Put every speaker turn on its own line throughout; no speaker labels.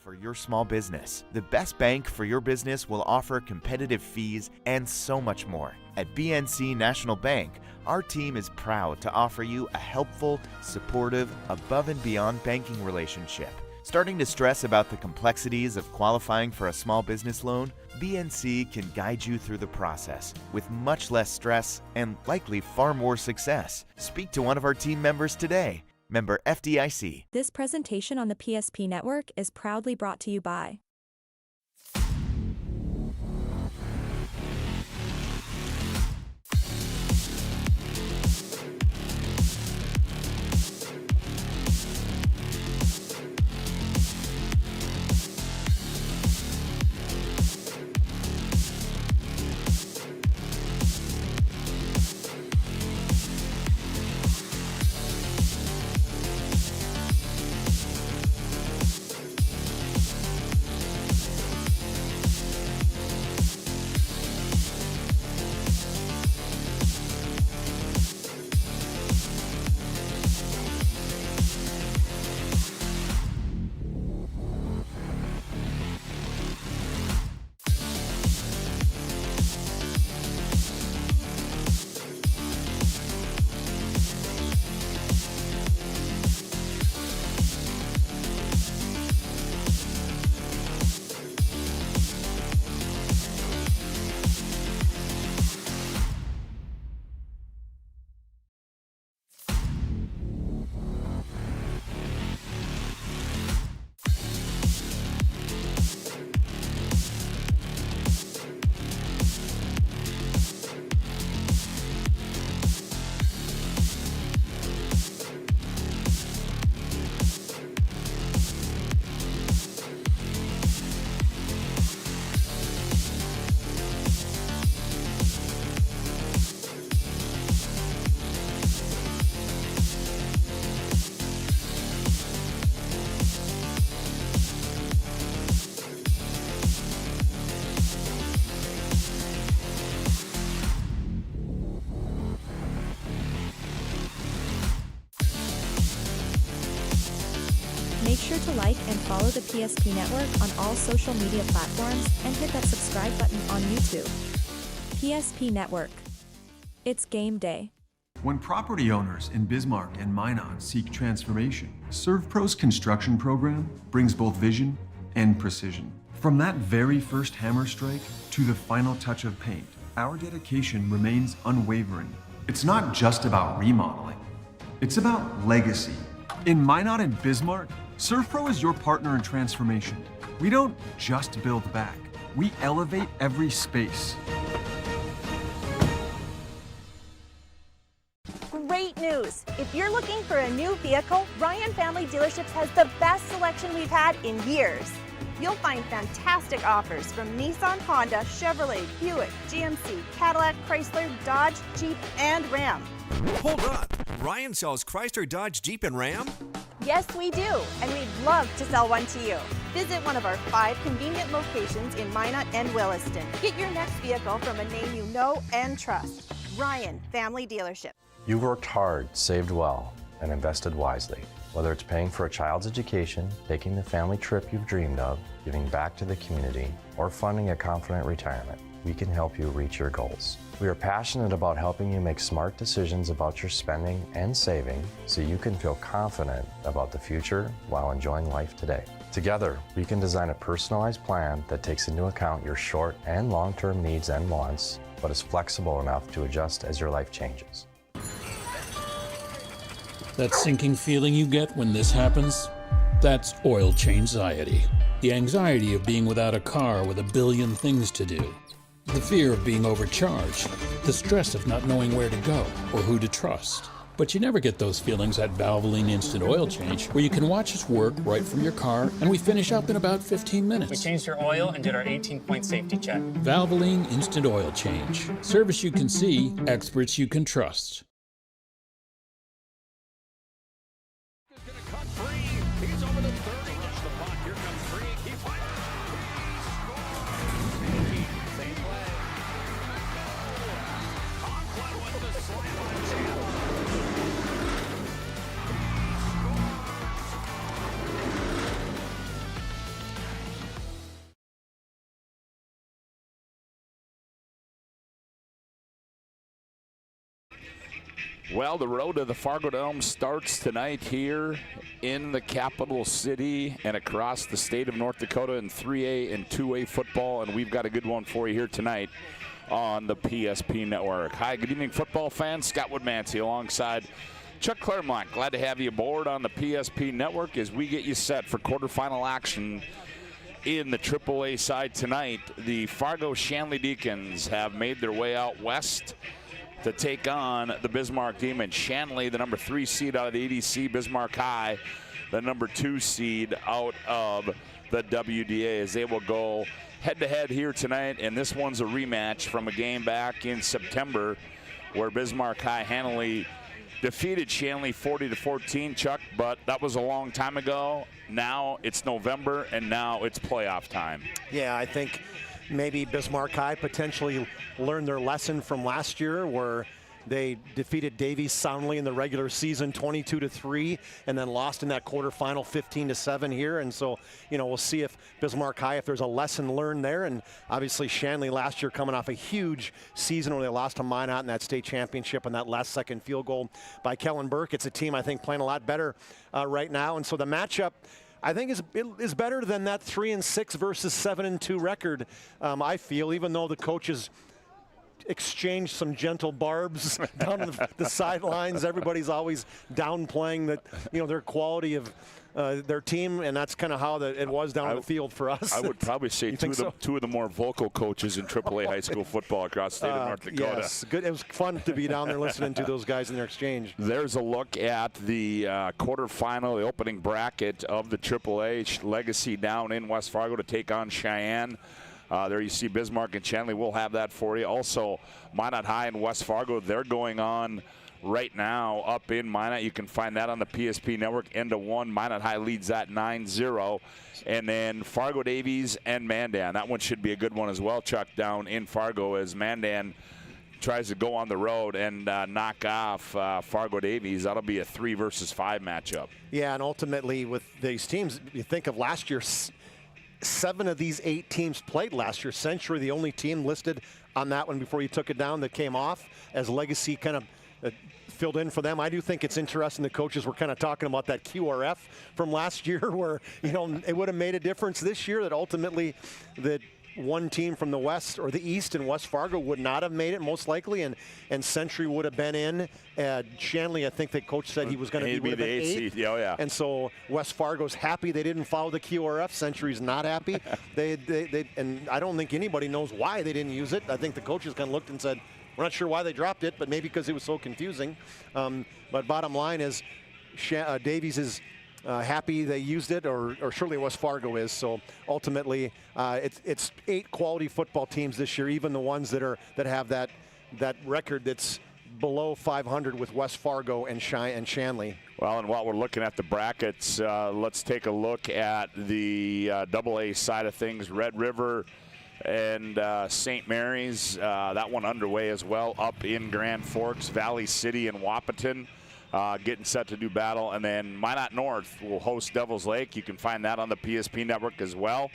for your small business. The best bank for your business will offer competitive fees and so much more. At BNC National Bank, our team is proud to offer you a helpful, supportive, above and beyond banking relationship. Starting to stress about the complexities of qualifying for a small business loan? BNC can guide you through the process with much less stress and likely far more success. Speak to one of our team members today. Member FDIC.
This presentation on the PSP Network is proudly brought to you by Make sure to like and follow the PSP Network on all social media platforms and hit that subscribe button on YouTube. PSP Network. It's game day.
When property owners in Bismarck and Minot seek transformation, ServPro's construction program brings both vision and precision. From that very first hammer strike to the final touch of paint, our dedication remains unwavering. It's not just about remodeling, it's about legacy. In Minot and Bismarck, ServPro is your partner in transformation. We don't just build back, we elevate every space.
Great news! If you're looking for a new vehicle, Ryan Family Dealerships has the best selection we've had in years. You'll find fantastic offers from Nissan, Honda, Chevrolet, Buick, GMC, Cadillac, Chrysler, Dodge, Jeep, and Ram.
Hold up! Ryan sells Chrysler, Dodge, Jeep, and Ram?
Yes, we do, and we'd love to sell one to you. Visit one of our 5 convenient locations in Minot and Williston. Get your next vehicle from a name you know and trust. Ryan Family Dealership.
You've worked hard, saved well, and invested wisely. Whether it's paying for a child's education, taking the family trip you've dreamed of, giving back to the community, or funding a confident retirement, we can help you reach your goals. We are passionate about helping you make smart decisions about your spending and saving so you can feel confident about the future while enjoying life today. Together, we can design a personalized plan that takes into account your short and long-term needs and wants, but is flexible enough to adjust as your life changes.
That sinking feeling you get when this happens? That's oil change-anxiety. The anxiety of being without a car with a billion things to do. The fear of being overcharged. The stress of not knowing where to go or who to trust. But you never get those feelings at Valvoline Instant Oil Change, where you can watch us work right from your car, and we finish up in about 15 minutes.
We changed your oil and did our 18-point safety check.
Valvoline Instant Oil Change. Service you can see, experts you can trust.
Well, the road to the Fargo Dome starts tonight here in the capital city and across the state of North Dakota in 3A and 2A football, and we've got a good one for you here tonight on the PSP Network. Hi, good evening, football fans. Scott Woodmansee alongside Chuck Clairmont. Glad to have you aboard on the PSP Network as we get you set for quarterfinal action in the AAA side tonight. The Fargo Shanley Deacons have made their way out west to take on the Bismarck Demons. Shanley, the number 3 seed out of the EDC. Bismarck High, the number 2 seed out of the WDA, as they will go head-to-head here tonight. And this one's a rematch from a game back in September where Bismarck High handily defeated Shanley 40-14, Chuck, but that was a long time ago. Now it's November, and now it's playoff time.
Yeah, I think maybe Bismarck High potentially learned their lesson from last year where they defeated Davies soundly in the regular season 22-3 and then lost in that quarterfinal 15-7 here. And so, you know, we'll see if Bismarck High, if there's a lesson learned there. And obviously Shanley last year coming off a huge season where they lost to Minot in that state championship and that last second field goal by Kellen Burke. It's a team I think playing a lot better right now. And so the matchup I think is better than that 3-6 versus 7-2 record. I feel, even though the coaches exchanged some gentle barbs down the sidelines, everybody's always downplaying that, you know, their quality of their team, and that's kind of how it was down the field for us.
I would probably say two of the more vocal coaches in AAA high school football across the state of North Dakota.
Yes, good. It was fun to be down there listening to those guys in their exchange.
There's a look at the quarterfinal, the opening bracket of the AAA. Legacy down in West Fargo to take on Cheyenne. There you see Bismarck and Shanley. We'll have that for you. Also, Minot High and West Fargo, they're going on right now up in Minot. You can find that on the PSP Network. End of 1. Minot High leads that 9-0. And then Fargo Davies and Mandan. That one should be a good one as well, Chuck, down in Fargo as Mandan tries to go on the road and knock off Fargo Davies. That'll be a 3 versus 5 matchup.
Yeah, and ultimately with these teams, you think of last year, 7 of these 8 teams played last year. Century, the only team listed on that one before you took it down that came off as Legacy kind of filled in for them. I do think it's interesting the coaches were kind of talking about that QRF from last year where, you know, it would have made a difference this year that ultimately that one team from the west or the east and West Fargo would not have made it most likely, and Century would have been in. Shanley, I think the coach said he was going to be the 8th.
Oh, yeah.
And so West Fargo's happy they didn't follow the QRF. Century's not happy. And I don't think anybody knows why they didn't use it. I think the coaches kind of looked and said, we're not sure why they dropped it, but maybe because it was so confusing. But bottom line is Davies is happy they used it, or surely West Fargo is. So ultimately, it's 8 quality football teams this year, even the ones that have that record that's below 500 with West Fargo and Shanley.
Well, and while we're looking at the brackets, let's take a look at the AA side of things. Red River and St. Mary's, that one underway as well up in Grand Forks. Valley City and Wahpeton getting set to do battle. And then Minot North will host Devil's Lake. You can find that on the PSP Network as well.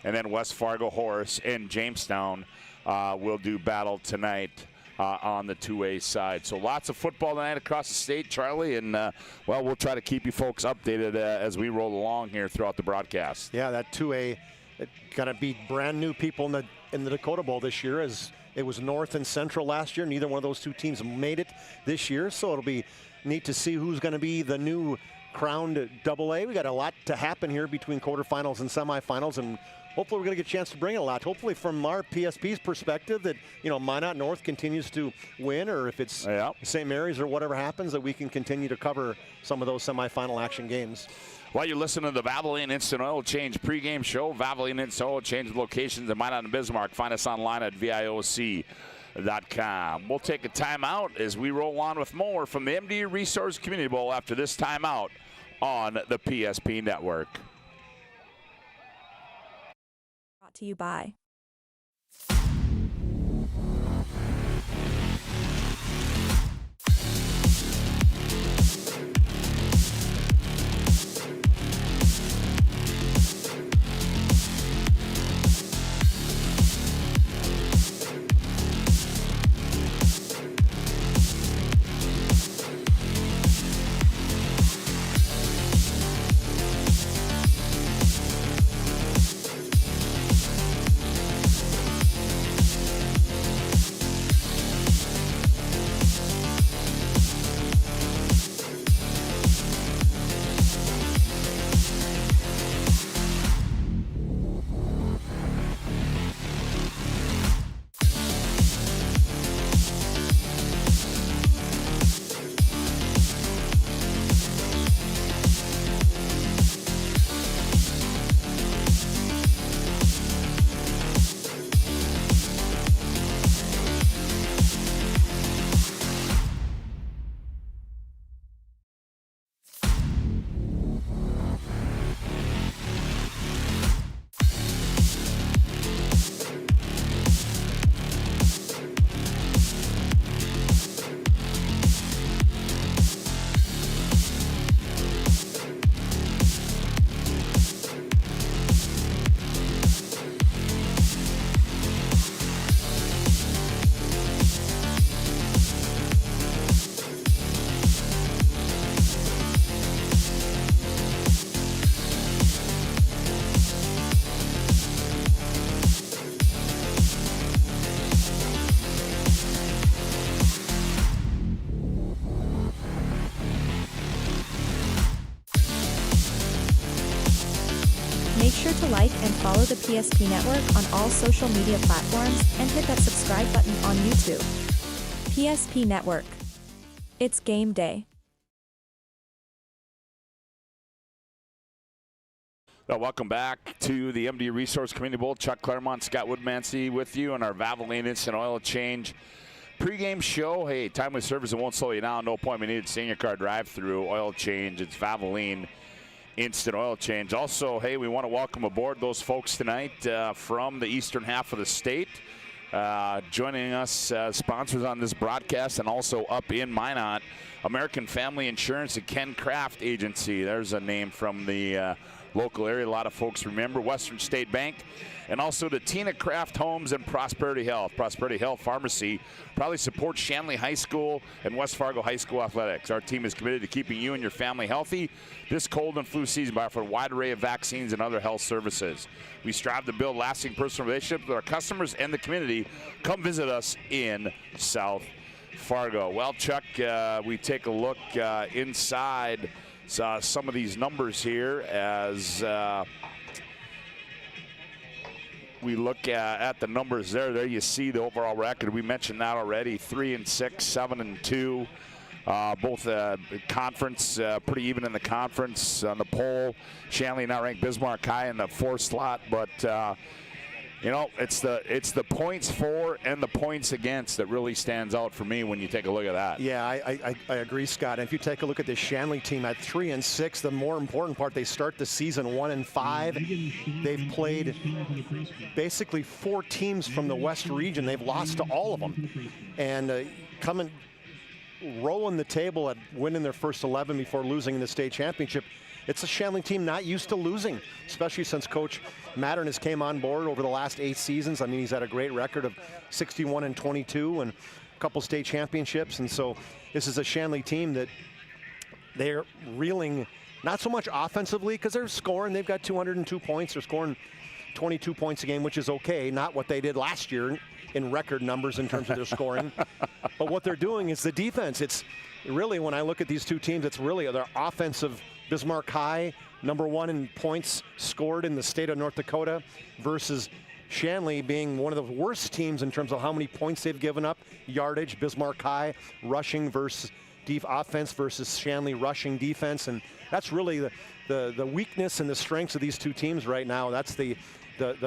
And then West Fargo, Horace, and Jamestown will do battle tonight on the 2A side. So lots of football tonight across the state, Charlie. And, well, we'll try to keep you folks updated as we roll along here throughout the broadcast.
Yeah, that 2A going to be brand new people in the Dakota Bowl this year, as it was North and Central last year. Neither one of those 2 teams made it this year, so it'll be neat to see who's going to be the new crowned AA. We got a lot to happen here between quarterfinals and semifinals, and hopefully we're going to get a chance to bring it a lot. Hopefully from our PSP's perspective that, you know, Minot North continues to win, or if it's St. Mary's or whatever happens, that we can continue to cover some of those semifinal action games.
While you're listening to the Valvoline Instant Oil Change pregame show, Valvoline Instant Oil Change locations in Minot and Bismarck. Find us online at VIOC.com. We'll take a timeout as we roll on with more from the MD Resource Community Bowl after this timeout on the PSP Network.
Brought to you by sure to like and follow the PSP Network on all social media platforms and hit that subscribe button on YouTube. PSP Network. It's game day.
Well, welcome back to the MD Resource Community Bowl. Chuck Clairmont, Scott Woodmansee with you on our Valvoline Instant Oil Change pregame show. Hey, timely service, it won't slow you down. No appointment needed. Senior car drive-through oil change. It's Valvoline Instant Oil Change. Also, hey, we want to welcome aboard those folks tonight from the eastern half of the state. Joining us, sponsors on this broadcast, and also up in Minot, American Family Insurance and Ken Craft Agency. There's a name from the local area a lot of folks remember. Western State Bank, and also to Tina Craft Homes and Prosperity Health. Prosperity Health Pharmacy probably supports Shanley High School and West Fargo High School athletics. Our team is committed to keeping you and your family healthy this cold and flu season by offering a wide array of vaccines and other health services. We strive to build lasting personal relationships with our customers and the community. Come visit us in South Fargo. Well, Chuck, we take a look inside some of these numbers here as we look at the numbers there. There you see the overall record. We mentioned that already, 3-6, 7-2. Both conference, pretty even in the conference. On the poll, Shanley now ranked Bismarck High in the 4th slot, but you know, it's the points for and the points against that really stands out for me when you take a look at that.
Yeah, I agree, Scott. And if you take a look at the Shanley team at 3-6, the more important part, they start the season 1-5. They've played basically 4 teams from the West region. They've lost to all of them, and rolling the table at winning their first 11 before losing in the state championship. It's a Shanley team not used to losing, especially since Coach Mattern has came on board over the last 8 seasons. I mean, he's had a great record of 61-22 and a couple state championships. And so this is a Shanley team that they're reeling, not so much offensively because they're scoring. They've got 202 points. They're scoring 22 points a game, which is okay. Not what they did last year in record numbers in terms of their scoring. But what they're doing is the defense. It's really, when I look at these two teams, it's really their offensive. Bismarck High, #1 in points scored in the state of North Dakota, versus Shanley being one of the worst teams in terms of how many points they've given up, yardage. Bismarck High rushing versus offense versus Shanley rushing defense, and that's really the weakness and the strengths of these two teams right now. That's the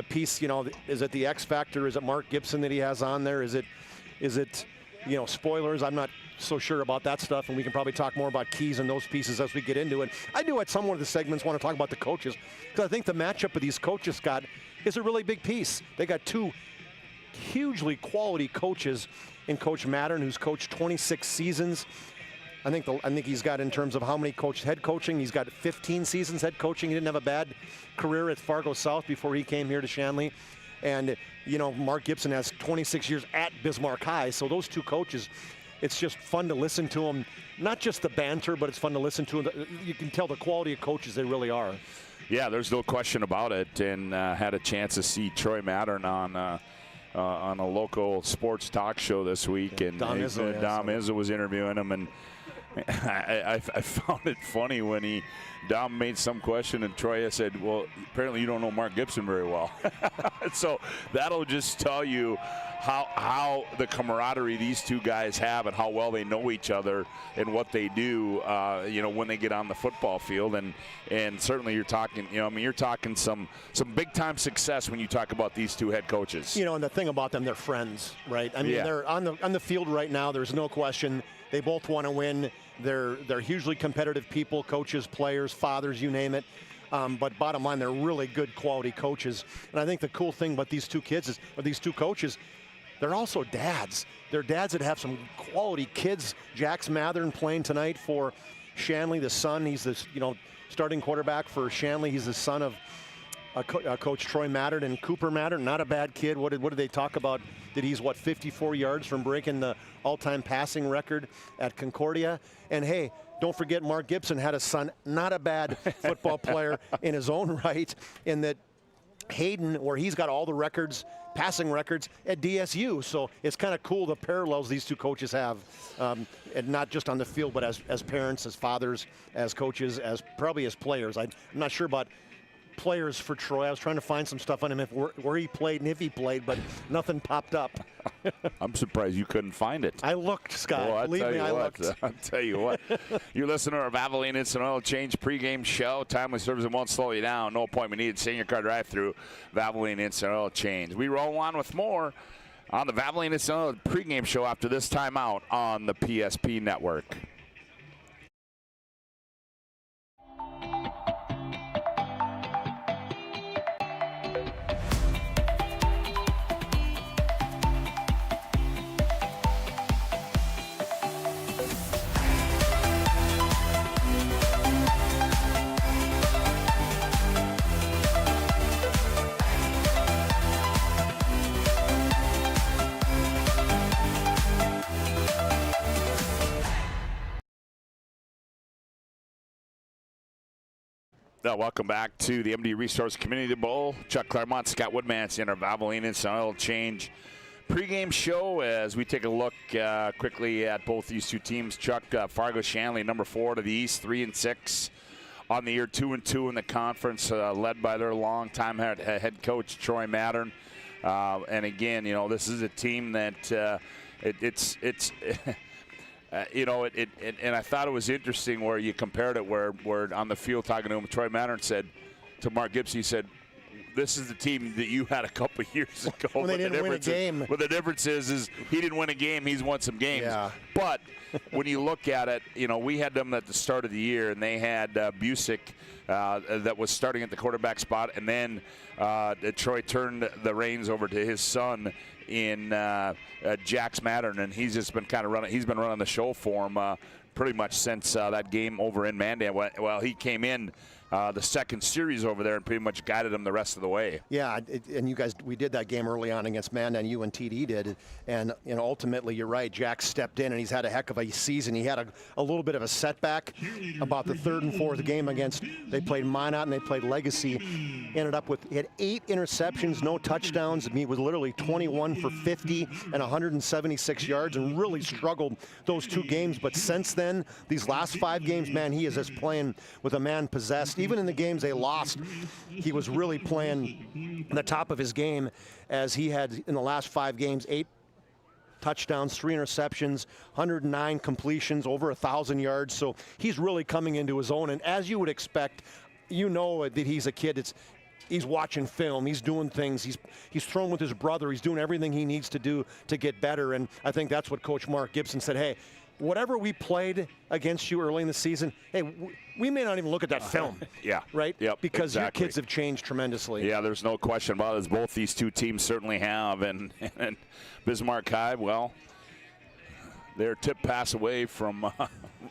piece. You know, is it the X factor? Is it Mark Gibson that he has on there? Is it you know, spoilers? I'm not so sure about that stuff, and we can probably talk more about keys and those pieces as we get into it. I do at some of the segments want to talk about the coaches, because I think the matchup of these coaches, Scott, is a really big piece. They got 2 hugely quality coaches in Coach Mattern, who's coached 26 seasons. I think he's got, in terms of how many head coaching, he's got 15 seasons head coaching. He didn't have a bad career at Fargo South before he came here to Shanley. And, you know, Mark Gibson has 26 years at Bismarck High. So those 2 coaches, it's just fun to listen to them. Not just the banter, but it's fun to listen to them. You can tell the quality of coaches they really are.
Yeah, there's no question about it. And had a chance to see Troy Mattern on a local sports talk show this week. And Dom Izzo was interviewing him. And I found it funny when Dom made some question and Troy said, well, apparently you don't know Mark Gibson very well. So that'll just tell you how the camaraderie these 2 guys have and how well they know each other and what they do, you know, when they get on the football field. And certainly you're talking, you know, I mean, you're talking some big time success when you talk about these 2 head coaches.
You know, and the thing about them, they're friends, right? I mean, they're on the field right now. There's no question. They both want to win. They're hugely competitive people, coaches, players, fathers, you name it. But bottom line, they're really good quality coaches. And I think the cool thing about these 2 kids or these 2 coaches, they're also dads. They're dads that have some quality kids. Jax Mathern playing tonight for Shanley, the son. He's the starting quarterback for Shanley. He's the son of Coach Troy Mattern and Cooper Mattern. Not a bad kid. What did they talk about? That he's 54 yards from breaking the all-time passing record at Concordia. And hey, don't forget Mark Gibson had a son, not a bad football player in his own right, in that Hayden, where he's got all the records, passing records at DSU. So it's kind of cool the parallels these 2 coaches have, and not just on the field, but as parents, as fathers, as coaches, as probably as players. I'm not sure about players for Troy. I was trying to find some stuff on him, where he played and if he played, but nothing popped up.
I'm surprised you couldn't find it.
I looked, Scott.
Well,
Believe me, I looked.
I'll tell you what. You're listening to our Valvoline Instant Oil Change pregame show. Timely service and won't slow you down. No appointment needed. Senior car drive-through. Valvoline Instant Oil Change. We roll on with more on the Valvoline Instant Oil pregame show after this timeout on the PSP Network. Welcome back to the MD Resource Community Bowl. Chuck Clairmont, Scott Woodmansee, and our Valvoline Instant Oil Change pregame show as we take a look quickly at both these two teams. Chuck, Fargo Shanley, number 4 to the East, 3-6 on the year, 2-2 in the conference, led by their longtime head coach Troy Mattern. And again, you know, this is a team that it's. And I thought it was interesting where you compared it where on the field talking to him, Troy Mattern said to Mark Gibson, he said, this is the team that you had a couple of years ago.
When they didn't win a game.
But the difference is he didn't win a game, he's won some games.
Yeah.
But when you look at it, you know, we had them at the start of the year, and they had Busick that was starting at the quarterback spot, and then Troy turned the reins over to his son in Jax Mattern, and he's just been kind of running. He's been running the show for him pretty much since that game over in Mandan. Well, he came in the second series over there and pretty much guided them the rest of the way.
Yeah, and you guys, we did that game early on against Mandan. You and TD did, and you know, ultimately, you're right. Jack stepped in, and he's had a heck of a season. He had a little bit of a setback about the third and fourth game against. They played Minot and they played Legacy. Ended up with, he had 8 interceptions, no touchdowns. I mean, he was literally 21 for 50 and 176 yards, and really struggled those 2 games. But since then, these last 5 games, man, he is just playing with a man possessed. Even in the games they lost, he was really playing the top of his game, as he had in the last 5 games 8 touchdowns, 3 interceptions, 109 completions, over 1,000 yards. So he's really coming into his own. And as you would expect, you know that he's a kid. He's watching film. He's doing things. He's thrown with his brother. He's doing everything he needs to do to get better. And I think that's what Coach Mark Gibson said. Hey, whatever we played against you early in the season, hey, we may not even look at that film.
Yeah.
Right?
Yep.
Because
exactly.
Your kids have changed tremendously.
Yeah, there's no question about it, as both these two teams certainly have. And Bismarck High, well, they're tip pass away from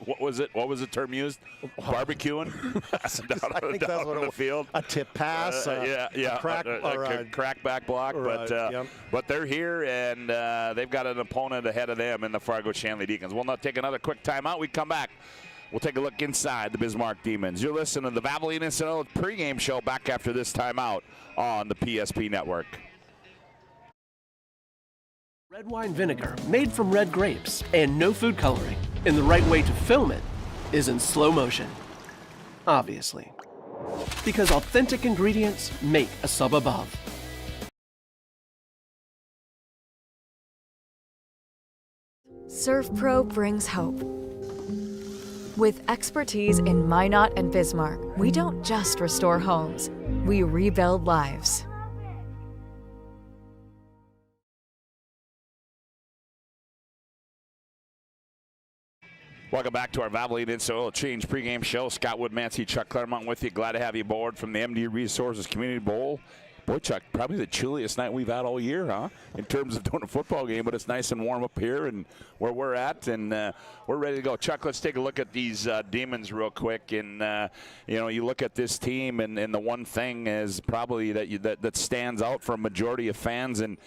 what was the term used? Barbecuing down on the field.
A tip pass,
a crack back block. But they're here, and they've got an opponent ahead of them in the Fargo Shanley Deacons. We'll now take another quick timeout. We come back. We'll take a look inside the Bismarck Demons. You're listening to the Valvoline Instant Oil pregame show back after this timeout on the PSP Network.
Red wine vinegar made from red grapes and no food coloring. And the right way to film it is in slow motion. Obviously. Because authentic ingredients make a sub above.
ServPro brings hope. With expertise in Minot and Bismarck, we don't just restore homes, we rebuild lives.
Welcome back to our Valvoline Instant Oil Change pregame show. Scott Woodmansee, Chuck Clairmont with you. Glad to have you aboard from the MD Resources Community Bowl. Boy, Chuck, probably the chilliest night we've had all year, huh? In terms of doing a football game, but it's nice and warm up here and where we're at, and we're ready to go. Chuck, let's take a look at these Demons real quick. And, you know, you look at this team, and the one thing is probably that stands out for a majority of fans and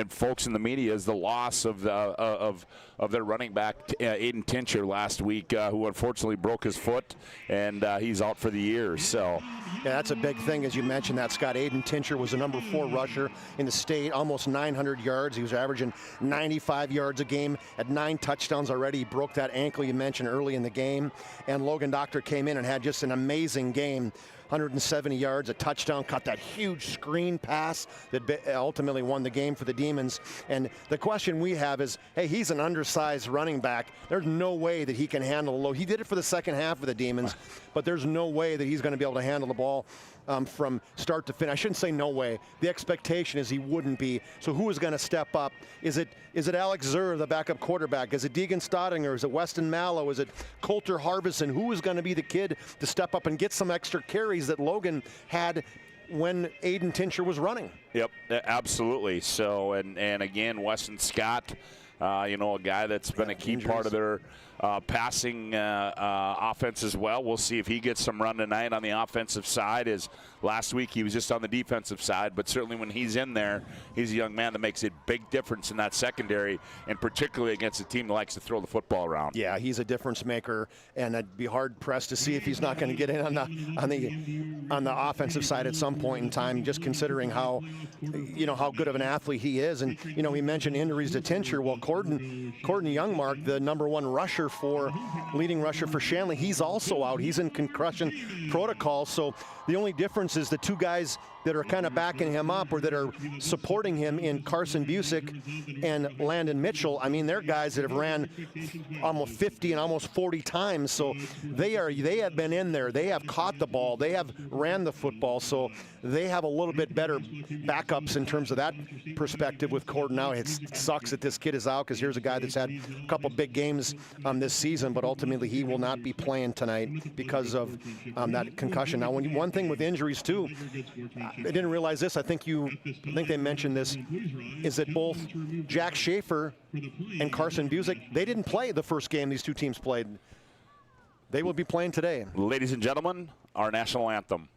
folks in the media is the loss of their running back, Aiden Tincher, last week, who unfortunately broke his foot, and he's out for the year. So,
yeah, that's a big thing, as you mentioned that, Scott. Aiden Tincher was the number 4 rusher in the state, almost 900 yards. He was averaging 95 yards a game at 9 touchdowns already. He broke that ankle you mentioned early in the game. And Logan Doctor came in and had just an amazing game. 170 yards, a touchdown, caught that huge screen pass that ultimately won the game for the Demons. And the question we have is, hey, he's an undersized running back. There's no way that he can handle a load. He did it for the second half of the Demons, but there's no way that he's going to be able to handle the ball from start to finish. I shouldn't say no way. The expectation is he wouldn't be. So who is going to step up? Is it Alex Zerr, the backup quarterback? Is it Deacon Staudinger? Is it Weston Mallow? Is it Coulter Harbison? Who is going to be the kid to step up and get some extra carries that Logan had when Aiden Tincher was running?
Yep, absolutely. So, and again, Weston Scott, a guy that's been a key part of their passing offense as well. We'll see if he gets some run tonight on the offensive side. As last week he was just on the defensive side, but certainly when he's in there, he's a young man that makes a big difference in that secondary, and particularly against a team that likes to throw the football around.
Yeah, he's a difference maker, and I'd be hard pressed to see if he's not going to get in on the offensive side at some point in time, just considering how good of an athlete he is. And we mentioned injuries to Tincher. Well, Corden Youngmark, the leading rusher for Shanley, he's also out. He's in concussion protocol. So the only difference is the two guys that are kind of backing him up or that are supporting him in Carson Busick and Landon Mitchell. I mean, they're guys that have ran almost 50 and almost 40 times. So they have been in there. They have caught the ball. They have ran the football. So they have a little bit better backups in terms of that perspective with Corden. Now it sucks that this kid is out, because here's a guy that's had a couple big games this season, but ultimately he will not be playing tonight because of that concussion. Now, one thing with injuries too, I didn't realize this. I think they mentioned this, is that both Jack Schaefer and Carson Busick, they didn't play the first game these two teams played. They will be playing today.
Ladies and gentlemen, our national anthem.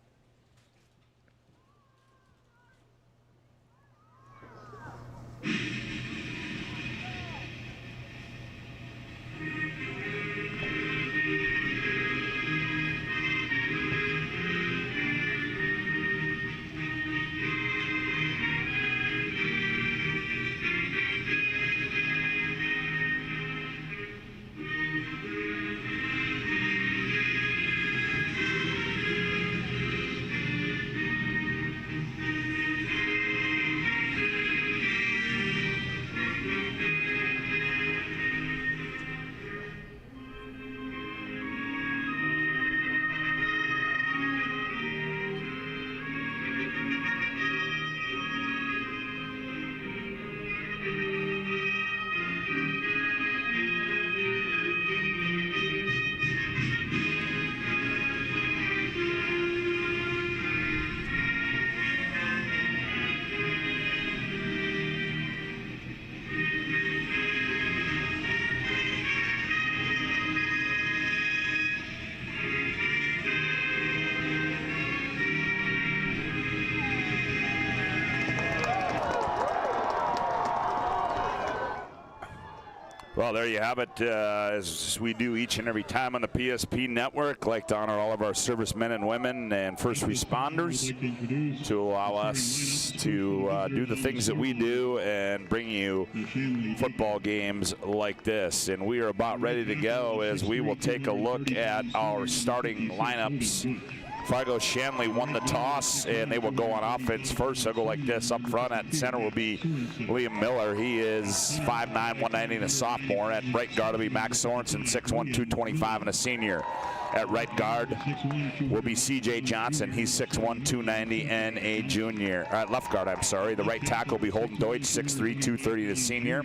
Well, there you have it. As we do each and every time on the PSP network, like to honor all of our servicemen and women and first responders to allow us to do the things that we do and bring you football games like this. And we are about ready to go as we will take a look at our starting lineups. Fargo Shanley won the toss, and they will go on offense first. They'll go like this. Up front at center will be Liam Miller. He is 5'9", 190 and a sophomore. At right guard will be Max Sorensen, 6'1", 225 and a senior. At right guard will be C.J. Johnson. He's 6'1", 290 and a junior. At left guard, I'm sorry. The right tackle will be Holden Deutsch, 6'3", 230 the senior.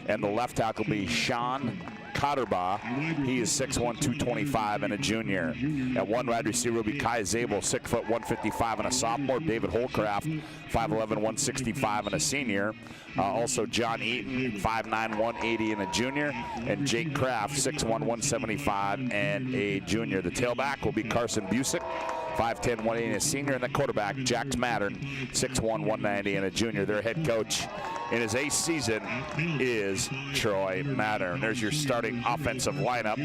And the left tackle will be Sean Cotterbaugh. He is 6'1", 225 and a junior. At one wide receiver will be Kai Zabel, 6', 155 and a sophomore. David Holcraft, 5'11", 165 and a senior. Also John Eaton, 5'9", 180 and a junior. And Jake Kraft, 6'1", 175 and a junior. The tailback will be Carson Busick, 5'10", 180 and a senior. And the quarterback, Jax Mattern, 6'1", 190 and a junior. Their head coach in his 8th season is Troy Mattern. There's your starting offensive lineup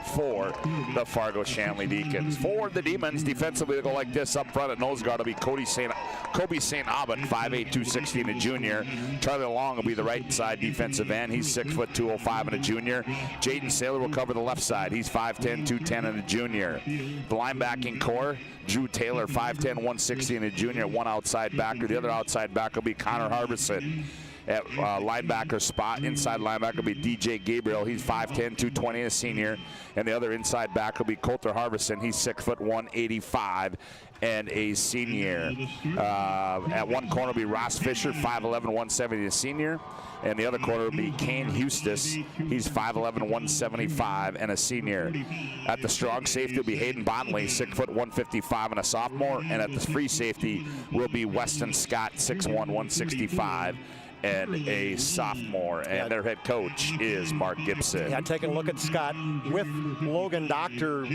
for the Fargo Shanley Deacons. For the Demons, defensively, they go like this. Up front at nose guard will be Kobe St. Aubin, 5'8", 260, and a junior. Charlie Long will be the right side defensive end. He's 6 foot 205 and a junior. Jaden Saylor will cover the left side. He's 5'10", 210, and a junior. The linebacking core, Drew Taylor, 5'10", 160, and a junior. One outside backer. The other outside backer will be Connor Harbison. At linebacker spot, inside linebacker will be DJ Gabriel. He's 5'10", 220, a senior. And the other inside back will be Coulter Harbison. He's 6 foot 185 and a senior. At one corner will be Ross Fisher, 5'11", 170, a senior. And the other corner will be Kane Eustis. He's 5'11", 175 and a senior. At the strong safety will be Hayden Bonley, 6 foot 155 and a sophomore. And at the free safety will be Weston Scott, 6'1", 165. And a sophomore, and their head coach is Mark Gibson.
Yeah, taking a look at Scott with Logan Doctor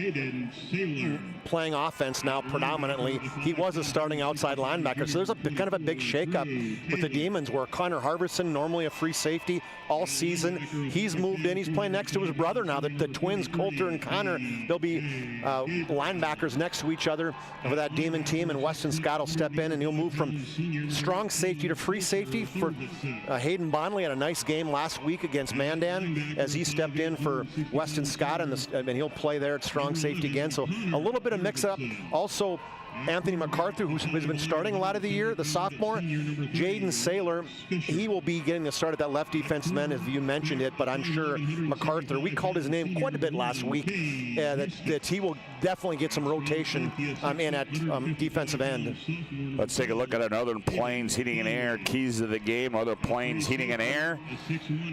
playing offense now predominantly. He was a starting outside linebacker, so there's a kind of a big shakeup with the Demons where Connor Harbison, normally a free safety all season, he's moved in. He's playing next to his brother now. The twins, Coulter and Connor, they'll be linebackers next to each other for that Demon team, and Weston Scott will step in, and he'll move from strong safety to free safety for Hayden Bonley. Had a nice game last week against Mandan as he stepped in for Weston Scott, and he'll play there at strong safety again. So a little bit of mix-up. Also, Anthony MacArthur, who's been starting a lot of the year, the sophomore. Jaden Saylor, he will be getting a start at that left defensive end, as you mentioned it, but I'm sure MacArthur, we called his name quite a bit last week, that he will definitely get some rotation in at defensive end.
Let's take a look at our Northern Plains Heating and Air keys of the game. Northern Plains Heating and Air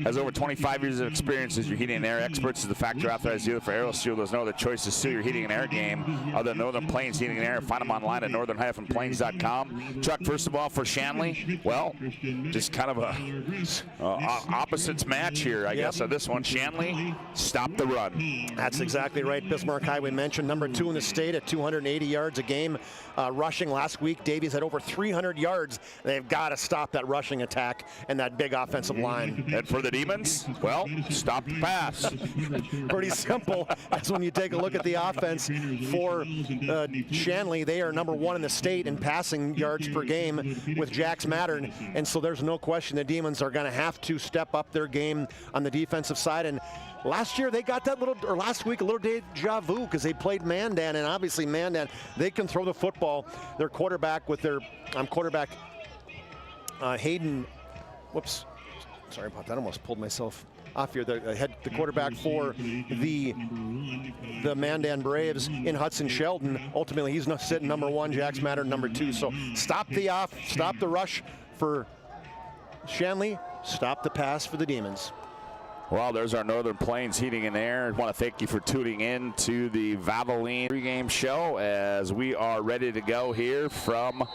has over 25 years of experience as your heating and air experts. Is the factory authorized dealer for AeroSeal. There's no other choice to suit your heating and air game other than Northern Plains Heating and Air. Find them online at northern-plains.com. Chuck, first of all, for Shanley, well, just kind of a opposites match here, I guess, of this one. Shanley, stop the run.
That's exactly right. Bismarck High, we mentioned, number 2 in the state at 280 yards a game rushing. Last week, Davies had over 300 yards. They've got to stop that rushing attack and that big offensive line.
And for the Demons, well, stop the pass.
Pretty simple. That's when you take a look at the offense for Shanley. They are number 1 in the state in passing yards per game with Jax Mattern, and so there's no question the Demons are going to have to step up their game on the defensive side. And last year they got that last week a little deja vu because they played Mandan, and obviously Mandan, they can throw the football. Their quarterback with their Hayden, whoops, sorry about that, I almost pulled myself off here. The quarterback for the Mandan Braves in Hudson Sheldon. Ultimately, he's sitting number 1, Jax Mattern number 2. So stop the rush for Shanley, stop the pass for the Demons.
Well, there's our Northern Plains Heating and Air. I want to thank you for tuning in to the Valvoline pregame show as we are ready to go here from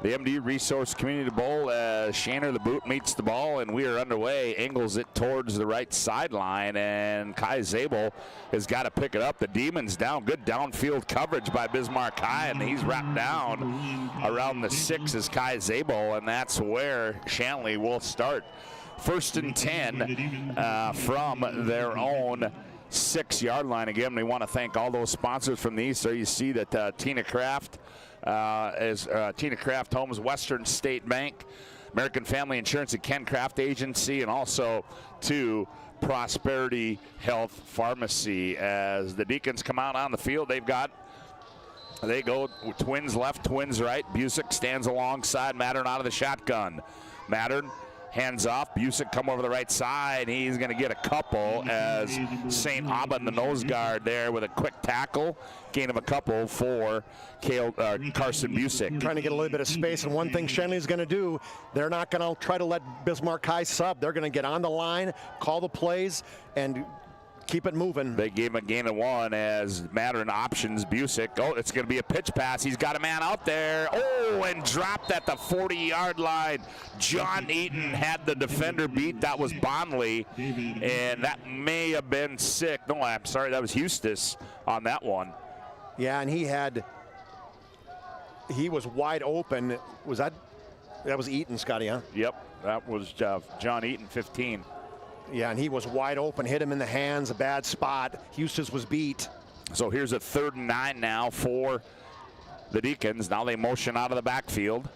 the MD Resource Community Bowl as Shanner the boot meets the ball, and we are underway. Angles it towards the right sideline, and Kai Zabel has got to pick it up. The Demons down. Good downfield coverage by Bismarck High, and he's wrapped down around the 6 as Kai Zabel, and that's where Shanley will start. 1st and 10 from their own 6-yard line. Again, we want to thank all those sponsors from the east. So you see that Tina Craft Tina Craft Homes, Western State Bank, American Family Insurance, and Ken Craft Agency, and also to Prosperity Health Pharmacy. As the Deacons come out on the field, they go twins left, twins right. Busick stands alongside Mattern out of the shotgun. Mattern hands off. Busick come over the right side. He's going to get a couple as St. Aubin, the nose guard there with a quick tackle. Gain of a couple for Carson Busick.
Trying to get a little bit of space, and one thing Shanley's going to do, they're not going to try to let Bismarck High sub. They're going to get on the line, call the plays, and keep it moving.
They gave him a gain of 1 as Mattern options Busick. Oh, it's going to be a pitch pass. He's got a man out there. Oh, and dropped at the 40-yard line. John Eaton had the defender beat. That was Bonley, and that may have been Sick. No, I'm sorry, that was Eustis on that one.
Yeah, and he was wide open. That was Eaton, Scotty, huh?
Yep, that was John Eaton, 15.
Yeah, and he was wide open, hit him in the hands, a bad spot. Houston's was beat.
So here's a 3rd and 9 now for the Deacons. Now they motion out of the backfield.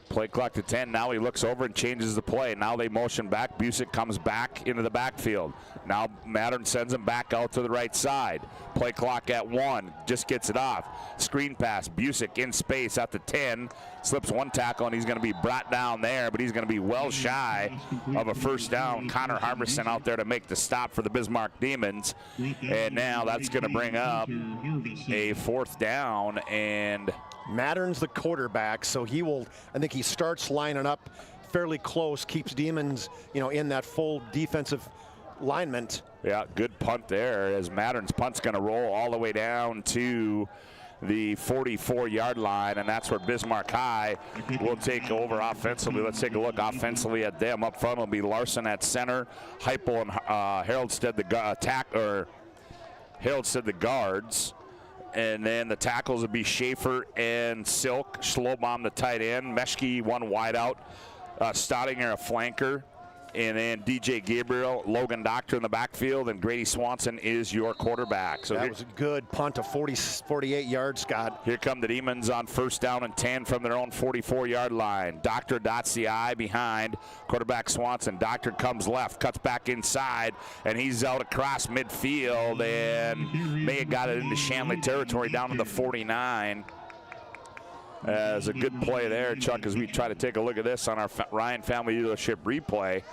Play clock to 10. Now he looks over and changes the play. Now they motion back. Busick comes back into the backfield. Now Mattern sends him back out to the right side. Play clock at 1. Just gets it off. Screen pass. Busick in space at the 10. Slips one tackle, and he's going to be brought down there, but he's going to be well shy of a first down. Connor Harbison out there to make the stop for the Bismarck Demons. And now that's going to bring up a 4th down, and
Mattern's the quarterback, so he will, I think he starts lining up fairly close, keeps Demons, in that full defensive alignment.
Yeah, good punt there, as Mattern's punt's going to roll all the way down to the 44-yard line, and that's where Bismarck High will take over offensively. Let's take a look offensively at them. Up front will be Larson at center, Heupel and Haroldstead the guards. And then the tackles would be Schaefer and Silk, Schlobbaum the tight end, Meschke one wide out, Staudinger a flanker, and then DJ Gabriel, Logan Doctor in the backfield, and Grady Swanson is your quarterback. So
that was a good punt of 48 yards, Scott.
Here come the Demons on 1st down and 10 from their own 44-yard line. Doctor dots the I behind quarterback Swanson. Doctor comes left, cuts back inside, and he's out across midfield, and may have got it into Shanley territory down to the 49. As a good play there, Chuck, as we try to take a look at this on our Ryan Family Dealership replay.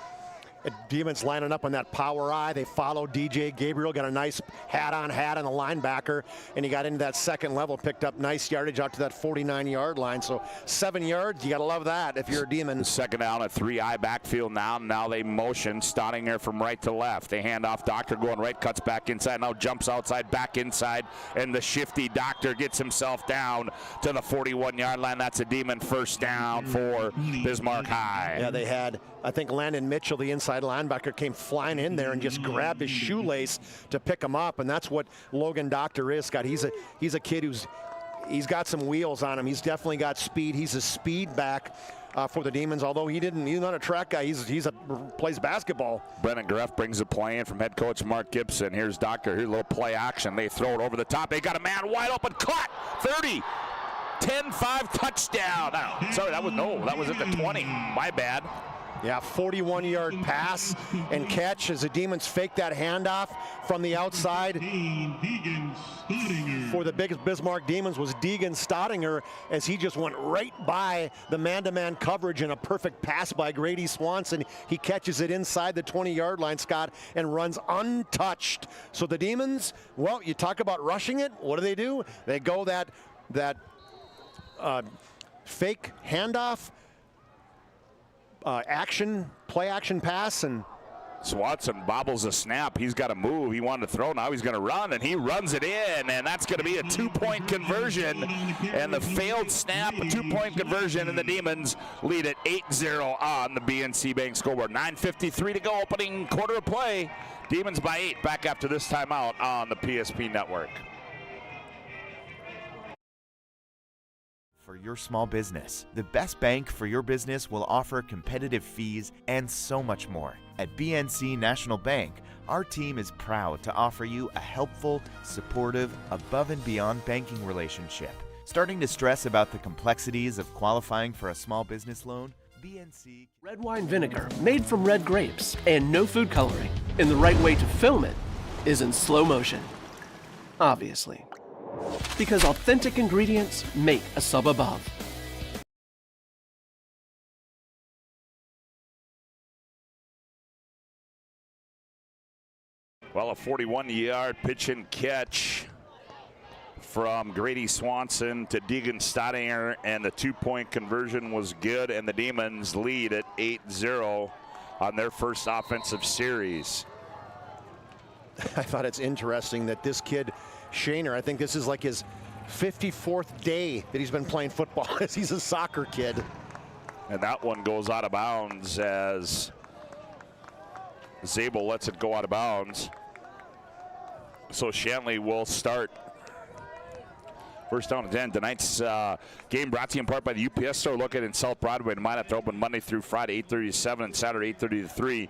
Demons lining up on that power eye. They follow DJ Gabriel, got a nice hat-on-hat on the linebacker, and he got into that second level, picked up nice yardage out to that 49-yard line. So 7 yards, you got to love that if you're a Demon.
2nd down at 3-eye backfield now. Now they motion, starting there from right to left. They hand off Doctor going right, cuts back inside, now jumps outside, back inside, and the shifty Doctor gets himself down to the 41-yard line. That's a Demon 1st down for Bismarck High.
Yeah, they had, I think, Landon Mitchell, the inside linebacker, came flying in there and just grabbed his shoelace to pick him up, and that's what Logan Doctor is, Scott. He's a kid he's got some wheels on him. He's definitely got speed. He's a speed back for the Demons, although he's not a track guy. He plays basketball.
Brennan Greff brings the play in from head coach Mark Gibson. Here's Doctor. Here's a little play action. They throw it over the top. They got a man wide open, caught, 30. 10-5 touchdown. Sorry, that was at the 20. My bad.
Yeah, 41-yard pass and catch as the Demons fake that handoff from the outside. For the biggest Bismarck Demons was Deegan Staudinger, as he just went right by the man-to-man coverage in a perfect pass by Grady Swanson. He catches it inside the 20-yard line, Scott, and runs untouched. So the Demons, well, you talk about rushing it. What do? They go that fake handoff, play action pass, and
Swanson bobbles a snap. He's got to move. He wanted to throw. Now he's going to run, and he runs it in, and that's going to be a 2-point conversion. And the failed snap, a 2-point conversion, and the Demons lead at 8-0 on the BNC Bank scoreboard. 9:53 to go, opening quarter of play. Demons by 8, back after this timeout on the PSP Network.
For your small business, the best bank for your business will offer competitive fees and so much more. At BNC National Bank, our team is proud to offer you a helpful, supportive, above and beyond banking relationship. Starting to stress about the complexities of qualifying for a small business loan? BNC
Red wine vinegar made from red grapes and no food coloring. And the right way to film it is in slow motion. Obviously. Because authentic ingredients make a sub above.
Well, a 41-yard pitch and catch from Grady Swanson to Deegan Staudinger, and the 2-point conversion was good, and the Demons lead at 8-0 on their first offensive series.
I thought it's interesting that this kid, Shaner, I think this is like his 54th day that he's been playing football. He's a soccer kid.
And that one goes out of bounds as Zabel lets it go out of bounds. So Shanley will start First down and 10. Tonight's game brought to you in part by the UPS store located in South Broadway in Minot. They're open Monday through Friday, 8:30 to 7, and Saturday, 8:30 to 3.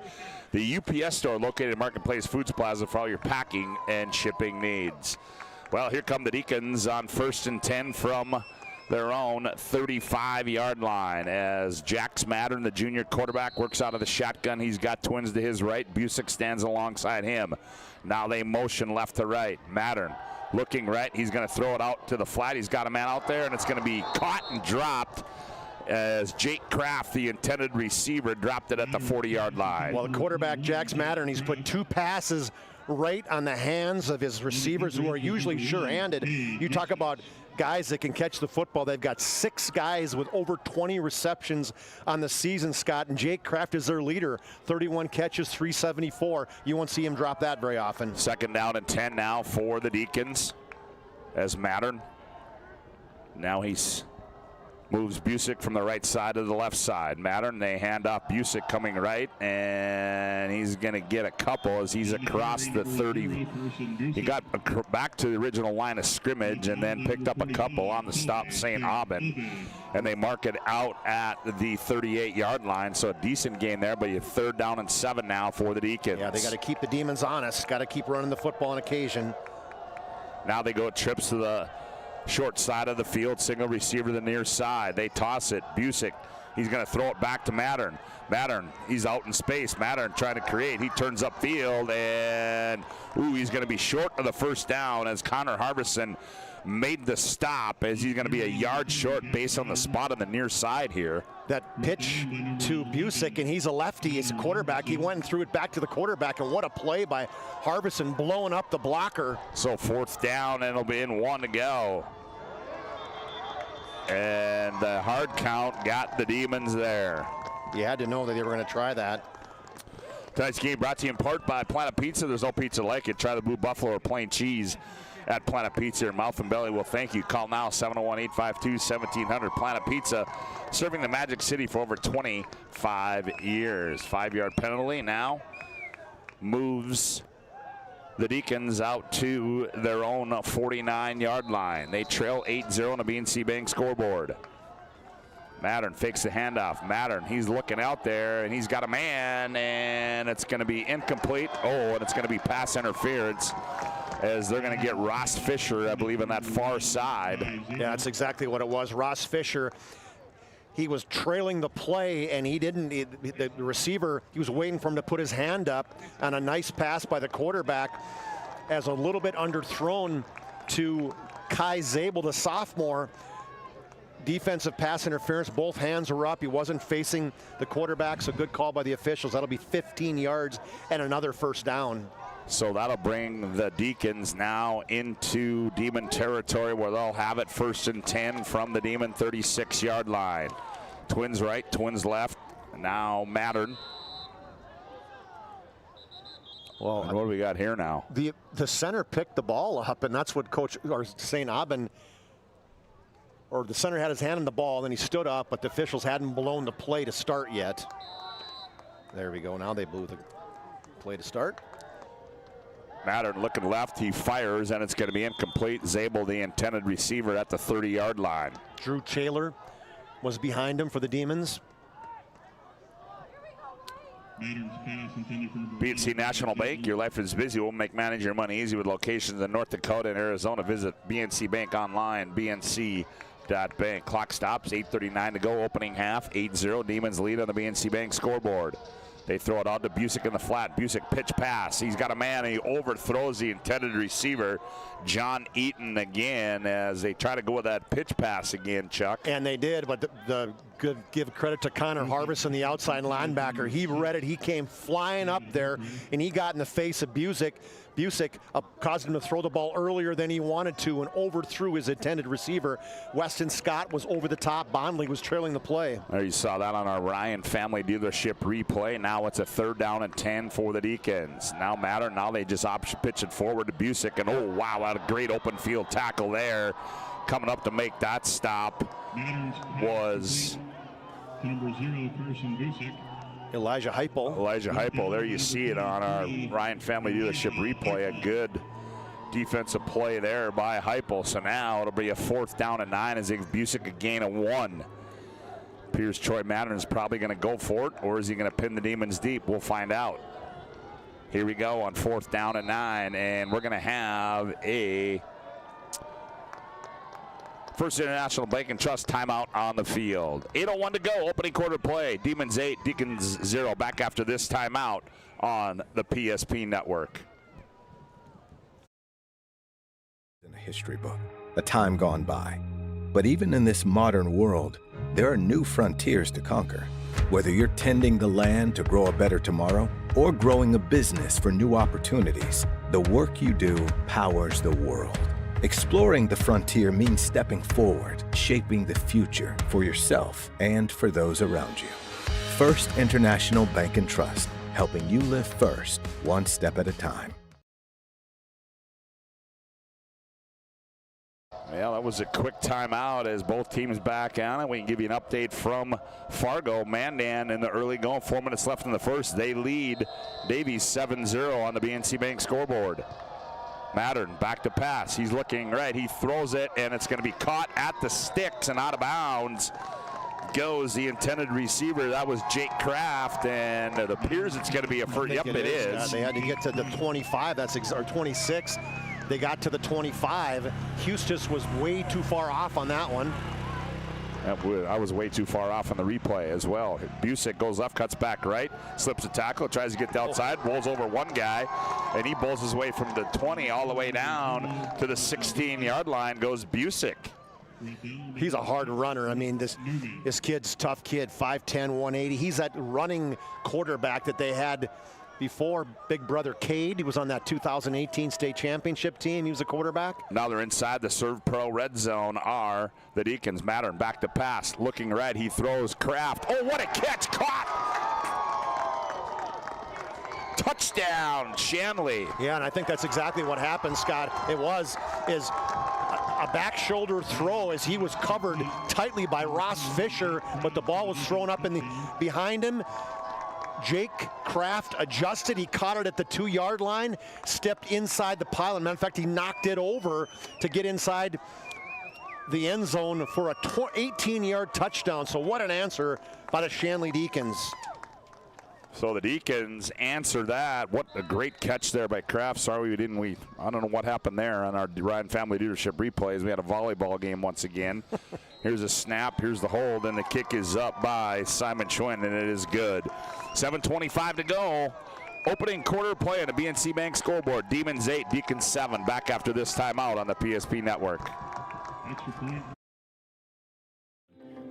The UPS store located in Marketplace Foods Plaza for all your packing and shipping needs. Well, here come the Deacons on 1st and 10 from their own 35-yard line as Jax Mattern, the junior quarterback, works out of the shotgun. He's got twins to his right. Busick stands alongside him. Now they motion left to right. Mattern looking right. He's going to throw it out to the flat. He's got a man out there, and it's going to be caught and dropped as Jake Kraft, the intended receiver, dropped it at the 40-yard line.
Well, the quarterback, Jax Mattern, he's put 2 passes right on the hands of his receivers who are usually sure-handed. You talk about guys that can catch the football. They've got 6 guys with over 20 receptions on the season, Scott, and Jake Kraft is their leader. 31 catches, 374. You won't see him drop that very often.
2nd down and 10 now for the Deacons as Mattern. Now he's moves Busick from the right side to the left side. Mattern, they hand off. Busick coming right, and he's going to get a couple as he's across the 30. He got back to the original line of scrimmage and then picked up a couple on the stop St. Aubin, and they mark it out at the 38-yard line. So a decent game there, but you 3rd down and 7 now for the Deacons.
Yeah, they got to keep the Demons honest. Got to keep running the football on occasion.
Now they go trips to the short side of the field, single receiver to the near side. They toss it. Busick, he's going to throw it back to Mattern. Mattern, he's out in space. Mattern trying to create. He turns upfield, and he's going to be short of the 1st down as Connor Harbison made the stop as he's going to be a yard short based on the spot on the near side here.
That pitch to Busick, and he's a lefty. He's a quarterback. He went and threw it back to the quarterback, and what a play by Harbison, blowing up the blocker.
So 4th down, and it'll be in 1 to go. And the hard count got the Demons there.
You had to know that they were going to try that.
Tonight's game brought to you in part by Planet Pizza. There's no pizza like it. Try the Blue Buffalo or plain cheese at Planet Pizza. Your mouth and belly will thank you. Call now, 701-852-1700. Planet Pizza, serving the Magic City for over 25 years. 5-yard penalty now moves the Deacons out to their own 49-yard line. They trail 8-0 on the BNC Bank scoreboard. Mattern fakes the handoff. Mattern, he's looking out there, and he's got a man, and it's going to be incomplete. And it's going to be pass interference as they're going to get Ross Fisher, I believe, on that far side.
Yeah, that's exactly what it was. Ross Fisher, he was trailing the play, and the receiver, he was waiting for him to put his hand up on a nice pass by the quarterback as a little bit underthrown to Kai Zabel, the sophomore. Defensive pass interference, both hands were up. He wasn't facing the quarterback, so good call by the officials. That'll be 15 yards and another 1st down.
So that'll bring the Deacons now into Demon territory where they'll have it 1st and 10 from the Demon 36-yard line. Twins right, twins left. Now Mattern. Well, and what do we got here now?
The center picked the ball up, and that's what St. Aubin, or the center had his hand on the ball, and then he stood up, but the officials hadn't blown the play to start yet. There we go. Now they blew the play to start.
Mattern looking left, he fires, and it's going to be incomplete. Zabel, the intended receiver, at the 30-yard line.
Drew Taylor was behind him for the Demons.
BNC National Bank, your life is busy. We'll make managing your money easy with locations in North Dakota and Arizona. Visit BNC Bank online, bnc.bank. Clock stops, 8:39 to go, opening half, 8-0. Demons lead on the BNC Bank scoreboard. They throw it out to Busick in the flat. Busick pitch pass. He's got a man, and he overthrows the intended receiver, John Eaton, again, as they try to go with that pitch pass again, Chuck.
And they did, but give credit to Connor Harbison, the outside linebacker. He read it. He came flying up there, and he got in the face of Busick. Busick caused him to throw the ball earlier than he wanted to and overthrew his intended receiver. Weston Scott was over the top. Bondley was trailing the play.
There you saw that on our Ryan Family Dealership replay. Now it's a 3rd down and 10 for the Deacons. Now Mattern, now they just option pitch it forward to Busick, and oh wow, what a great open field tackle there. Coming up to make that stop was
number 0, Carson Busick.
Elijah Heupel.
There you see it on our Ryan Family Dealership replay. A good defensive play there by Heupel. So now it'll be a 4th down and 9 as they give Busick a gain of 1. Appears Troy Mattern is probably going to go for it, or is he going to pin the Demons deep? We'll find out. Here we go on 4th down and 9, and we're going to have a First International Bank and Trust timeout on the field. 8:01 to go, opening quarter play. Demons 8, Deacons 0. Back after this timeout on the PSP Network.
In a history book, a time gone by. But even in this modern world, there are new frontiers to conquer. Whether you're tending the land to grow a better tomorrow or growing a business for new opportunities, the work you do powers the world. Exploring the frontier means stepping forward, shaping the future for yourself and for those around you. First International Bank and Trust, helping you live first, one step at a time.
Yeah, that was a quick timeout as both teams back on it. We can give you an update from Fargo. Mandan in the early going, 4 minutes left in the first. They lead Davies 7-0 on the BNC Bank scoreboard. Mattern back to pass. He's looking right. He throws it, and it's going to be caught at the sticks and out of bounds. Goes the intended receiver. That was Jake Kraft, and it appears it's going to be a first. Yep, it is.
They had to get to the 25. Or 26. They got to the 25. Hustis was way too far off on that one.
I was way too far off on the replay as well. Busick goes left, cuts back right, slips a tackle, tries to get the outside, rolls over one guy, and he bowls his way from the 20 all the way down to the 16-yard line goes Busick.
He's a hard runner. I mean, this kid's a tough kid, 5'10", 180. He's that running quarterback that they had before big brother Cade. He was on that 2018 state championship team. He was a quarterback.
Now they're inside the Serve Pro red zone are the Deacons. Mattern back to pass, looking right. He throws Kraft. Oh, what a catch! Caught! Touchdown, Shanley.
Yeah, and I think that's exactly what happened, Scott. Is a back shoulder throw as he was covered tightly by Ross Fisher, but the ball was thrown up behind him. Jake Kraft adjusted. He caught it at the 2-yard line, stepped inside the pylon. Matter of fact, he knocked it over to get inside the end zone for a 18-yard touchdown. So what an answer by the Shanley Deacons.
So the Deacons answer that. What a great catch there by Kraft. Sorry I don't know what happened there on our Ryan Family Leadership replays. We had a volleyball game once again. Here's a snap, here's the hold, and the kick is up by Simon Schwinn, and it is good. 7:25 to go. Opening quarter play on the BNC Bank scoreboard. Demons 8, Deacons 7. Back after this timeout on the PSP Network.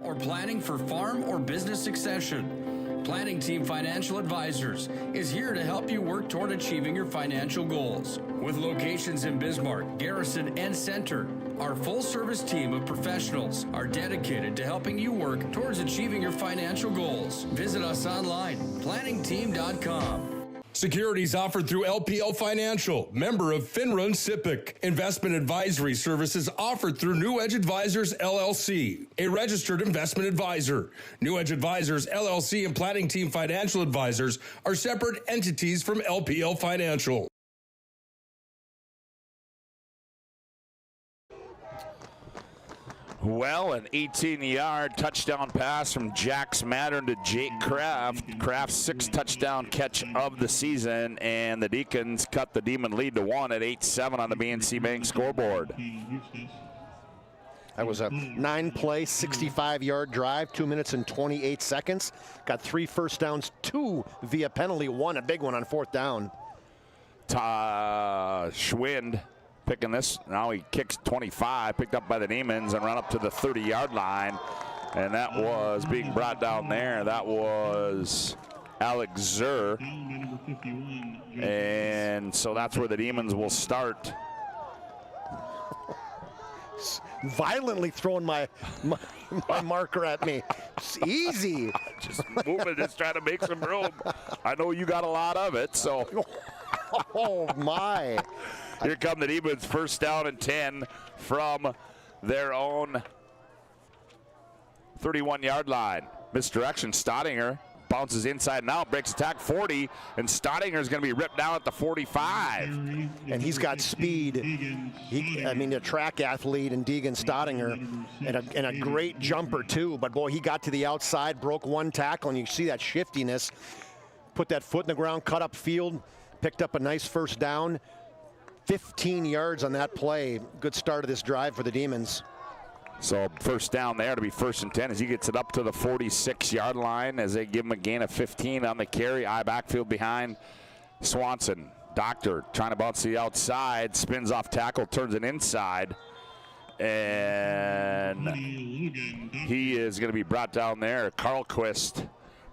Or planning for farm or business succession. Planning Team Financial Advisors is here to help you work toward achieving your financial goals. With locations in Bismarck, Garrison, and Center, our full-service team of professionals are dedicated to helping you work towards achieving your financial goals. Visit us online, planningteam.com.
Securities offered through LPL Financial, member of FINRA and SIPC. Investment advisory services offered through New Edge Advisors, LLC, a registered investment advisor. New Edge Advisors, LLC, and Planning Team Financial Advisors are separate entities from LPL Financial.
Well, an 18-yard touchdown pass from Jax Mattern to Jake Kraft. Kraft's 6th touchdown catch of the season, and the Deacons cut the Demon lead to 1 at 8-7 on the BNC Bank scoreboard.
That was a 9-play, 65-yard drive, 2 minutes and 28 seconds. Got 3 first downs, 2 via penalty, 1 a big one on 4th down.
Schwind picking this. Now he kicks 25, picked up by the Demons, and run up to the 30-yard line. And that was being brought down there. That was Alex Zur. And so that's where the Demons will start.
Violently throwing my marker at me. It's easy.
Just moving, just trying to make some room. I know you got a lot of it, so.
Oh, my.
Here come the Demons, 1st down and 10 from their own 31-yard line. Misdirection, Stottinger bounces inside now, breaks attack 40, and Stottinger's going to be ripped down at the 45.
And he's got speed. A track athlete in Deegan Stottinger, and a great jumper too. But boy, he got to the outside, broke one tackle, and you see that shiftiness. Put that foot in the ground, cut up field, picked up a nice first down. 15 yards on that play. Good start of this drive for the Demons.
So first down there to be 1st and 10 as he gets it up to the 46-yard line as they give him a gain of 15 on the carry. Eye backfield behind Swanson. Doctor trying to bounce to the outside, spins off tackle, turns it inside. And he is going to be brought down there. Carlquist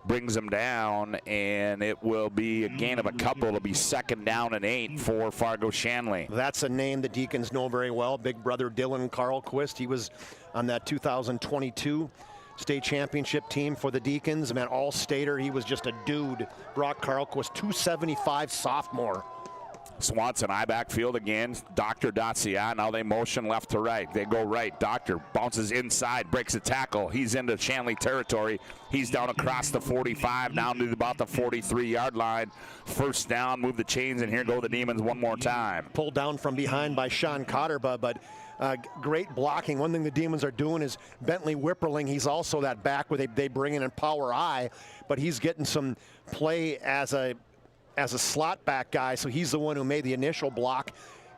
brings him down, and it will be a gain of a couple. It'll be 2nd down and 8 for Fargo Shanley.
That's a name the Deacons know very well. Big brother Dylan Carlquist. He was on that 2022 state championship team for the Deacons. Man, all-stater. He was just a dude. Brock Carlquist, 275 sophomore.
Swanson, eye backfield again. Doctor Dacia. Now they motion left to right. They go right. Doctor bounces inside, breaks a tackle. He's into Shanley territory. He's down across the 45, down to about the 43-yard line. 1st down, move the chains, and here go the Demons one more time.
Pulled down from behind by Sean Cotterba, but great blocking. One thing the Demons are doing is Bentley Whipperling. He's also that back where they bring in a power eye, but he's getting some play as a slot back guy, so he's the one who made the initial block,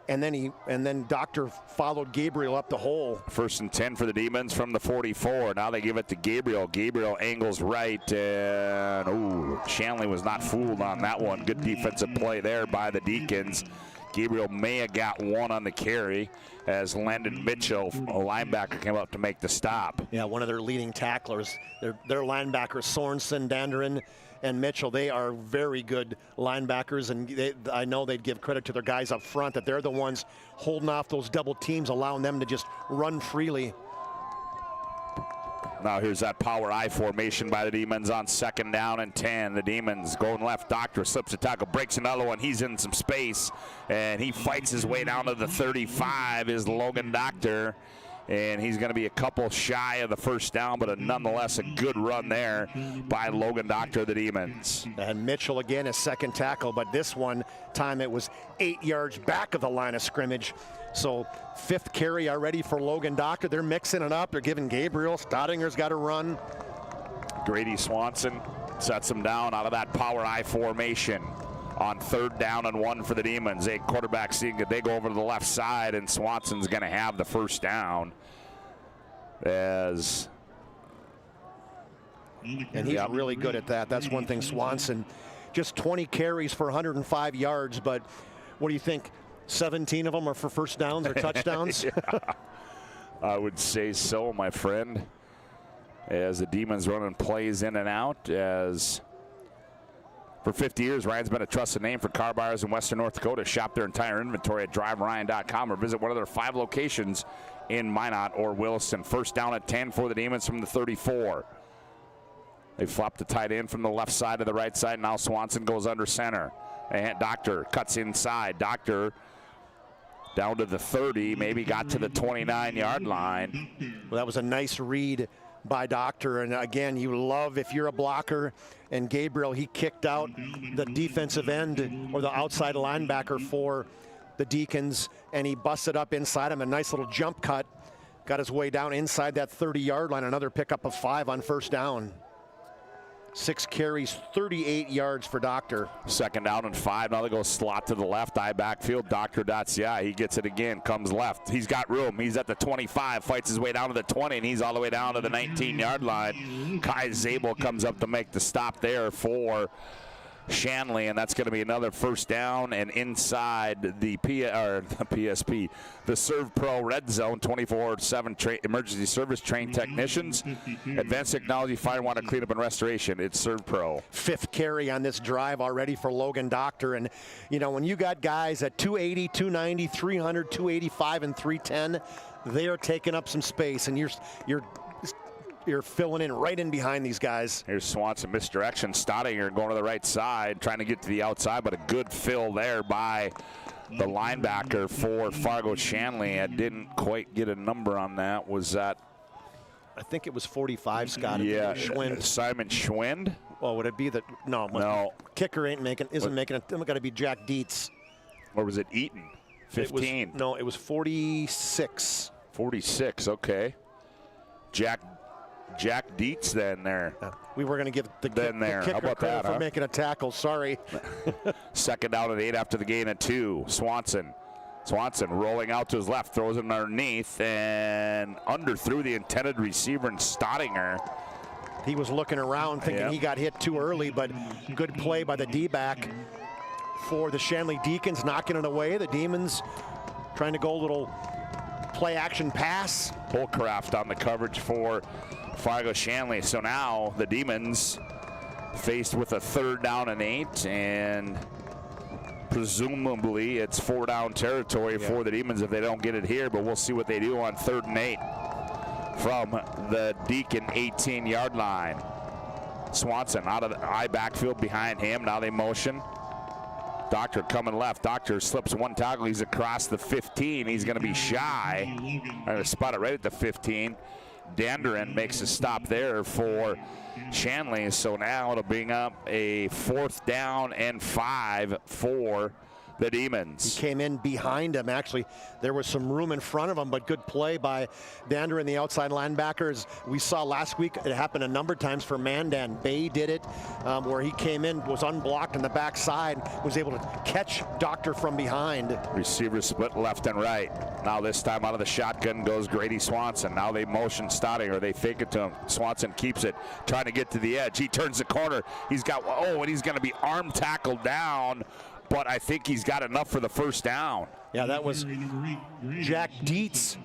and then Doctor followed Gabriel up the hole.
1st and 10 for the Demons from the 44. Now they give it to Gabriel. Gabriel angles right, and Shanley was not fooled on that one. Good defensive play there by the Deacons. Gabriel may have got one on the carry as Landon Mitchell, a linebacker, came up to make the stop.
Yeah, one of their leading tacklers. Their linebackers, Sorensen, Danderen, and Mitchell, they are very good linebackers, and I know they'd give credit to their guys up front that they're the ones holding off those double teams, allowing them to just run freely.
Now here's that power I formation by the Demons on 2nd down and 10. The Demons going left. Doctor slips a tackle, breaks another one. He's in some space, and he fights his way down to the 35 is Logan Doctor. And he's going to be a couple shy of the 1st down, but nonetheless a good run there by Logan Doctor of the Demons.
And Mitchell again, his 2nd tackle, but this one time it was 8 yards back of the line of scrimmage. So 5th carry already for Logan Doctor. They're mixing it up. They're giving Gabriel. Stottinger's got to run.
Grady Swanson sets him down out of that power I formation. On 3rd down and 1 for the Demons. A quarterback seeing that they go over to the left side, and Swanson's going to have the 1st down. And
he's really good at that. That's one thing, Swanson. Just 20 carries for 105 yards, but what do you think? 17 of them are for 1st downs or touchdowns?
Yeah, I would say so, my friend. As the Demons running plays in and out, as for 50 years, Ryan's been a trusted name for car buyers in Western North Dakota. Shop their entire inventory at driveryan.com or visit one of their 5 locations in Minot or Williston. 1st down at 10 for the Demons from the 34. They flop the tight end from the left side to the right side. Now Swanson goes under center. And Doctor cuts inside. Doctor down to the 30, maybe got to the 29-yard line.
Well, that was a nice read by Doctor, and again, you love if you're a blocker, and Gabriel, he kicked out the defensive end or the outside linebacker for the Deacons, and he busted up inside him, a nice little jump cut, got his way down inside that 30-yard line, another pickup of 5 on 1st down. 6 carries, 38 yards for Doctor.
2nd down and 5. Now they go slot to the left, eye backfield. Doctor Dacia, he gets it again, comes left. He's got room. He's at the 25, fights his way down to the 20, and he's all the way down to the 19-yard line. Kai Zabel comes up to make the stop there for Shanley, and that's going to be another 1st down and inside the PSP, the Serve Pro Red Zone, 24/7 emergency service trained technicians, advanced technology, fire, water, cleanup, and restoration. It's Serve Pro.
5th carry on this drive already for Logan Doctor, and you know when you got guys at 280, 290, 300, 285, and 310, they are taking up some space, and you're filling in right in behind these guys.
Here's Swanson, misdirection. Stottinger going to the right side, trying to get to the outside, but a good fill there by the linebacker for Fargo Shanley. I didn't quite get a number on that. Was that?
I think it was 45, Scott.
Yeah, Simon Schwind
Well, would it be that? No. Kicker isn't making it. It's got to be Jack Dietz.
Or was it Eaton? 15.
It was 46.
46, okay. Jack Dietz then there.
We were going to give the kicker credit for making a tackle. Sorry.
Second down and 8 after the gain of 2. Swanson rolling out to his left, throws it underneath and underthrew the intended receiver and Stottinger.
He was looking around thinking he got hit too early, but good play by the D-back for the Shanley Deacons, knocking it away. The Demons trying to go a little play-action pass.
Holcraft on the coverage for Fargo Shanley. So now the Demons faced with a 3rd down and 8, and presumably it's 4-down territory for the Demons if they don't get it here, but we'll see what they do on 3rd and 8 from the Deacon 18-yard line. Swanson out of the I backfield behind him. Now they motion. Doctor coming left. Doctor slips one tackle. He's across the 15. He's going to be shy. I'm going to spot it right at the 15. Danderen makes a stop there for Shanley. So now it'll bring up a 4th down and 5 for the Demons.
He came in behind him. Actually, there was some room in front of him, but good play by Danderen, the outside linebackers. We saw last week it happened a number of times for Mandan. Bay did it, where he came in, was unblocked on the backside, was able to catch Doctor from behind.
Receiver split left and right. Now this time out of the shotgun goes Grady Swanson. Now they motion Stottinger. They fake it to him. Swanson keeps it, trying to get to the edge. He turns the corner. He's got, and he's going to be arm tackled down, but I think he's got enough for the 1st down.
Yeah, that was Jack Dietz.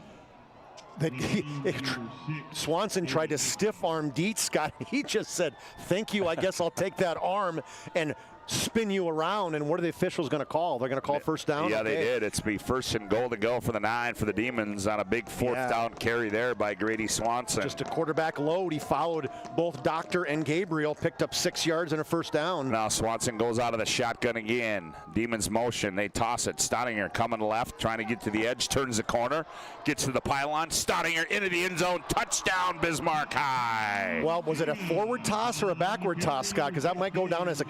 Swanson tried to stiff arm Dietz. He just said, thank you, I guess I'll take that arm, and spin you around. And what are the officials going to call? They're going to call 1st down?
Yeah, they did. It's be 1st and goal to go for the 9 for the Demons on a big 4th down carry there by Grady Swanson.
Just a quarterback load. He followed both Doctor and Gabriel, picked up 6 yards and a 1st down.
Now Swanson goes out of the shotgun again. Demons motion. They toss it. Stottinger coming left, trying to get to the edge, turns the corner, gets to the pylon. Stottinger into the end zone. Touchdown, Bismarck High.
Well, was it a forward toss or a backward toss, Scott? Because that might go down as a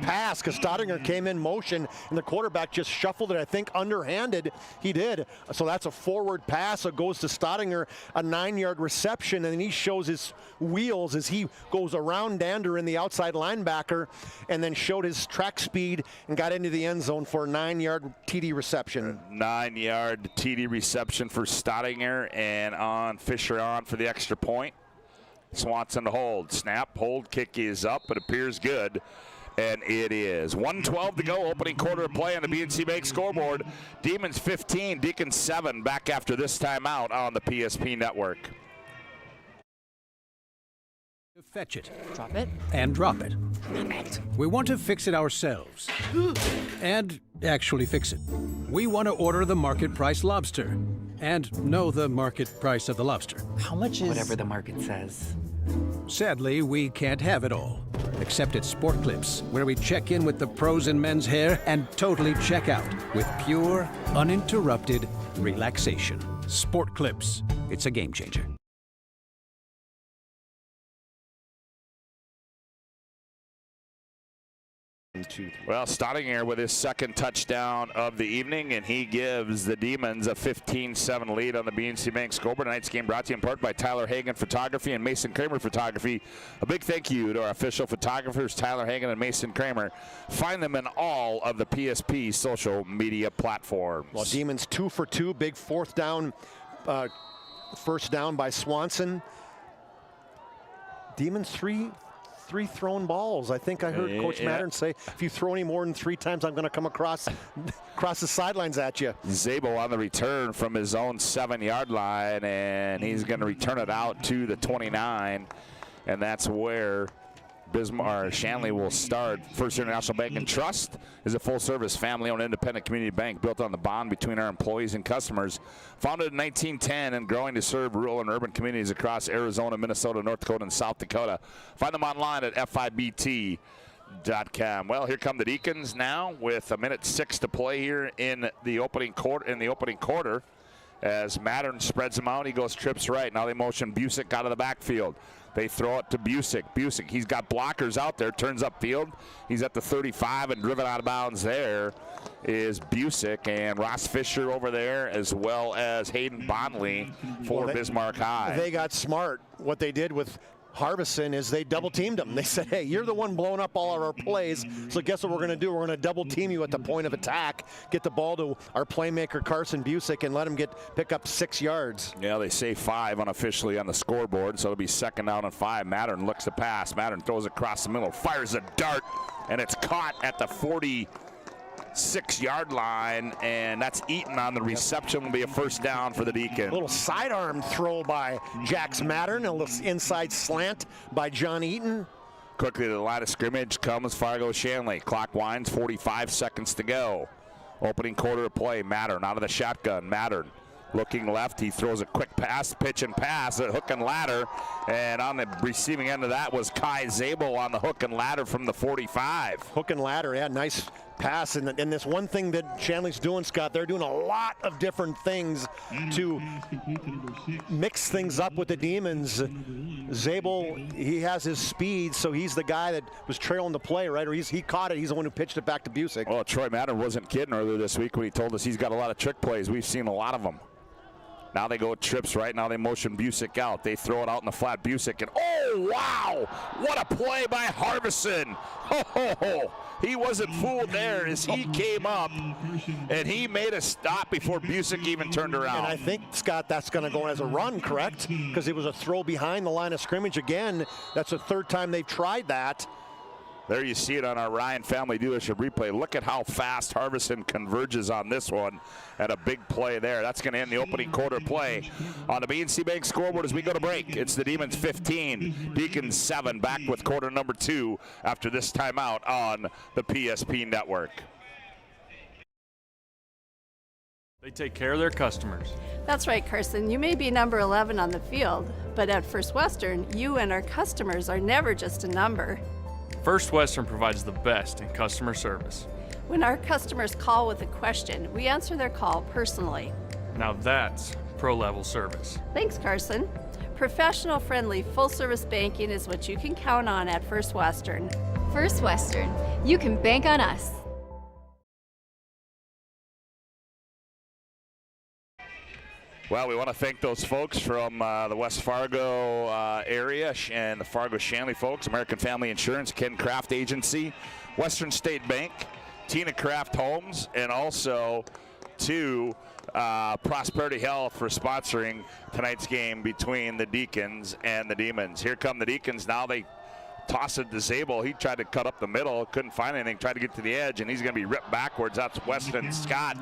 pass, because Stottinger came in motion and the quarterback just shuffled it, I think underhanded. He did. So that's a forward pass. It goes to Stottinger, a 9-yard reception, and then he shows his wheels as he goes around Danderen, the outside linebacker, and then showed his track speed and got into the end zone for a 9-yard TD reception.
9-yard TD reception for Stottinger, and on Fisher on for the extra point. Swanson to hold. Snap, hold, kick is up. It appears good. And it is. 1:12 to go, opening quarter of play on the BNC Bank scoreboard. Demons 15, Deacons 7, back after this timeout on the PSP network.
Fetch it.
Drop it.
And drop it.
Drop it.
We want to fix it ourselves. And actually fix it. We want to order the market price lobster. And know the market price of the lobster.
How much is... Whatever the market says.
Sadly, we can't have it all. Except at Sport Clips, where we check in with the pros in men's hair and totally check out with pure, uninterrupted relaxation. Sport Clips. It's a game changer.
Well, Stottinger with his 2nd touchdown of the evening, and he gives the Demons a 15-7 lead on the BNC Bank scoreboard. Tonight's game brought to you in part by Tyler Hagan Photography and Mason Kramer Photography. A big thank you to our official photographers, Tyler Hagan and Mason Kramer. Find them in all of the PSP social media platforms.
Well, Demons 2 for 2, big 4th down, 1st down by Swanson. Demons 3 thrown balls. I think I heard Coach Mattern say, if you throw any more than 3 times, I'm going to come across the sidelines at you.
Zabel on the return from his own 7-yard line, and he's going to return it out to the 29, and that's where Shanley will start. First International Bank and Trust is a full-service, family-owned, independent community bank built on the bond between our employees and customers. Founded in 1910 and growing to serve rural and urban communities across Arizona, Minnesota, North Dakota, and South Dakota. Find them online at fibt.com. Well, here come the Deacons now with 1:06 to play here in the opening quarter. As Mattern spreads them out, he goes trips right. Now they motion Busick out of the backfield. They throw it to Busick. Busick, he's got blockers out there, turns upfield. He's at the 35 and driven out of bounds there is Busick, and Ross Fisher over there, as well as Hayden Bonley for Bismarck High.
They got smart. What they did with Harbison is they double teamed him. They said, hey, you're the one blowing up all of our plays, so guess what we're going to do? We're going to double team you at the point of attack, get the ball to our playmaker Carson Busick, and let him pick up 6 yards.
Yeah, they say 5 unofficially on the scoreboard, so it'll be 2nd down and 5. Mattern looks to pass. Mattern throws across the middle, fires a dart, and it's caught at the 46-yard line, and that's Eaton on the reception. Will be a 1st down for the Deacons.
A little sidearm throw by Jax Mattern, a little inside slant by John Eaton.
Quickly to the line of scrimmage comes Fargo Shanley. Clock winds, 45 seconds to go. Opening quarter of play, Mattern out of the shotgun. Mattern looking left, he throws a quick pass, pitch and pass, a hook and ladder, and on the receiving end of that was Kai Zabel on the hook and ladder from the 45.
Hook and ladder, yeah, nice pass. And this one thing that Shanley's doing, Scott, they're doing a lot of different things to mix things up with the Demons. Zabel, he has his speed, so he's the guy that was trailing the play, right? Or he caught it. He's the one who pitched it back to Busick.
Well, Troy Mattern wasn't kidding earlier this week when he told us he's got a lot of trick plays. We've seen a lot of them. Now they go trips, right? Now they motion Busick out. They throw it out in the flat. Busick, and oh, wow! What a play by Harbison. Ho, ho, ho. He wasn't fooled there as he came up, and he made a stop before Busick even turned around.
And I think, Scott, that's going to go as a run, correct? Because it was a throw behind the line of scrimmage again. That's the 3rd time they've tried that.
There you see it on our Ryan Family Dealership replay. Look at how fast Harbison converges on this one, and a big play there. That's going to end the opening quarter play on the BNC Bank scoreboard as we go to break. It's the Demons 15, Deacons 7, back with quarter number 2 after this timeout on the PSP network.
They take care of their customers.
That's right, Carson. You may be number 11 on the field, but at First Western, you and our customers are never just a number.
First Western provides the best in customer service.
When our customers call with a question, we answer their call personally.
Now that's pro-level service.
Thanks, Carson. Professional, friendly, full-service banking is what you can count on at First Western.
First Western, you can bank on us.
Well, we want to thank those folks from the West Fargo area and the Fargo Shanley folks, American Family Insurance, Ken Craft Agency, Western State Bank, Tina Craft Homes, and also to Prosperity Health for sponsoring tonight's game between the Deacons and the Demons. Here come the Deacons. Now they toss it to Zabel. He tried to cut up the middle, couldn't find anything, tried to get to the edge, and he's going to be ripped backwards. That's Weston Scott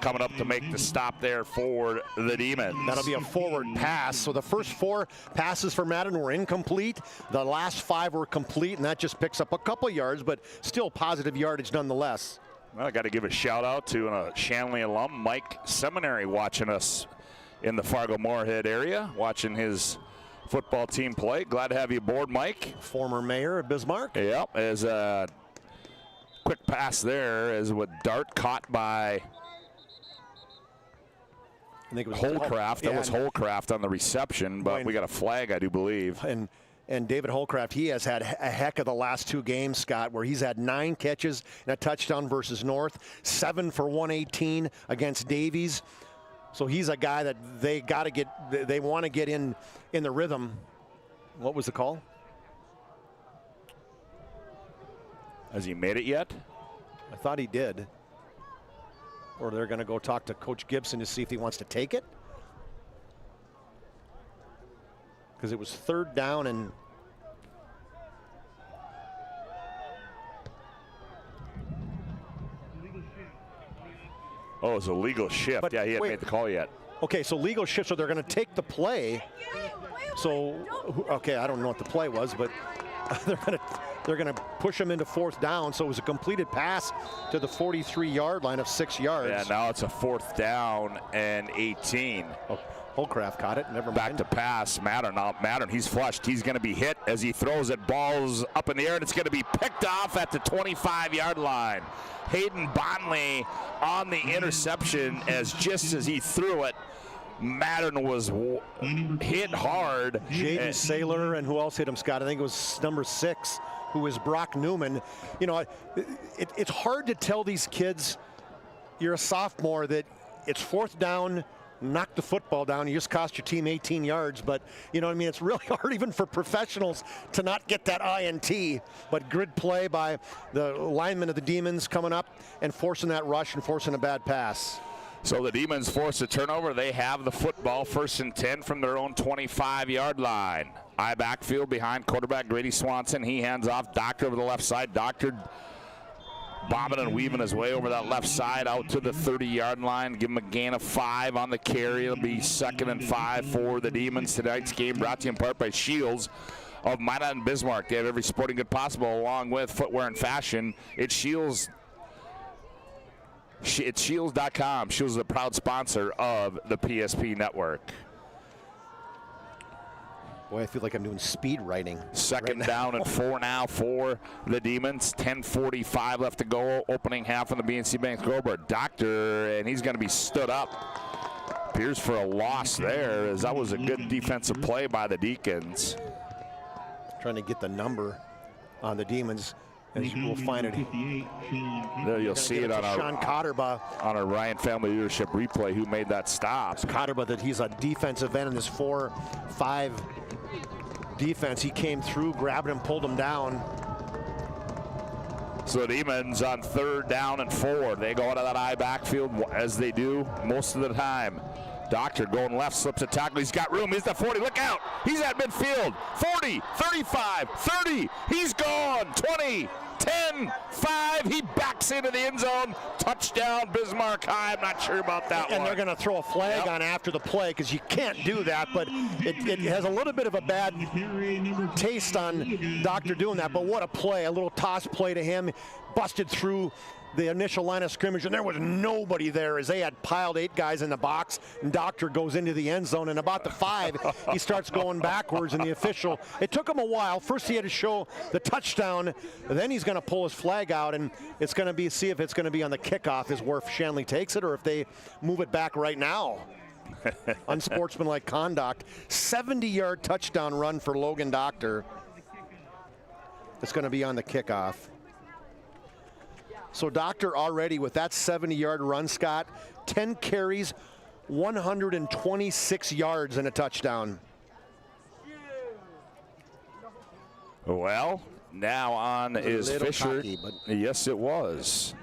coming up to make the stop there for the Demons.
That'll be a forward pass. So the first 4 passes for Mattern were incomplete. The last 5 were complete, and that just picks up a couple yards, but still positive yardage nonetheless.
Well, I got to give a shout out to a Shanley alum, Mike Seminary, watching us in the Fargo-Moorhead area, watching his football team play. Glad to have you aboard, Mike.
Former mayor of Bismarck.
Yep, as a quick pass there as with dart caught by
I think it was
Holcraft. That was Holcraft on the reception, but we got a flag, I do believe.
And David Holcraft, he has had a heck of the last 2 games, Scott, where he's had 9 catches and a touchdown versus North, 7 for 118 against Davies. So he's a guy that they want to get in the rhythm. What was the call?
Has he made it yet?
I thought he did. Or they're going to go talk to Coach Gibson to see if he wants to take it. Because it was 3rd down and
oh, it was a legal shift. But yeah, he hadn't made the call yet.
Okay, so legal shift, so they're going to take the play. So, okay, I don't know what the play was, but they're going to push him into 4th down. So it was a completed pass to the 43-yard line of 6 yards.
Yeah, now it's a 4th down and 18.
Oh, Holcraft caught it. Never mind.
Back to pass. Mattern. Now Mattern, he's flushed. He's going to be hit as he throws it. Ball's up in the air, and it's going to be picked off at the 25-yard line. Hayden Bonley on the interception as just as he threw it, Madden was hit hard.
Jaden Saylor, and who else hit him, Scott? I think it was number 6, who is Brock Newman. You know, it's hard to tell these kids, you're a sophomore, that it's 4th down, knock the football down, you just cost your team 18 yards. But, you know what I mean, it's really hard even for professionals to not get that INT. But grid play by the linemen of the Demons coming up and forcing that rush and forcing a bad pass.
So the Demons force a turnover. They have the football, 1st and 10 from their own 25-yard line. I backfield behind quarterback Grady Swanson. He hands off Doctor over the left side. Doctor bobbing and weaving his way over that left side out to the 30-yard line. Give him a gain of 5 on the carry. It'll be 2nd and 5 for the Demons. Tonight's game brought to you in part by Shields of Minot and Bismarck. They have every sporting good possible along with footwear and fashion. It's Shields. It's Shields.com. Shields is a proud sponsor of the PSP network.
Boy, I feel like I'm doing speed writing.
2nd down and 4 now for the Demons. 10:45 left to go. Opening half on the BNC Bank scoreboard. Doctor, and he's going to be stood up. Appears for a loss there, as that was a good defensive play by the Deacons.
Trying to get the number on the Demons. As we'll find it.
There you'll see it on
Sean Cotterba.
On our Ryan Family Leadership replay, who made that stop.
It's Cotterba, that he's a defensive end in this 4-5 defense. He came through, grabbed him, pulled him down.
So the Demons on 3rd down and 4. They go out of that I backfield as they do most of the time. Doctor going left, slips a tackle. He's got room. He's the 40. Look out. He's at midfield. 40, 35, 30. He's gone. 20, 10, 5. He backs into the end zone. Touchdown, Bismarck High. I'm not sure about that one.
And they're going to throw a flag on after the play, because you can't do that. But it has a little bit of a bad taste on Doctor doing that. But what a play. A little toss play to him. Busted through the initial line of scrimmage, and there was nobody there as they had piled 8 guys in the box, and Doctor goes into the end zone, and about the 5, he starts going backwards, and the official, it took him a while. First he had to show the touchdown, then he's going to pull his flag out, and it's going to be, see if it's going to be on the kickoff is where Shanley takes it, or if they move it back right now. Unsportsmanlike conduct. 70-yard touchdown run for Logan Doctor. It's going to be on the kickoff. So Doctor already with that 70-yard run, Scott, 10 carries, 126 yards and a touchdown.
Well, now on is Fisher.
Cocky, but
yes, it was.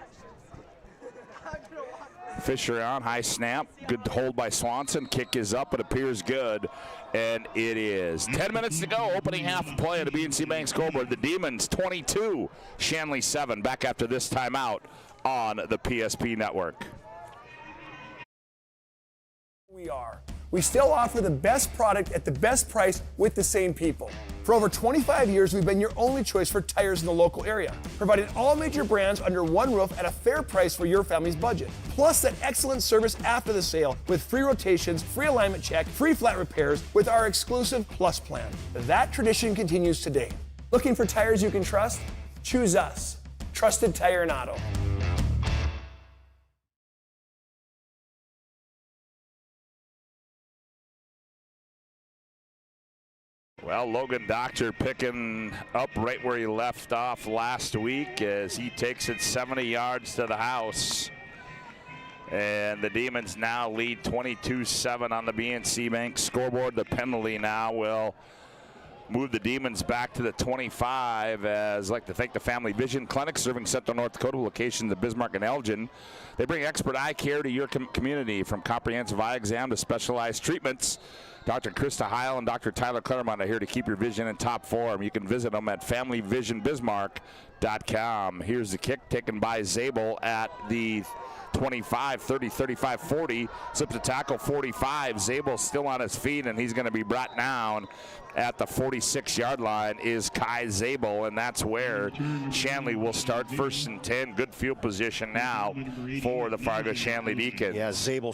Fisher on, high snap. Good hold by Swanson. Kick is up. It appears good. And it is. 10 minutes to go. Opening half play at the BNC Bank scoreboard. The Demons 22, Shanley 7. Back after this timeout on the PSP network.
We still offer the best product at the best price with the same people. For over 25 years, we've been your only choice for tires in the local area, providing all major brands under one roof at a fair price for your family's budget. Plus that excellent service after the sale with free rotations, free alignment check, free flat repairs with our exclusive Plus plan. That tradition continues today. Looking for tires you can trust? Choose us. Trusted Tire and Auto.
Well, Logan Doctor picking up right where he left off last week as he takes it 70 yards to the house. And the Demons now lead 22-7 on the BNC Bank scoreboard. The penalty now will move the Demons back to the 25. As I'd like to thank the Family Vision Clinic serving Central North Dakota, locations of Bismarck and Elgin. They bring expert eye care to your community, from comprehensive eye exam to specialized treatments. Dr. Krista Heil and Dr. Tyler Clairmont are here to keep your vision in top form. You can visit them at familyvisionbismarck.com. Here's the kick taken by Zabel at the 25, 30, 35, 40. Slips a tackle, 45. Zabel still on his feet, and he's going to be brought down at the 46-yard line is Kai Zabel, and that's where Shanley will start 1st and 10. Good field position now for the Fargo Shanley Deacons.
Yeah, Zabel,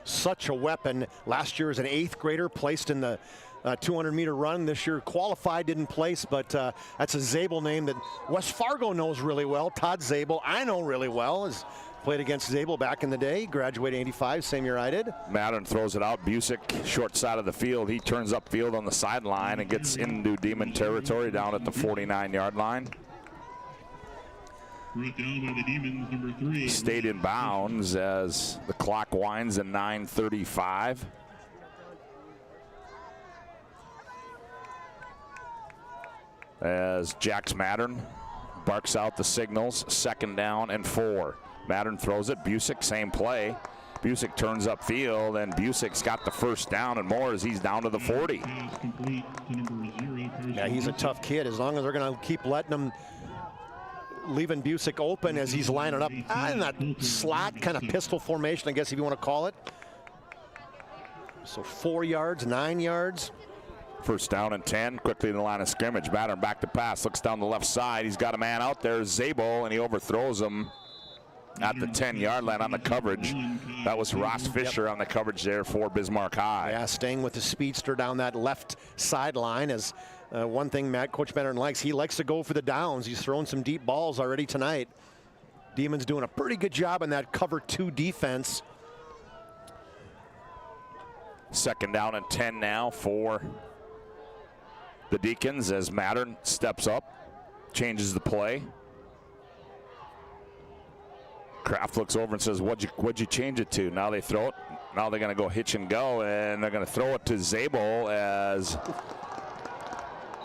such a weapon. Last year as an 8th grader, placed in the 200-meter run. This year qualified, didn't place, but that's a Zabel name that West Fargo knows really well. Todd Zabel, I know really well, as Played against Zabel back in the day, graduated 85, same year I did.
Mattern throws it out. Busick, short side of the field. He turns upfield on the sideline and gets into Demon territory down at the 49-yard line.
Brought down by the Demons, number 3.
Stayed in bounds as the clock winds at 9:35. As Jax Mattern barks out the signals, 2nd down and 4. Mattern throws it, Busick, same play. Busick turns upfield, and Busick's got the 1st down and more as he's down to the 40.
Yeah, he's a tough kid. As long as they're going to keep letting him, leaving Busick open as he's lining up in that slot kind of pistol formation, I guess if you want to call it. So 4 yards, 9 yards.
1st down and 10, quickly to the line of scrimmage. Mattern back to pass, looks down the left side. He's got a man out there, Zabel, and he overthrows him at the 10-yard line on the coverage. That was Ross Fisher on the coverage there for Bismarck High.
Yeah, staying with the speedster down that left sideline as one thing Coach Mattern likes. He likes to go for the downs. He's thrown some deep balls already tonight. Demons doing a pretty good job in that cover 2 defense.
2nd down and 10 now for the Deacons as Mattern steps up, changes the play. Kraft looks over and says, what'd you change it to? Now they throw it. Now they're going to go hitch and go, and they're going to throw it to Zabel as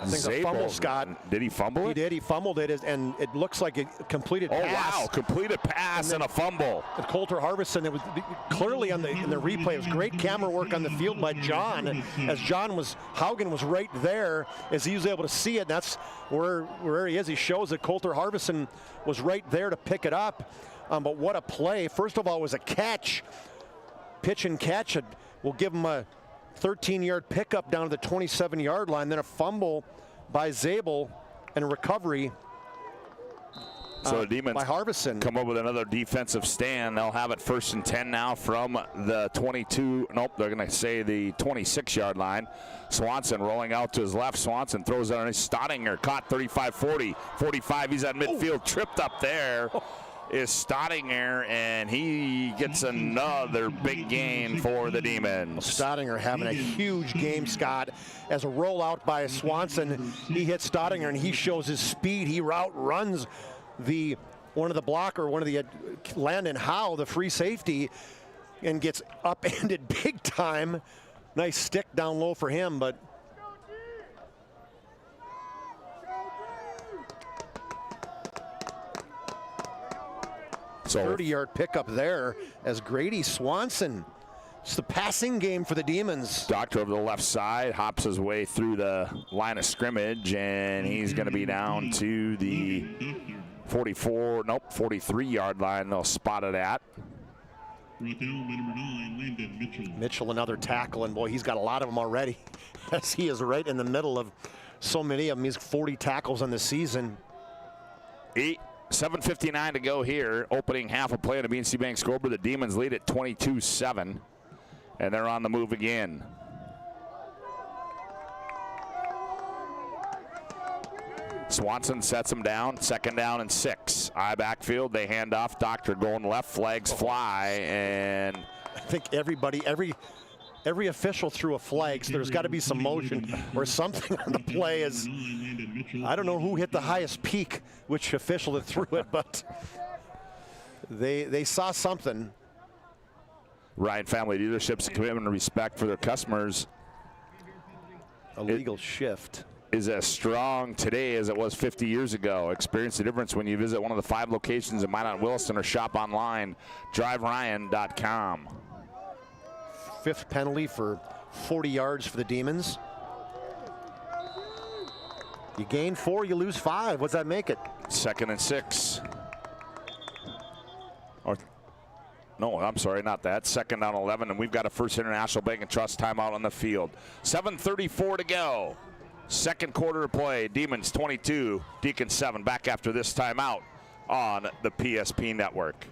I think the fumble, Scott.
Did he fumble it?
He did. He fumbled it, and it looks like a completed pass.
Oh, wow. Completed pass and a fumble.
And Coulter Harbison, it was clearly in the replay. It was great camera work on the field by John. As Haugen was right there as he was able to see it. And that's where he is. He shows that Coulter Harbison was right there to pick it up. But what a play. First of all, it was a catch. Pitch and catch. We'll give him a 13-yard pickup down to the 27-yard line, then a fumble by Zabel and a recovery
so the Demons
by Harbison.
Come up with another defensive stand. They'll have it 1st and 10 now from the 22. Nope, they're going to say the 26-yard line. Swanson rolling out to his left. Swanson throws it on his Stottinger, caught 35-40, 45. He's at midfield, tripped up there. Is Stottinger, and he gets another big gain for the Demons.
Stottinger having a huge game, Scott. As a rollout by Swanson, he hits Stottinger, and he shows his speed. He runs one of the Landon Howe, the free safety, and gets upended big time. Nice stick down low for him, but
so
30-yard pickup there as Grady Swanson. It's the passing game for the Demons.
Doctor over the left side hops his way through the line of scrimmage, and he's going to be down to the 43-yard line. They'll spot it at.
Mitchell, another tackle, and boy, he's got a lot of them already as he is right in the middle of so many of them. He's 40 tackles on the season.
7:59 to go here. Opening half of play on the BNC Bank scoreboard. The Demons lead at 22-7, and they're on the move again. Swanson sets him down. 2nd down and 6. Eye backfield. They hand off. Doctor going left. Flags fly, and
I think every official threw a flag, so there's got to be some motion or something on the play. As I don't know who hit the highest peak, which official that threw it, but they saw something.
Ryan Family Dealerships' commitment and respect for their customers.
A legal shift
is as strong today as it was 50 years ago. Experience the difference when you visit one of the 5 locations in Minot and Williston or shop online, driveryan.com.
5th penalty for 40 yards for the Demons. You gain 4, you lose 5. What's that make it?
2nd and 6. No, I'm sorry, not that. 2nd down 11, and we've got a First International Bank and Trust timeout on the field. 7:34 to go. 2nd quarter of play. Demons 22, Deacons 7. Back after this timeout on the PSP Network.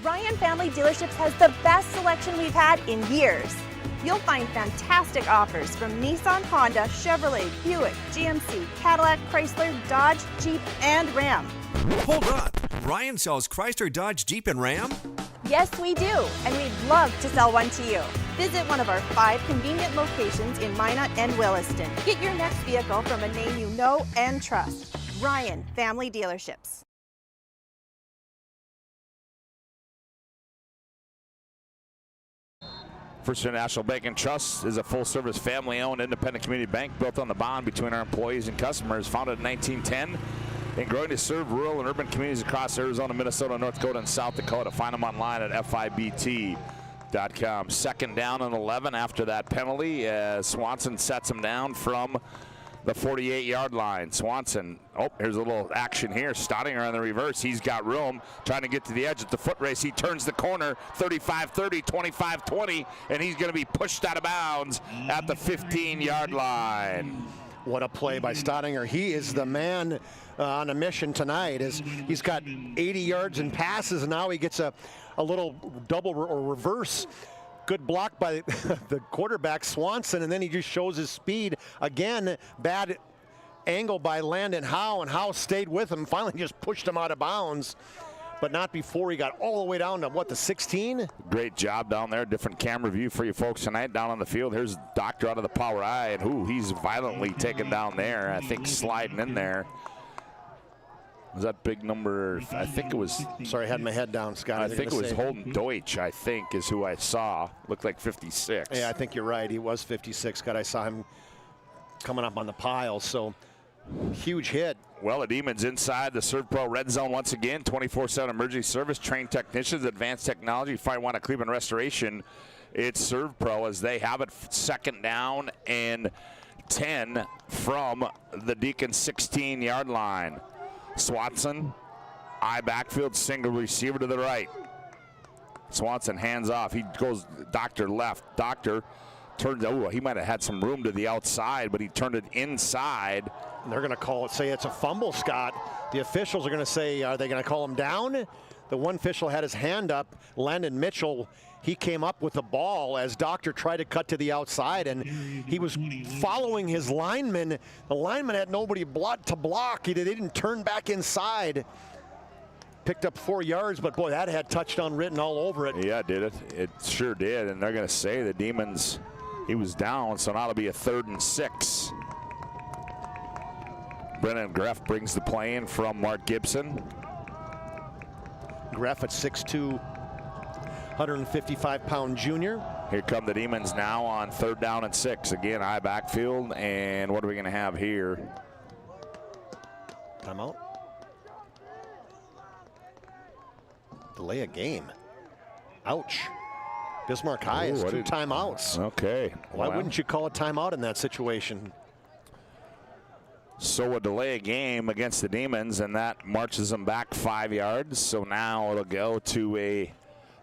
Ryan Family Dealerships has the best selection we've had in years. You'll find fantastic offers from Nissan, Honda, Chevrolet, Buick, GMC, Cadillac, Chrysler, Dodge, Jeep, and Ram.
Hold on. Ryan sells Chrysler, Dodge, Jeep, and Ram?
Yes, we do, and we'd love to sell one to you. Visit one of our 5 convenient locations in Minot and Williston. Get your next vehicle from a name you know and trust. Ryan Family Dealerships.
First National Bank and Trust is a full-service, family-owned, independent community bank built on the bond between our employees and customers. Founded in 1910 and growing to serve rural and urban communities across Arizona, Minnesota, North Dakota, and South Dakota. Find them online at fibt.com. Second down and 11 after that penalty as Swanson sets him down from the 48-yard line. Swanson, here's a little action here. Staudinger on the reverse. He's got room, trying to get to the edge at the foot race. He turns the corner, 35-30, 25-20, and he's going to be pushed out of bounds at the 15-yard line.
What a play by Staudinger. He is the man on a mission tonight. He's got 80 yards in passes, and now he gets a little double or reverse. Good block by the quarterback, Swanson, and then he just shows his speed. Again, bad angle by Landon Howe, and Howe stayed with him, finally just pushed him out of bounds, but not before he got all the way down to, what, the 16?
Great job down there. Different camera view for you folks tonight down on the field. Here's Doctor out of the power eye, and he's violently taken down there. I think sliding in there. Was that big number? I think it was.
Sorry, I had my head down, Scott.
I think it was Holden Deutsch, I think, is who I saw. Looked like 56.
Yeah, I think you're right. He was 56. God, I saw him coming up on the pile. So, huge hit.
Well, the Demons inside the ServPro red zone once again. 24/7 emergency service, trained technicians, advanced technology, Firewater Cleveland Restoration. It's ServPro as they have it second down and 10 from the Deacons 16-yard line. Swanson, I backfield, single receiver to the right. Swanson hands off. He goes Doctor left. Doctor turns, he might have had some room to the outside, but he turned it inside.
And they're going to say it's a fumble, Scott. The officials are going to say, are they going to call him down? The one official had his hand up. Landon Mitchell, he came up with the ball as Doctor tried to cut to the outside, and he was following his lineman. The lineman had nobody to block. They didn't turn back inside. Picked up 4 yards, but boy, that had touchdown written all over it.
Yeah, did it? It sure did, and they're going to say the Demons, he was down, so now it'll be a 3rd and 6. Brennan Greff brings the play in from Mark Gibson.
Greff at 6'2", 155-pound junior.
Here come the Demons now on 3rd down and 6. Again, high backfield, and what are we going to have here?
Timeout. Delay a game. Ouch. Bismarck High has 2 timeouts.
Okay.
Why wouldn't you call a timeout in that situation?
So a delay a game against the Demons, and that marches them back 5 yards. So now it'll go to a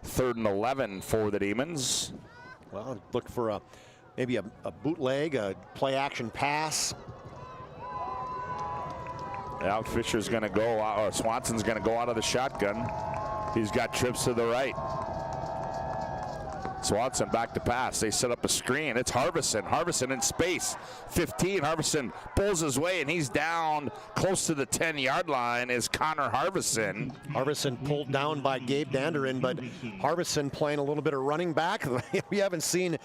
3rd and 11 for the Demons.
Well, look for maybe a bootleg, a play action pass.
Now Fisher's going to go out, or Swanson's going to go out of the shotgun. He's got trips to the right. Swanson back to pass. They set up a screen. It's Harbison. Harbison in space. 15. Harbison pulls his way, and he's down close to the 10-yard line is Connor Harbison.
Harbison pulled down by Gabe Danderin, but Harbison playing a little bit of running back. We haven't seen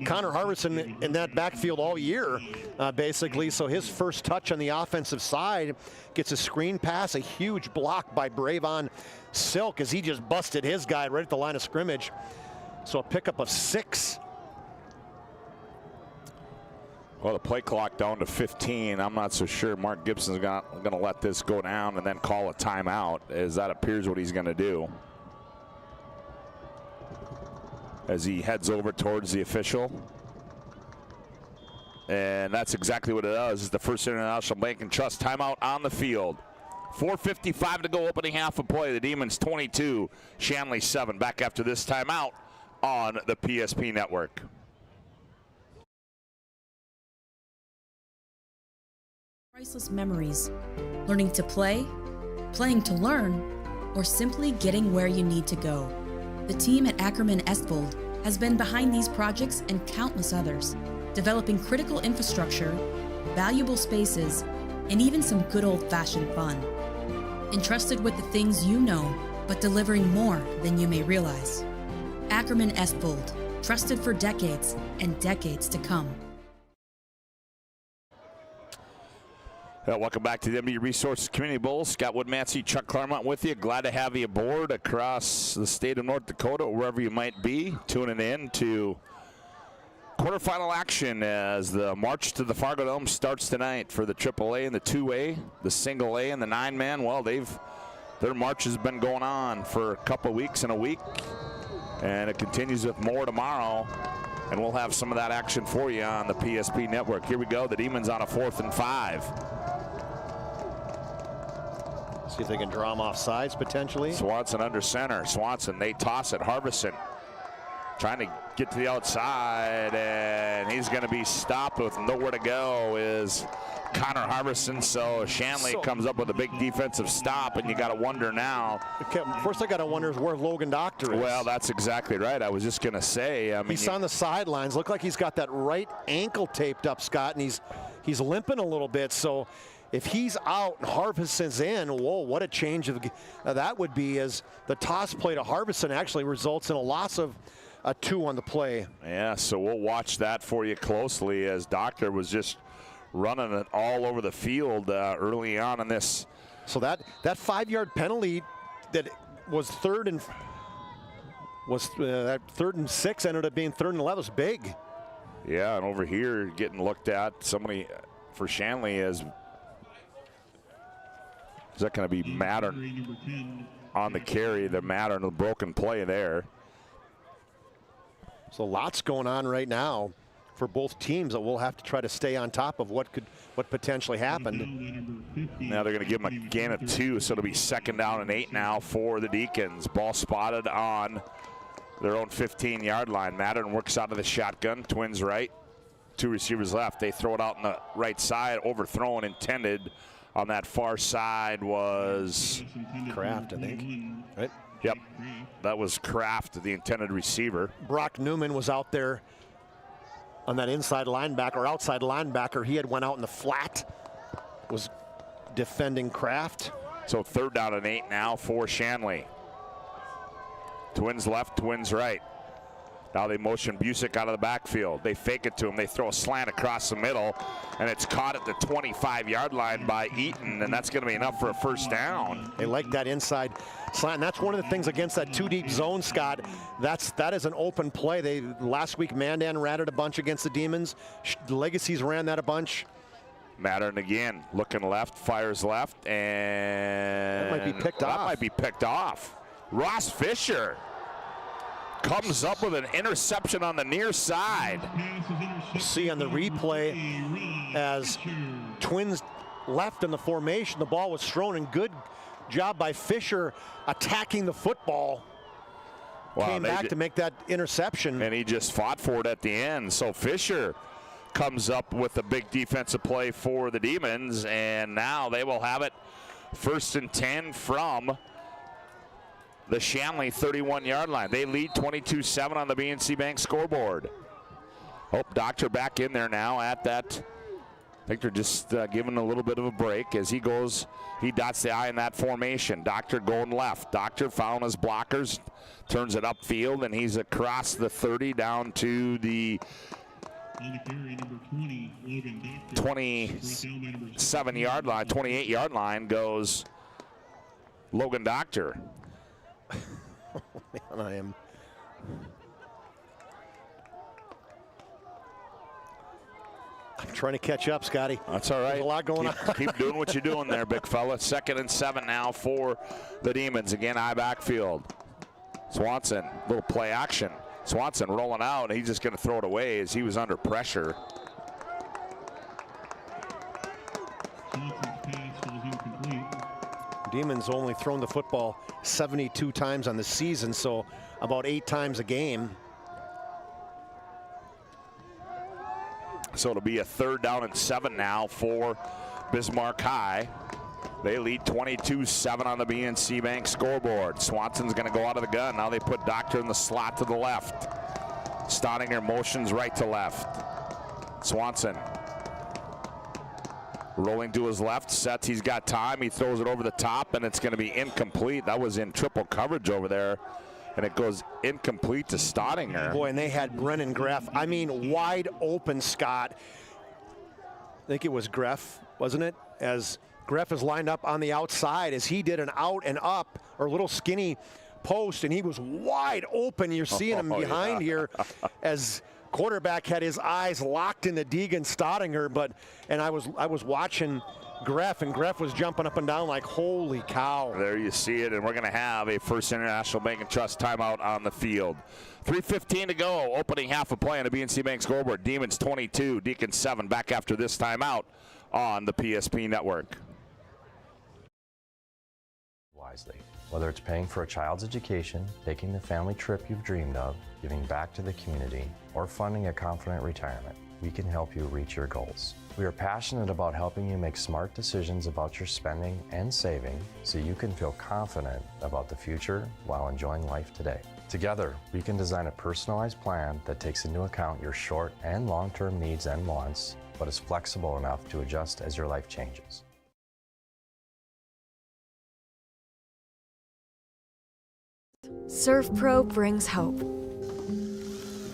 Connor Harbison in that backfield all year, basically. So his first touch on the offensive side gets a screen pass, a huge block by Bravon Silk as he just busted his guy right at the line of scrimmage. So a pickup of 6.
Well, the play clock down to 15. I'm not so sure Mark Gibson's going to let this go down and then call a timeout, as that appears what he's going to do. As he heads over towards the official. And that's exactly what it does. It's the First International Bank and Trust timeout on the field. 4:55 to go, opening half of play. The Demons 22, Shanley 7. Back after this timeout on the PSP Network.
Priceless memories. Learning to play, playing to learn, or simply getting where you need to go. The team at Ackerman Estvold has been behind these projects and countless others, developing critical infrastructure, valuable spaces, and even some good old-fashioned fun. Entrusted with the things you know, but delivering more than you may realize. Ackerman Estvold, trusted for decades and decades to come.
Welcome back to the MD Resources Community Bowl. Scott Woodmansee, Chuck Clairmont with you. Glad to have you aboard across the state of North Dakota, wherever you might be, tuning in to quarterfinal action as the march to the Fargo Dome starts tonight for the AAA and the 2A, the single A and the 9-man. Well, their march has been going on for a couple of weeks and a week, and it continues with more tomorrow. And we'll have some of that action for you on the PSP network. Here we go. The Demons on a 4th and 5.
See if they can draw him off sides potentially.
Swanson under center. Swanson, they toss it. Harbison trying to get to the outside, and he's going to be stopped with nowhere to go is Connor Harbison. So Shanley comes up with a big defensive stop, and you got to wonder now.
First I got to wonder where Logan Doctor is.
Well, that's exactly right. I was just going to say. I mean,
he's on the sidelines. Look like he's got that right ankle taped up, Scott, and he's limping a little bit. So if he's out and Harbison's in, whoa, what a change of that would be, as the toss play to Harbison actually results in a loss of a 2 on the play.
Yeah, so we'll watch that for you closely, as Doctor was just running it all over the field early on in this.
So that 5-yard penalty that was third and 6 ended up being 3rd and 11 was big.
Yeah, and over here getting looked at, somebody for Shanley is that going to be Mattern on the carry? The Mattern, a broken play there.
So lots going on right now for both teams that we'll have to try to stay on top of what potentially happened.
Now they're going to give them a gain of 2, so it'll be 2nd down and 8 now for the Deacons. Ball spotted on their own 15-yard line. Mattern works out of the shotgun, twins right, 2 receivers left. They throw it out on the right side, overthrown, intended. On that far side was
Kraft, I think. Right?
Yep, that was Kraft, the intended receiver.
Brock Newman was out there on that inside linebacker, or outside linebacker. He had went out in the flat, was defending Kraft.
So 3rd down and 8 now for Shanley. Twins left, twins right. Now they motion Busick out of the backfield. They fake it to him. They throw a slant across the middle, and it's caught at the 25-yard line by Eaton, and that's going to be enough for a 1st down.
They like that inside slant, and that's one of the things against that 2-deep zone, Scott. That is an open play. Last week Mandan ran it a bunch against the Demons. Legacies ran that a bunch.
Mattern again, looking left, fires left, and
that might be picked off.
That might be picked off. Ross Fisher comes up with an interception on the near side.
See on the replay, as Twins left in the formation, the ball was thrown, and good job by Fisher attacking the football.
Wow,
came back to make that interception.
And he just fought for it at the end. So Fisher comes up with a big defensive play for the Demons, and now they will have it 1st and 10 from the Shanley 31-yard line. They lead 22-7 on the BNC Bank scoreboard. Doctor back in there now at that. I think they're just giving a little bit of a break as he goes. He dots the I in that formation. Doctor going left. Doctor found his blockers, turns it upfield, and he's across the 30 down to the 27-yard line, 28-yard line goes Logan Doctor.
Oh, man, I'm trying to catch up, Scotty.
That's all right.
There's a lot going on.
Keep doing what you're doing there, big fella. 2nd and 7 now for the Demons. Again, I backfield. Swanson, little play action. Swanson rolling out, and he's just going to throw it away as he was under pressure.
Demons only thrown the football 72 times on the season, so about 8 times a game.
So it'll be a 3rd down and 7 now for Bismarck High. They lead 22-7 on the BNC Bank scoreboard. Swanson's going to go out of the gun. Now they put Doctor in the slot to the left. Staudinger motions right to left. Swanson rolling to his left, sets, he's got time, he throws it over the top, and it's going to be incomplete. That was in triple coverage over there, and it goes incomplete to Staudinger.
Boy, and they had Brennan Greff, I mean, wide open, Scott. I think it was Greff, wasn't it? As Greff is lined up on the outside, as he did an out and up, or little skinny post, and he was wide open. You're seeing him behind here as quarterback had his eyes locked into Deegan Staudinger, and I was watching Greff, and Greff was jumping up and down like, holy cow.
There you see it, and we're going to have a First International Bank and Trust timeout on the field. 3:15 to go, opening half of play on the BNC Bank scoreboard. Demons 22, Deacons 7, back after this timeout on the PSP Network.
Wisely. Whether it's paying for a child's education, taking the family trip you've dreamed of, giving back to the community, or funding a confident retirement, we can help you reach your goals. We are passionate about helping you make smart decisions about your spending and saving so you can feel confident about the future while enjoying life today. Together, we can design a personalized plan that takes into account your short and long-term needs and wants, but is flexible enough to adjust as your life changes.
ServPro brings hope.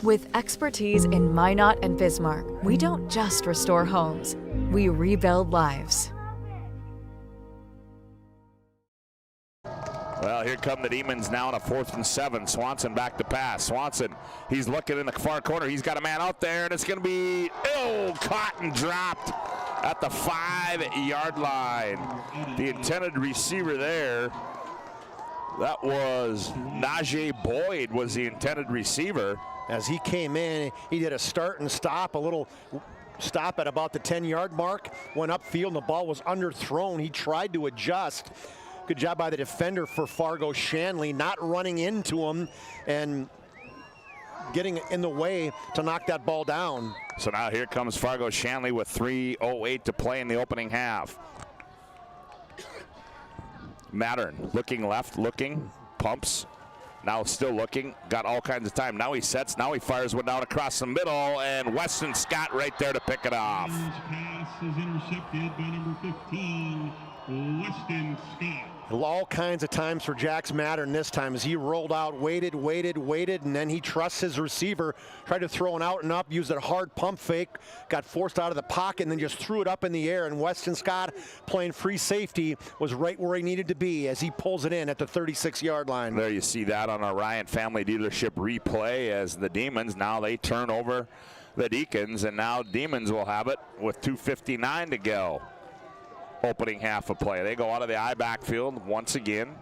With expertise in Minot and Bismarck, we don't just restore homes, we rebuild lives.
Well, here come the Demons now on a 4th and 7. Swanson back to pass. Swanson, he's looking in the far corner. He's got a man out there, and it's going to be, caught and dropped at the 5-yard line. The intended receiver there, that was Najee Boyd was the intended receiver.
As he came in, he did a start and stop, a little stop at about the 10-yard mark, went upfield and the ball was underthrown. He tried to adjust. Good job by the defender for Fargo, Shanley, not running into him and getting in the way to knock that ball down.
So now here comes Fargo Shanley with 3:08 to play in the opening half. Mattern looking left, looking, pumps. Now still looking, got all kinds of time. Now he sets, now he fires one down across the middle, and Weston Scott right there to pick it off.
Pass is intercepted by number 15, Weston Scott.
All kinds of times for Jax Mattern this time as he rolled out, waited, and then he trusts his receiver, tried to throw an out and up, used a hard pump fake, got forced out of the pocket, and then just threw it up in the air. And Weston Scott, playing free safety, was right where he needed to be as he pulls it in at the 36-yard line.
There you see that on our Ryan Family Dealership replay as the Demons, now they turn over the Deacons, and now Demons will have it with 2:59 to go. Opening half of play. They go out of the I backfield once again.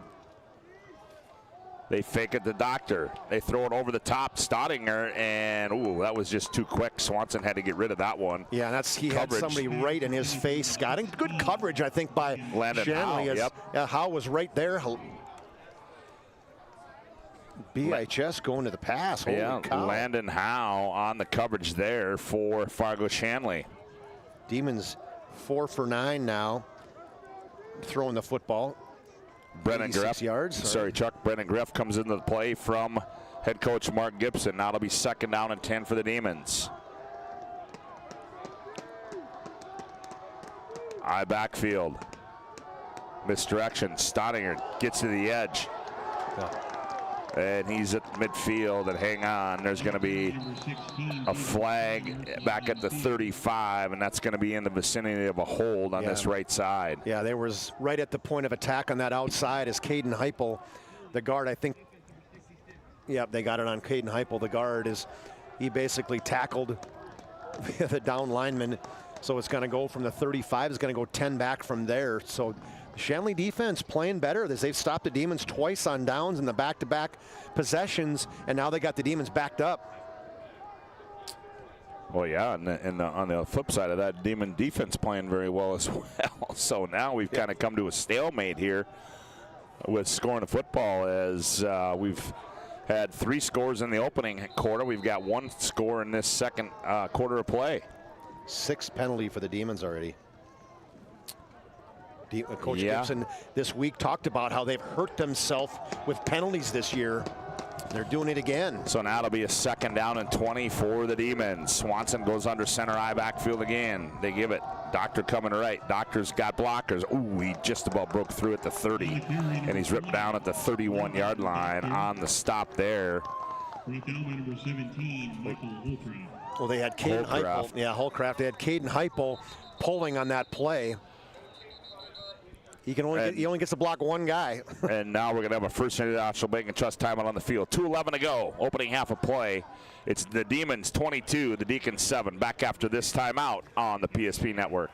They fake it to Doctor. They throw it over the top, Staudinger, and that was just too quick. Swanson had to get rid of that one.
Yeah, he had somebody right in his face, Scott. And good coverage, I think, by Shanley. Howe was right there. BHS going to the pass. Holy cow.
Landon Howe on the coverage there for Fargo Shanley.
Demons 4 for 9 now, throwing the football.
Brennan Greff, Chuck. Brennan Greff comes into the play from head coach Mark Gibson. Now it'll be 2nd down and 10 for the Demons. I backfield. Misdirection. Staudinger gets to the edge. And he's at midfield, and hang on, there's going to be a flag back at the 35, and that's going to be in the vicinity of a hold on this right side.
Yeah, there was right at the point of attack on that outside as Caden Heupel, the guard, I think, they got it on Caden Heupel. The guard he basically tackled the down lineman, so it's going to go from the 35, it's going to go 10 back from there. So Shanley defense playing better as they've stopped the Demons twice on downs in the back-to-back possessions, and now they got the Demons backed up.
Well, yeah, and on the flip side of that, Demon defense playing very well as well. So now we've kind of come to a stalemate here with scoring the football as we've had 3 scores in the opening quarter. We've got 1 score in this second quarter of play.
6 penalty for the Demons already. Coach Gibson this week talked about how they've hurt themselves with penalties this year. They're doing it again.
So now it'll be a 2nd down and 20 for the Demons. Swanson goes under center eye backfield again. They give it. Doctor coming right. Doctor's got blockers. Ooh, he just about broke through at the 30. And he's ripped down at the 31-yard line on the stop there.
Brought down by number 17, Michael Holcraft.
Well, they had Caden Heupel. Yeah, Holcraft. They had Caden Heupel pulling on that play. He only gets to block one guy.
And now we're going to have a First International Bank and Trust timeout on the field. 2:11 to go. Opening half of play. It's the Demons 22, the Deacons 7. Back after this timeout on the PSP Network.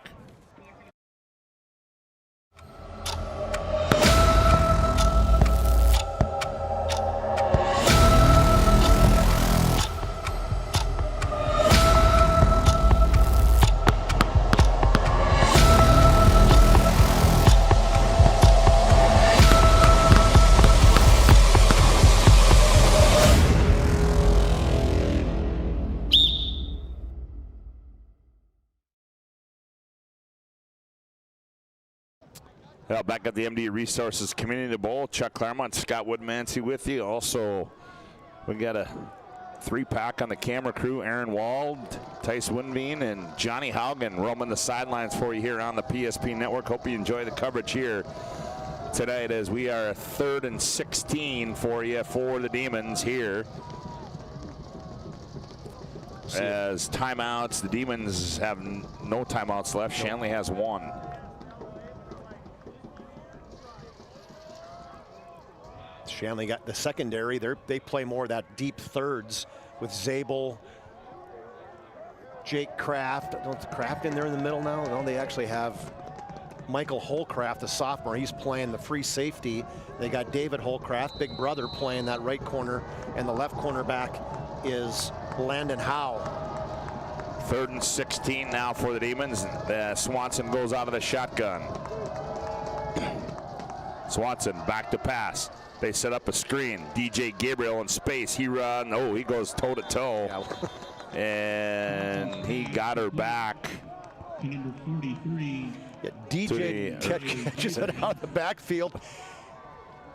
Well, back at the MD Resources Community Bowl, Chuck Clairmont, Scott Woodmansee with you. Also, we got a 3-pack on the camera crew. Aaron Wald, Tice Windbean, and Johnny Haugen roaming the sidelines for you here on the PSP Network. Hope you enjoy the coverage here tonight as we are 3rd and 16 for you for the Demons here. As timeouts, the Demons have no timeouts left. Shanley has 1.
Shanley got the secondary. They play more of that deep thirds with Zabel, Jake Kraft. Kraft in there in the middle now? No, they actually have Michael Holcraft, the sophomore. He's playing the free safety. They got David Holcraft, big brother, playing that right corner, and the left cornerback is Landon Howe.
3rd and 16 now for the Demons. Swanson goes out of the shotgun. Swanson back to pass. They set up a screen. DJ Gabriel in space. He runs. Oh, he goes toe-to-toe. And he got her back.
Number 43.
Yeah, DJ catches it out of the backfield.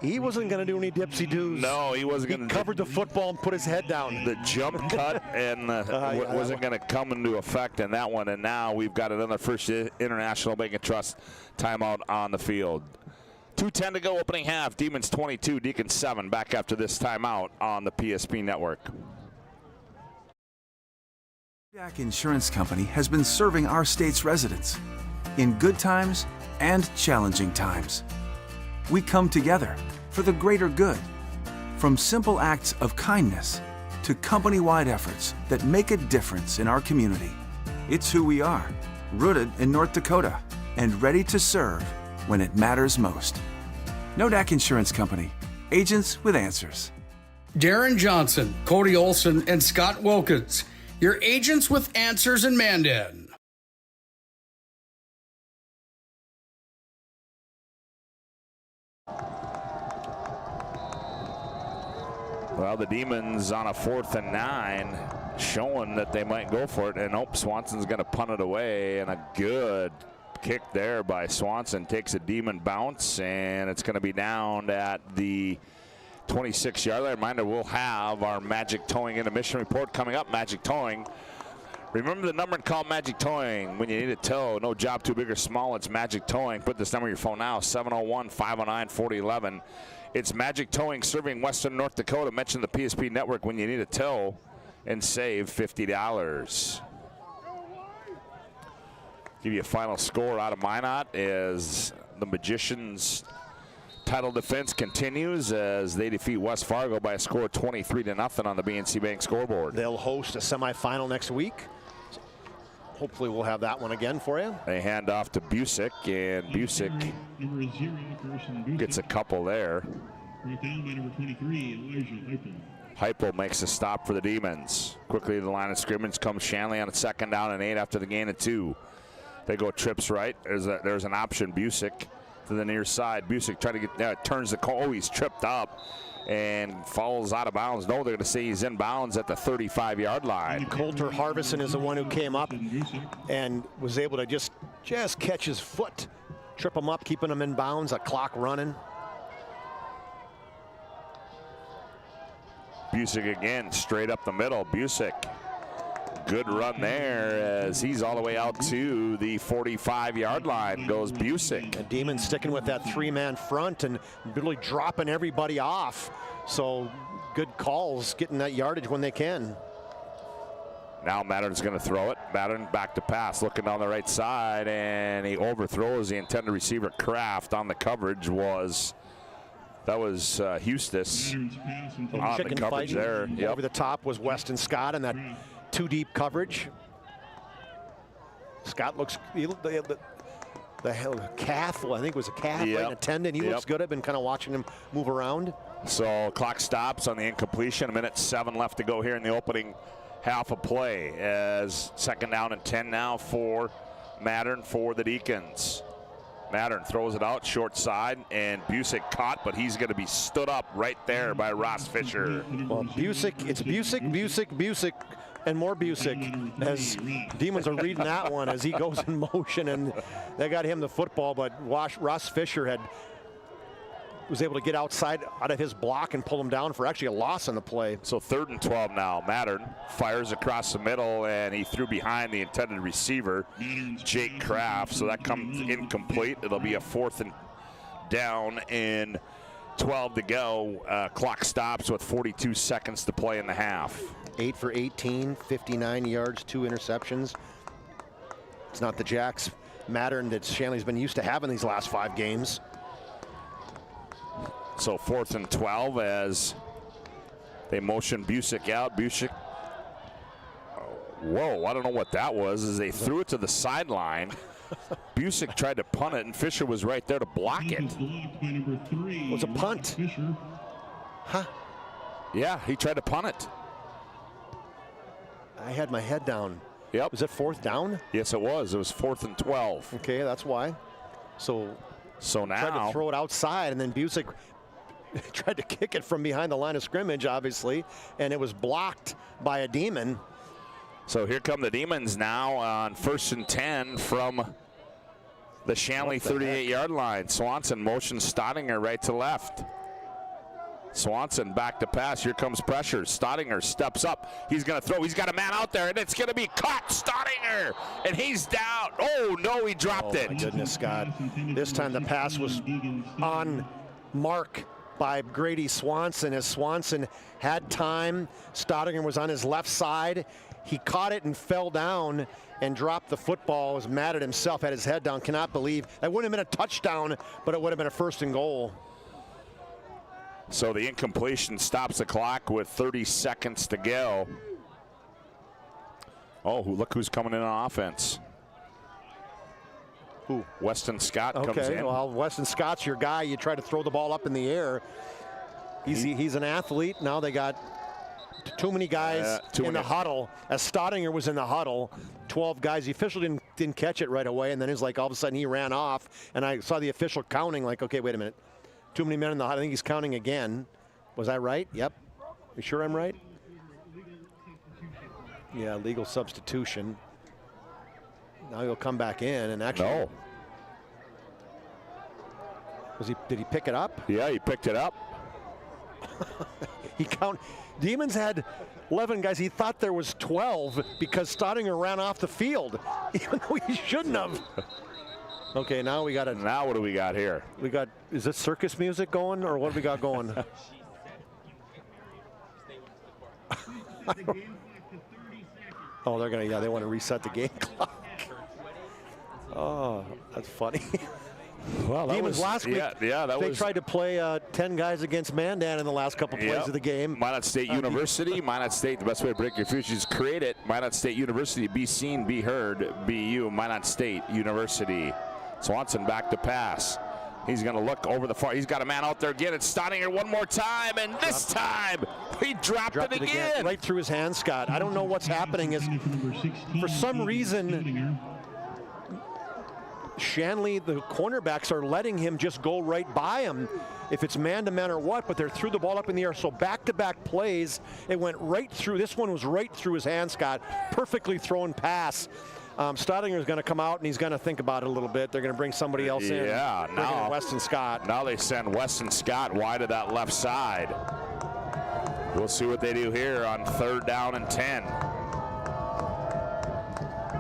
He wasn't going to do any dipsy-doos.
No, he wasn't going to.
He covered the football and put his head down.
The jump cut and wasn't going to come into effect in that one. And now we've got another First International Bank and Trust timeout on the field. 2:10 to go, opening half. Demons 22, Deacons 7. Back after this timeout on the PSP Network.
North Insurance Company has been serving our state's residents in good times and challenging times. We come together for the greater good, from simple acts of kindness to company-wide efforts that make a difference in our community. It's who we are, rooted in North Dakota and ready to serve when it matters most. Nodak Insurance Company, agents with answers.
Darren Johnson, Cody Olson, and Scott Wilkins, your agents with answers in Mandan.
Well, the Demons on a 4th and 9, showing that they might go for it. And Swanson's going to punt it away, and a good kick there by Swanson. Takes a Demon bounce, and it's going to be down at the 26-yard line. Reminder, we'll have our Magic Towing Intermission report coming up. Magic Towing. Remember the number and call Magic Towing when you need a tow. No job too big or small. It's Magic Towing. Put this number in your phone now, 701-509-4011. It's Magic Towing serving Western North Dakota. Mention the PSP Network when you need a tow and save $50. Give you a final score out of Minot as the Magicians' title defense continues as they defeat West Fargo by a score of 23-0 on the BNC Bank scoreboard.
They'll host a semifinal next week. Hopefully we'll have that one again for you.
They hand off to Busick, and Busick gets a couple there.
Brought down by number 23, Elijah Heupel.
Heupel makes a stop for the Demons. Quickly to the line of scrimmage comes Shanley on a 2nd down and 8 after the gain of 2. They go trips right. There's an option. Busick to the near side. Busick trying to get turns the call. Oh, he's tripped up and falls out of bounds. No, they're going to say he's in bounds at the 35-yard line.
Coulter Harbison is the one who came up and was able to just catch his foot, trip him up, keeping him in bounds. A clock running.
Busick again, straight up the middle. Busick, good run there as he's all the way out to the 45-yard line goes Busick.
And Demons sticking with that three-man front and really dropping everybody off. So good calls, getting that yardage when they can.
Now Mattern's going to throw it. Mattern back to pass, looking down the right side, and he overthrows the intended receiver. Kraft on the coverage was Hustis on the coverage there. Yep.
Over the top was Weston Scott in that two-deep coverage. Scott looks, the calf, well, I think it was a calf, right, and a tendon. He looks good. I've been kind of watching him move around.
So clock stops on the incompletion. 1:07 left to go here in the opening half of play, as 2nd down and 10 now for Mattern for the Deacons. Mattern throws it out short side, and Busick caught, but he's going to be stood up right there by Ross Fisher.
Well, Busick, it's Busick, and more Busick, as Demons are reading that one as he goes in motion, and they got him the football, but Ross Fisher was able to get out of his block and pull him down for actually a loss on the play.
So 3rd and 12 now. Mattern fires across the middle, and he threw behind the intended receiver, Jake Kraft. So that comes incomplete. It'll be a 4th and down and 12 to go. Clock stops with 42 seconds to play in the half.
8 for 18, 59 yards, 2 interceptions. It's not the Jacks Mattern that Shanley's been used to having these last 5 games.
So 4th and 12 as they motion Busick out. Busick, whoa, I don't know what that was, as they threw it to the sideline. Busick tried to punt it, and Fisher was right there to block it.
It was a punt. Huh?
Yeah, he tried to punt it.
I had my head down.
Yep.
Was it 4th down?
Yes, it was. It was 4th and 12.
Okay, that's why. So
now
tried to throw it outside, and then Busick tried to kick it from behind the line of scrimmage, obviously, and it was blocked by a Demon.
So here come the Demons now on 1st and 10 from the Shanley 38-yard line. Swanson motions Stottinger right to left. Swanson back to pass. Here comes pressure. Stottinger steps up. He's going to throw. He's got a man out there, and it's going to be caught. Stottinger, and he's down. Oh, no, he dropped it.
Oh, my goodness, Scott. This time the pass was on mark by Grady Swanson, as Swanson had time. Stottinger was on his left side. He caught it and fell down and dropped the football as Mattern himself had his head down. Cannot believe. That wouldn't have been a touchdown, but it would have been a 1st and goal.
So the incompletion stops the clock with 30 seconds to go. Oh, look who's coming in on offense.
Who?
Weston Scott comes in.
Okay, well, Weston Scott's your guy. You try to throw the ball up in the air. He's an athlete. Now they got too many guys in the huddle. As Stottinger was in the huddle, 12 guys. The official didn't catch it right away, and then it was like all of a sudden he ran off, and I saw the official counting like, okay, wait a minute. Too many men in the huddle. I think he's counting again. Was I right? Yep. You sure I'm right? Yeah, legal substitution. Now he'll come back in and actually.
No.
Did he pick it up?
Yeah, he picked it up.
Demons had 11 guys. He thought there was 12 because Stottinger ran off the field, even though he shouldn't have. Okay, now we got it.
Now what do we got here?
Is this circus music going, or what do we got going? Oh, they want to reset the game clock. Oh, that's funny.
Well,
Demons last week, they tried to play 10 guys against Mandan in the last couple plays of the game.
Minot State University, Minot State, the best way to break your futures, create it. Minot State University, be seen, be heard, be you. Minot State University. Swanson back to pass. He's going to look over the far. He's got a man out there again. It's Stottinger one more time, and this time he dropped it again.
Right through his hand, Scott. I don't know what's happening. Is for some reason, Shanley, the cornerbacks are letting him just go right by him, if it's man-to-man or what, but they're threw the ball up in the air. So back-to-back plays, it went right through. This one was right through his hand, Scott. Perfectly thrown pass. Stottinger is going to come out, and he's going to think about it a little bit. They're going to bring somebody else in.
Yeah, now
Weston Scott.
Now they send Weston Scott wide to that left side. We'll see what they do here on 3rd down and 10.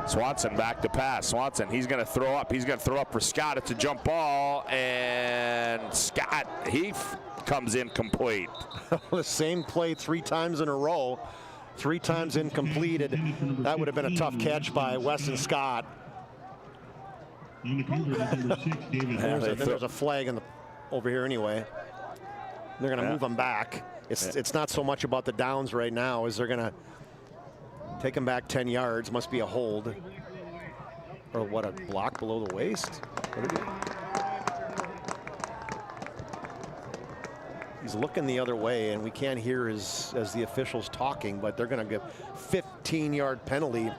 Swanson back to pass. Swanson, he's going to throw up. He's going to throw up for Scott. It's a jump ball, and Scott, he comes incomplete.
The same play 3 times in a row, 3 times incompleted. That would have been a tough catch by Weston Scott. There's a flag over here anyway. They're going to move them back. It's not so much about the downs right now as they're going to take him back 10 yards. Must be a hold. Or what, a block below the waist? He's looking the other way, and we can't hear as the officials talking, but they're going to give 15-yard penalty.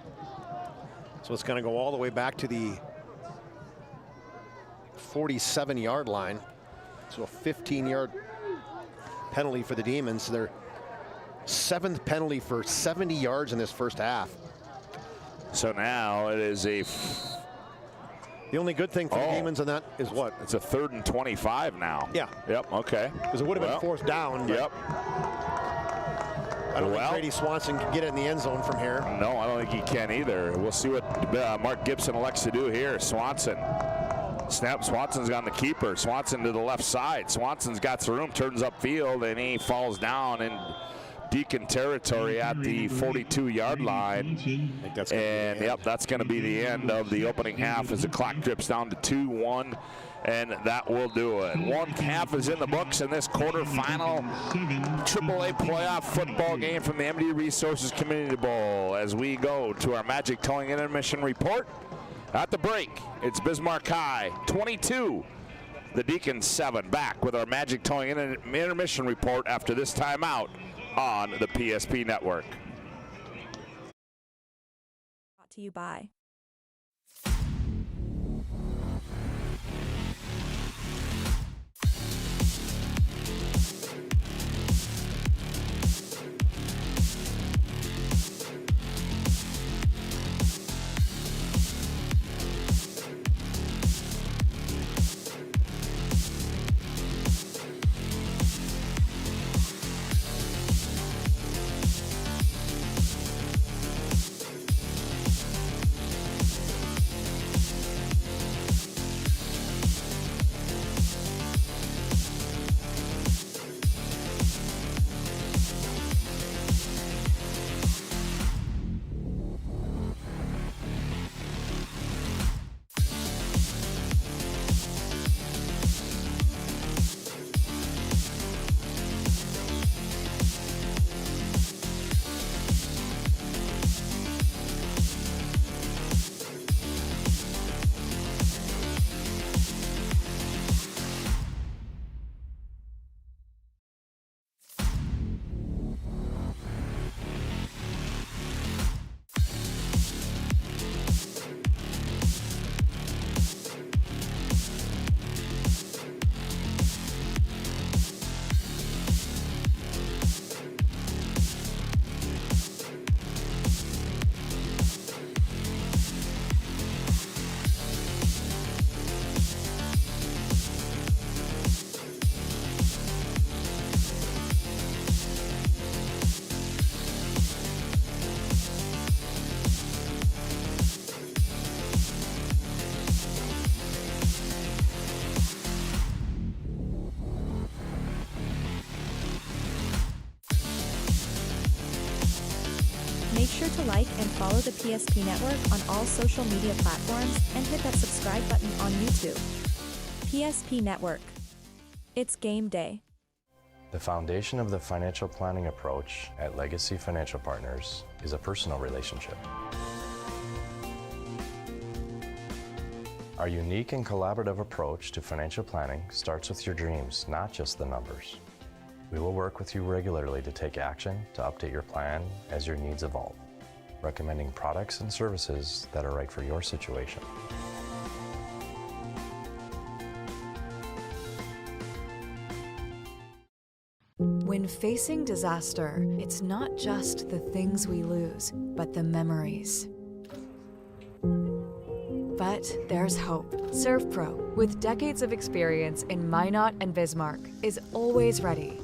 So it's going to go all the way back to the 47-yard line. So a 15-yard penalty for the Demons. Their 7th penalty for 70 yards in this first half.
So now it is the
only good thing for the Demons in that is what?
It's a 3rd and 25 now.
Yeah.
Yep, okay.
Because it would have been 4th down.
Yep.
I don't think Brady Swanson can get it in the end zone from here.
No, I don't think he can either. We'll see what Mark Gibson elects to do here. Swanson. Snap. Swanson's got the keeper. Swanson to the left side. Swanson's got some room, turns upfield, and he falls down in Deacon territory at the 42-yard line. And yep, that's going to be the end of the opening half as the clock drips down to 2-1, and that will do it. 1 half is in the books in this quarterfinal AAA playoff football game from the MD Resources Community Bowl. As we go to our Magic Towing Intermission report. At the break, it's Bismarck High 22, the Deacons 7. Back with our Magic Towing Intermission report after this timeout on the PSP Network.
Brought to you by Make sure to like and follow the PSP Network on all social media platforms and hit that subscribe button on YouTube. PSP Network. It's game day.
The foundation of the financial planning approach at Legacy Financial Partners is a personal relationship. Our unique and collaborative approach to financial planning starts with your dreams, not just the numbers. We will work with you regularly to take action to update your plan as your needs evolve, recommending products and services that are right for your situation.
When facing disaster, it's not just the things we lose, but the memories. But there's hope. ServPro, with decades of experience in Minot and Bismarck, is always ready.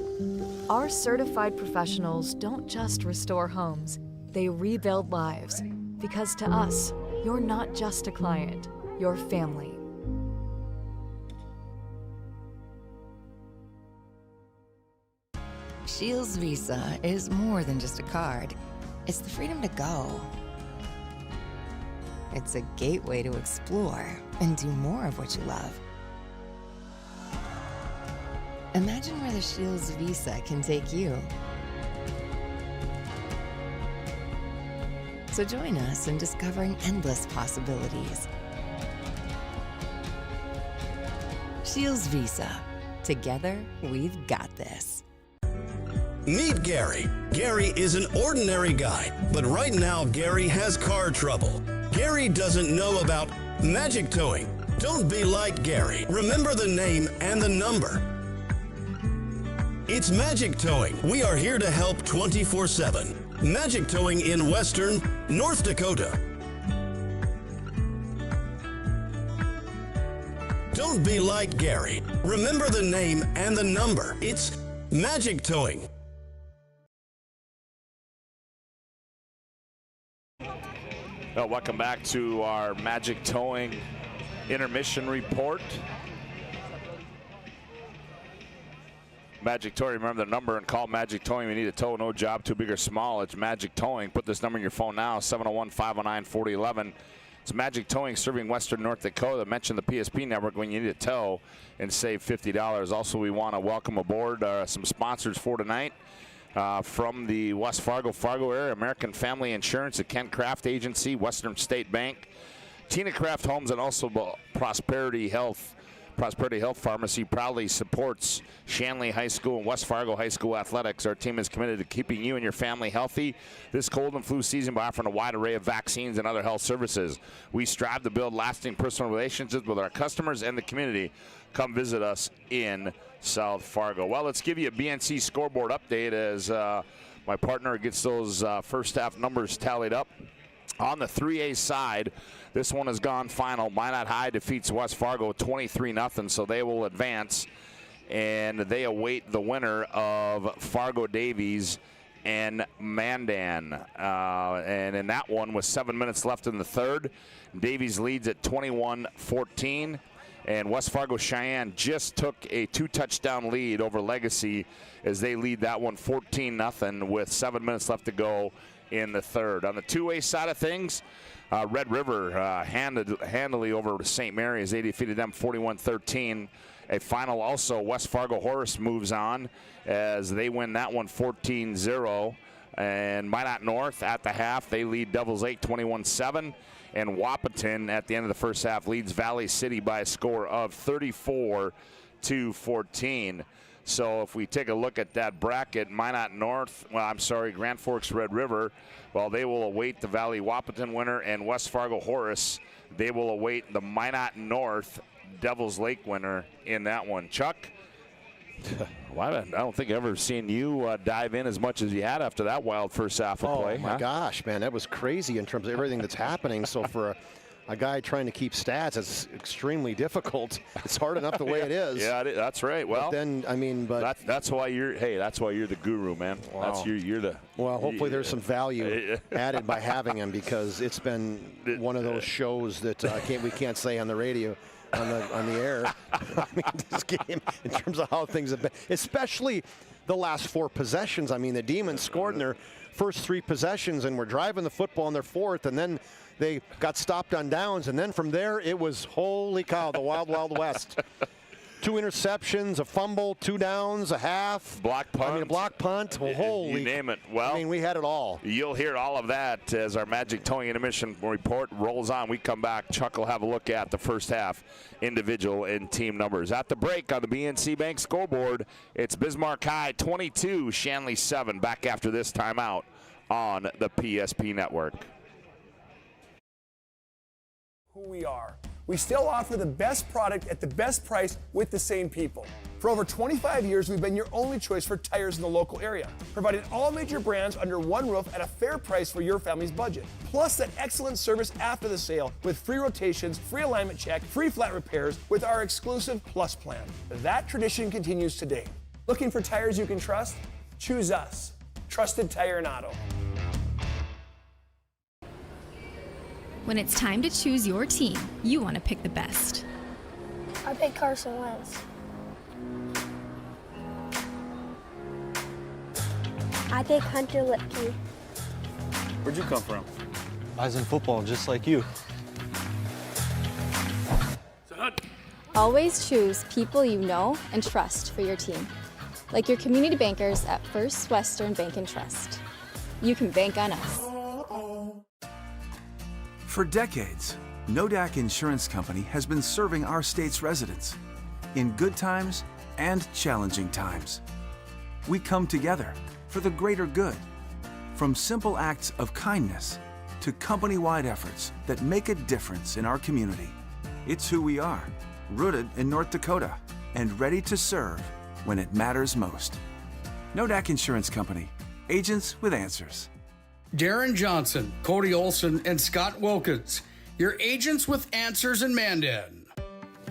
Our certified professionals don't just restore homes, they rebuild lives. Because to us, you're not just a client, you're family.
Shields Visa is more than just a card. It's the freedom to go. It's a gateway to explore and do more of what you love. Imagine where the Shields Visa can take you. So join us in discovering endless possibilities. Shields Visa. Together, we've got this.
Meet Gary. Gary is an ordinary guy, but right now Gary has car trouble. Gary doesn't know about magic towing. Don't be like Gary. Remember the name and the number. It's Magic Towing. We are here to help 24/7. Magic Towing in Western North Dakota. Don't be like Gary. Remember the name and the number. It's Magic Towing.
Well, welcome back to our Magic Towing intermission report. Magic Towing, remember the number and call Magic Towing. We need a tow, no job too big or small. It's Magic Towing. Put this number in your phone now, 701-509-4011. It's Magic Towing serving Western North Dakota. Mention the PSP network when you need a tow and save $50. Also, we want to welcome aboard some sponsors for tonight. From the West Fargo area, American Family Insurance, the Ken Craft Agency, Western State Bank, Tina Craft Homes, and also Prosperity Health Pharmacy proudly supports Shanley High School and West Fargo High School athletics. Our team is committed to keeping you and your family healthy this cold and flu season by offering a wide array of vaccines and other health services. We strive to build lasting personal relationships with our customers and the community. Come visit us in South Fargo. Well, let's give you a BNC scoreboard update as my partner gets those first half numbers tallied up. On the 3A side, this one has gone final. Minot High defeats West Fargo 23-0, so they will advance. And they await the winner of Fargo-Davies and Mandan. And in that one, with 7 minutes left in the third, Davies leads at 21-14. And West Fargo Cheyenne just took a 2-touchdown lead over Legacy as they lead that one 14-0 with 7 minutes left to go in the third. On the 2A side of things, Red River handily over St. Mary as they defeated them 41-13. A final also, West Fargo Horace moves on as they win that one 14-0. And Minot North at the half, they lead Devils 8 21-7. And Wahpeton at the end of the first half leads Valley City by a score of 34-14. So if we take a look at that bracket, Grand Forks Red River, well, they will await the Valley Wahpeton winner, and West Fargo Horace, they will await the Minot North Devils Lake winner in that one. Chuck, I don't think I've ever seen you dive in as much as you had after that wild first half of play.
Oh, my gosh, man, that was crazy in terms of everything that's happening. So for a guy trying to keep stats, it's extremely difficult. It's hard enough the way it is.
Yeah, that's right. Well, that's why you're the guru, man.
Wow.
You're the.
Well, hopefully there's some value added by having him, because it's been one of those shows that we can't say on the radio. On the air. I mean, this game, in terms of how things have been, especially the last 4 possessions. I mean, the Demons scored in their first 3 possessions and were driving the football in their 4th, and then they got stopped on downs, and then from there it was, holy cow, the wild, wild west. 2 interceptions, a fumble, 2 downs, a half.
Block punt.
A block punt. Well, holy.
You name it. Well,
we had it all.
You'll hear all of that as our Magic Towing intermission report rolls on. We come back. Chuck will have a look at the first half individual and team numbers. At the break on the BNC Bank scoreboard, it's Bismarck High 22, Shanley 7. Back after this timeout on the PSP network.
Who we are. We still offer the best product at the best price with the same people. For over 25 years, we've been your only choice for tires in the local area, providing all major brands under one roof at a fair price for your family's budget. Plus that excellent service after the sale with free rotations, free alignment check, free flat repairs with our exclusive Plus plan. That tradition continues today. Looking for tires you can trust? Choose us. Trusted Tire and Auto.
When it's time to choose your team, you want to pick the best.
I picked Carson Wentz. I picked Hunter Lipke.
Where'd you come from? I was in football just like you.
Always choose people you know and trust for your team, like your community bankers at First Western Bank and Trust. You can bank on us.
For decades, Nodak Insurance Company has been serving our state's residents in good times and challenging times. We come together for the greater good, from simple acts of kindness to company-wide efforts that make a difference in our community. It's who we are, rooted in North Dakota and ready to serve when it matters most. Nodak Insurance Company, agents with answers.
Darren Johnson, Cody Olson, and Scott Wilkins, your agents with answers in Mandan.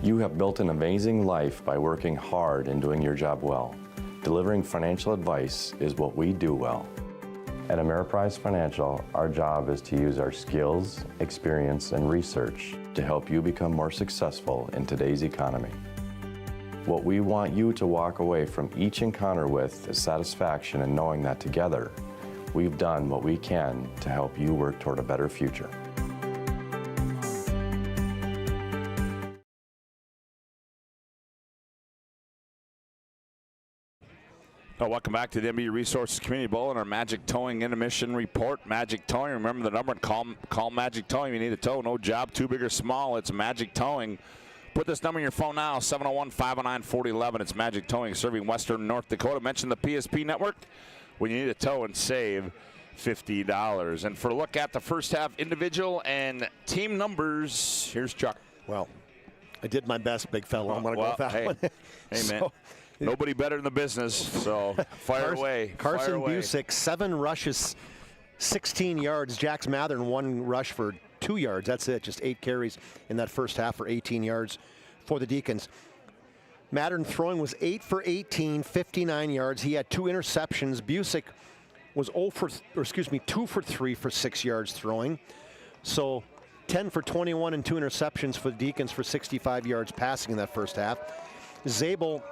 You have built an amazing life by working hard and doing your job well. Delivering financial advice is what we do well. At Ameriprise Financial, our job is to use our skills, experience, and research to help you become more successful in today's economy. What we want you to walk away from each encounter with is satisfaction in knowing that together, we've done what we can to help you work toward a better future.
Welcome back to the MB Resources Community Bowl and our Magic Towing intermission report. Magic Towing, remember the number and call Magic Towing. You need a tow, no job, too big or small. It's Magic Towing. Put this number in your phone now, 701-509-4011. It's Magic Towing, serving Western North Dakota. Mention the PSP network when you need a tow and save $50. And for a look at the first half individual and team numbers, here's Chuck.
Well, I did my best, big fella. I'm going to go with that one.
Hey, man. Nobody better in the business, so fire away.
Carson
fire away.
Busick, 7 rushes, 16 yards. Jax Mathern, 1 rush for 2 yards. That's it, just 8 carries in that first half for 18 yards for the Deacons. Mathern throwing was 8 for 18, 59 yards. He had 2 interceptions. Busick was 2 for 3 for 6 yards throwing. So 10 for 21 and 2 interceptions for the Deacons for 65 yards passing in that first half. Zabel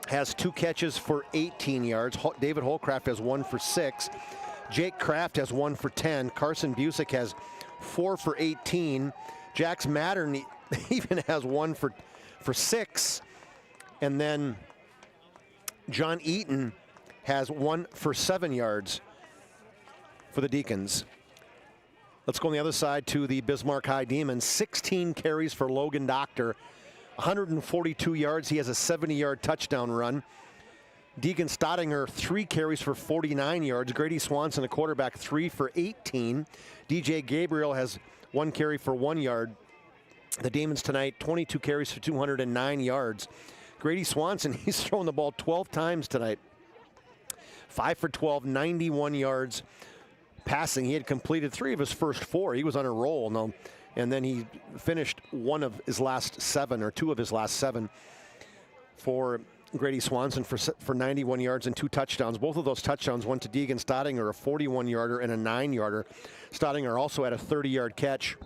has 2 catches for 18 yards. David Holcraft has 1 for 6. Jake Kraft has 1 for 10. Carson Busick has 4 for 18. Jax Mathern even has 1 for 6. And then John Eaton has 1 for 7 yards for the Deacons. Let's go on the other side to the Bismarck High Demons. 16 carries for Logan Doctor. 142 yards. He has a 70-yard touchdown run. Deacon Stottinger, 3 carries for 49 yards. Grady Swanson, the quarterback, 3 for 18. DJ Gabriel has 1 carry for 1 yard. The Demons tonight, 22 carries for 209 yards. Grady Swanson, he's thrown the ball 12 times tonight. 5 for 12, 91 yards passing. He had completed 3 of his first 4. He was on a roll. Now, and then he finished 1 of his last 7 or 2 of his last 7 for Grady Swanson for 91 yards and 2 touchdowns. Both of those touchdowns went to Deacon Stottinger, a 41-yarder and a 9-yarder. Stottinger also had a 30-yard catch.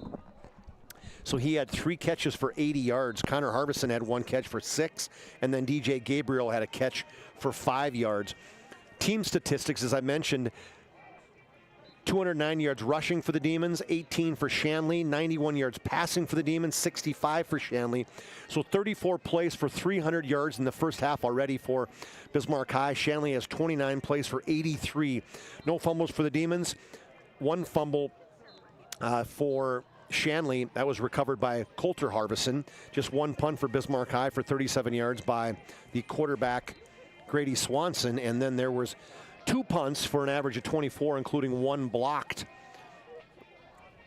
So he had 3 catches for 80 yards. Connor Harbison had 1 catch for 6, and then DJ Gabriel had a catch for 5 yards. Team statistics, as I mentioned, 209 yards rushing for the Demons, 18 for Shanley, 91 yards passing for the Demons, 65 for Shanley. So 34 plays for 300 yards in the first half already for Bismarck High. Shanley has 29 plays for 83. No fumbles for the Demons. 1 fumble for Shanley. That was recovered by Coulter Harbison. Just 1 punt for Bismarck High for 37 yards by the quarterback, Grady Swanson. And then there was 2 punts for an average of 24, including 1 blocked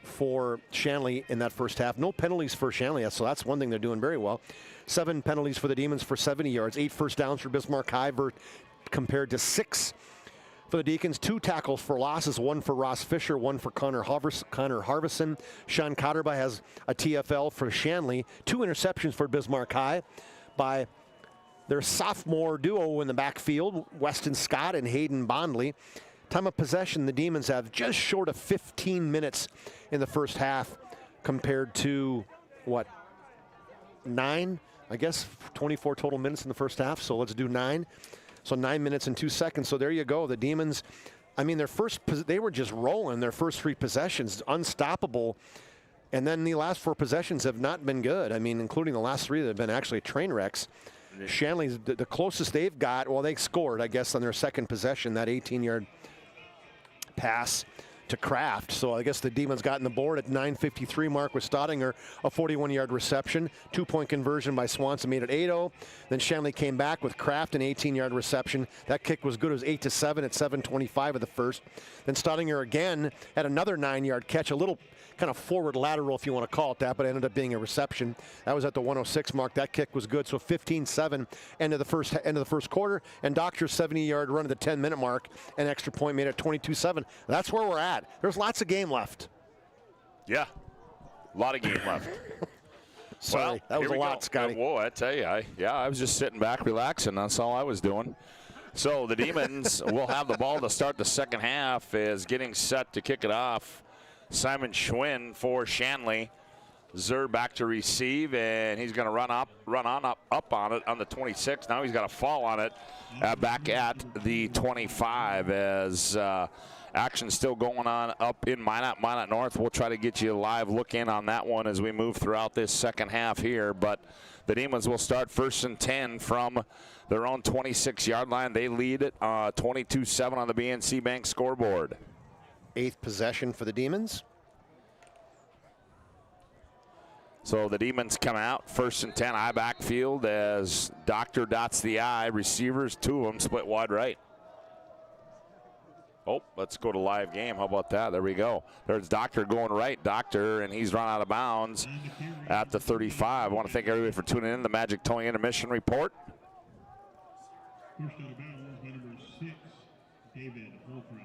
for Shanley in that first half. No penalties for Shanley, so that's one thing they're doing very well. 7 penalties for the Demons for 70 yards. 8 first downs for Bismarck High compared to 6 for the Deacons. 2 tackles for losses, 1 for Ross Fisher, 1 for Connor Harbison. Sean Cotterba has a TFL for Shanley. 2 interceptions for Bismarck High by their sophomore duo in the backfield, Weston Scott and Hayden Bondley. Time of possession, the Demons have just short of 15 minutes in the first half compared to, what, 9? I guess 24 total minutes in the first half, so let's do 9. So 9 minutes and 2 seconds. So there you go. The Demons, I mean, they were just rolling their first 3 possessions, unstoppable. And then the last 4 possessions have not been good. I mean, including the last 3 that have been actually train wrecks. Shanley's the closest they've got, well, they scored, I guess, on their second possession, that 18-yard pass to Kraft. So I guess the Demons got in the board at 9:53 mark with Staudinger, a 41-yard reception. 2-point conversion by Swanson made it 8-0. Then Shanley came back with Kraft, an 18-yard reception. That kick was good. It was 8-7 at 7:25 of the first. Then Staudinger again had another 9-yard catch, a little kind of forward lateral, if you want to call it that, but it ended up being a reception. That was at the 106 mark. That kick was good. So 15-7 end of the first quarter. And Doctor's 70-yard run at the 10-minute mark, an extra point made it 22-7. That's where we're at. There's lots of game left.
Yeah, a lot of game left.
Sorry,
well,
that was a lot, Scotty.
Whoa, I tell you, I was just sitting back relaxing. That's all I was doing. So the Demons will have the ball to start the second half, is getting set to kick it off. Simon Schwinn for Shanley. Zer back to receive, and he's going to run on up on it on the 26. Now he's got a fall on it back at the 25 as action still going on up in Minot North. We'll try to get you a live look in on that one as we move throughout this second half here. But the Demons will start 1st and 10 from their own 26-yard line. They lead it 22-7 on the BNC Bank scoreboard.
8th possession for the Demons.
So the Demons come out 1st and 10, I backfield as Doctor dots the I. Receivers, 2 of them split wide right. Oh, let's go to live game. How about that? There we go. There's Doctor going right. Doctor, and he's run out of bounds at the 35. I want to thank everybody for tuning in. The Magic Towing Intermission Report.
First out of bounds by number 6, David Holcroft.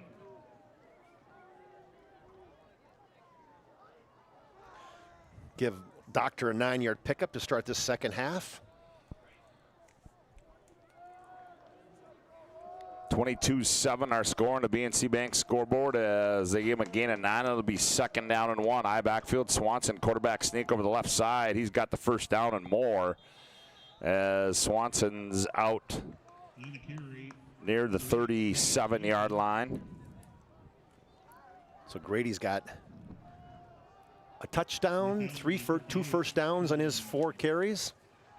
Give Doctor a 9-yard pickup to start this second half.
22-7 our score on the BNC Bank scoreboard as they give him a gain of 9. It'll be 2nd down and 1. I backfield. Swanson quarterback sneak over the left side. He's got the 1st down and more as Swanson's out near the 37-yard line.
So Grady's got a touchdown, 2 first downs on his 4 carries.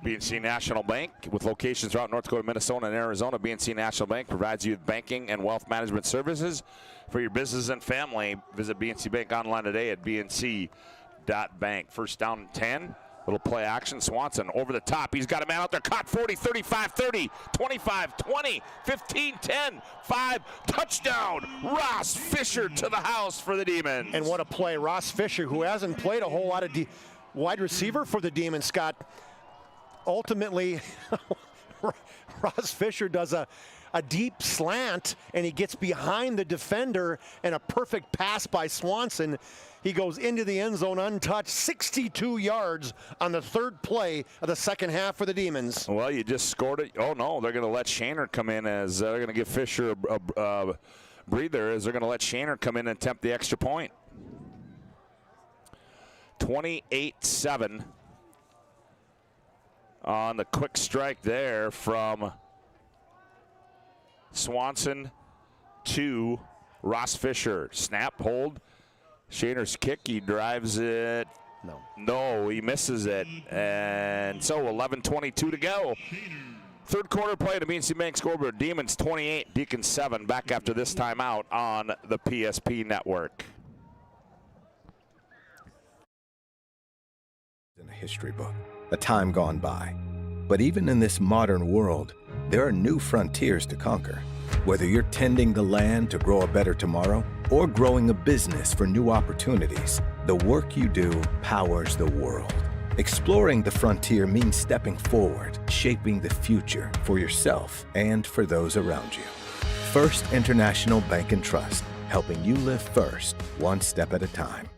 BNC National Bank, with locations throughout North Dakota, Minnesota, and Arizona. BNC National Bank provides you with banking and wealth management services for your business and family. Visit BNC Bank online today at bnc.bank. 1st down and 10. Little play action. Swanson over the top. He's got a man out there. Caught 40, 35, 30, 25, 20, 15, 10, 5. Touchdown. Ross Fisher to the house for the Demons.
And what a play. Ross Fisher, who hasn't played a whole lot of wide receiver for the Demons, Scott. Ultimately, Ross Fisher does a deep slant, and he gets behind the defender, and a perfect pass by Swanson. He goes into the end zone untouched, 62 yards on the 3rd play of the second half for the Demons.
Well, you just scored it. Oh, no, they're going to let Shaner come in as they're going to give Fisher a breather as they're going to let Shaner come in and attempt the extra point. 28-7 on the quick strike there from Swanson to Ross Fisher. Snap, hold. Shaner's kick, he drives it. No, he misses it. And so 11:22 to go. 3rd quarter play to BNC Bank scoreboard. Demons 28, Deacons 7. Back after this timeout on the PSP network.
In a history book, a time gone by. But even in this modern world, there are new frontiers to conquer. Whether you're tending the land to grow a better tomorrow or growing a business for new opportunities, the work you do powers the world. Exploring the frontier means stepping forward, shaping the future for yourself and for those around you. First International Bank and Trust, helping you live first, one step at a time.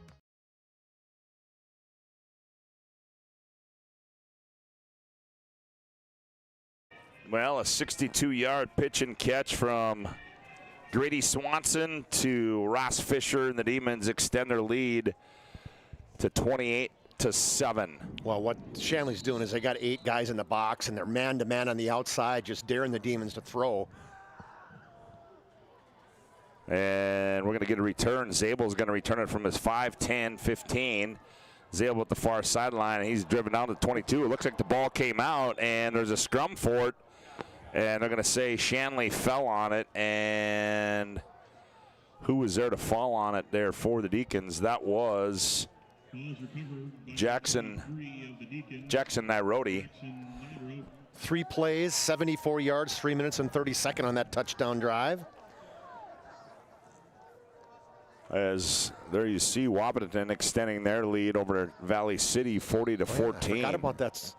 Well, a 62-yard pitch and catch from Grady Swanson to Ross Fisher, and the Demons extend their lead to 28-7.
Well, what Shanley's doing is they got 8 guys in the box, and they're man-to-man on the outside, just daring the Demons to throw.
And we're going to get a return. Zabel's going to return it from his 5, 10, 15. Zabel at the far sideline, and he's driven down to 22. It looks like the ball came out, and there's a scrum for it. And they're going to say Shanley fell on it, and who was there to fall on it there for the Deacons? That was Jackson Nairobi.
3 plays, 74 yards, 3 minutes and 30 on that touchdown drive.
As there you see Wapaton extending their lead over Valley City 40-14.
I forgot about that.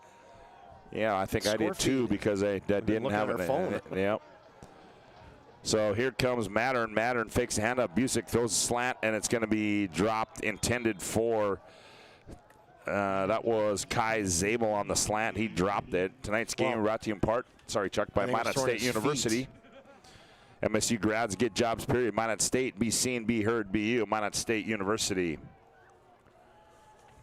Yeah, I think I did too because I didn't have it.
Phone.
Yep. So here comes Mattern. Mattern fakes a hand up. Busick throws a slant, and it's going to be dropped, intended for, that was Kai Zabel on the slant. He dropped it. Tonight's game brought to you in part, Chuck, by Minot State University. MSU grads get jobs, period. Minot State, be seen, be heard, be you. Minot State University.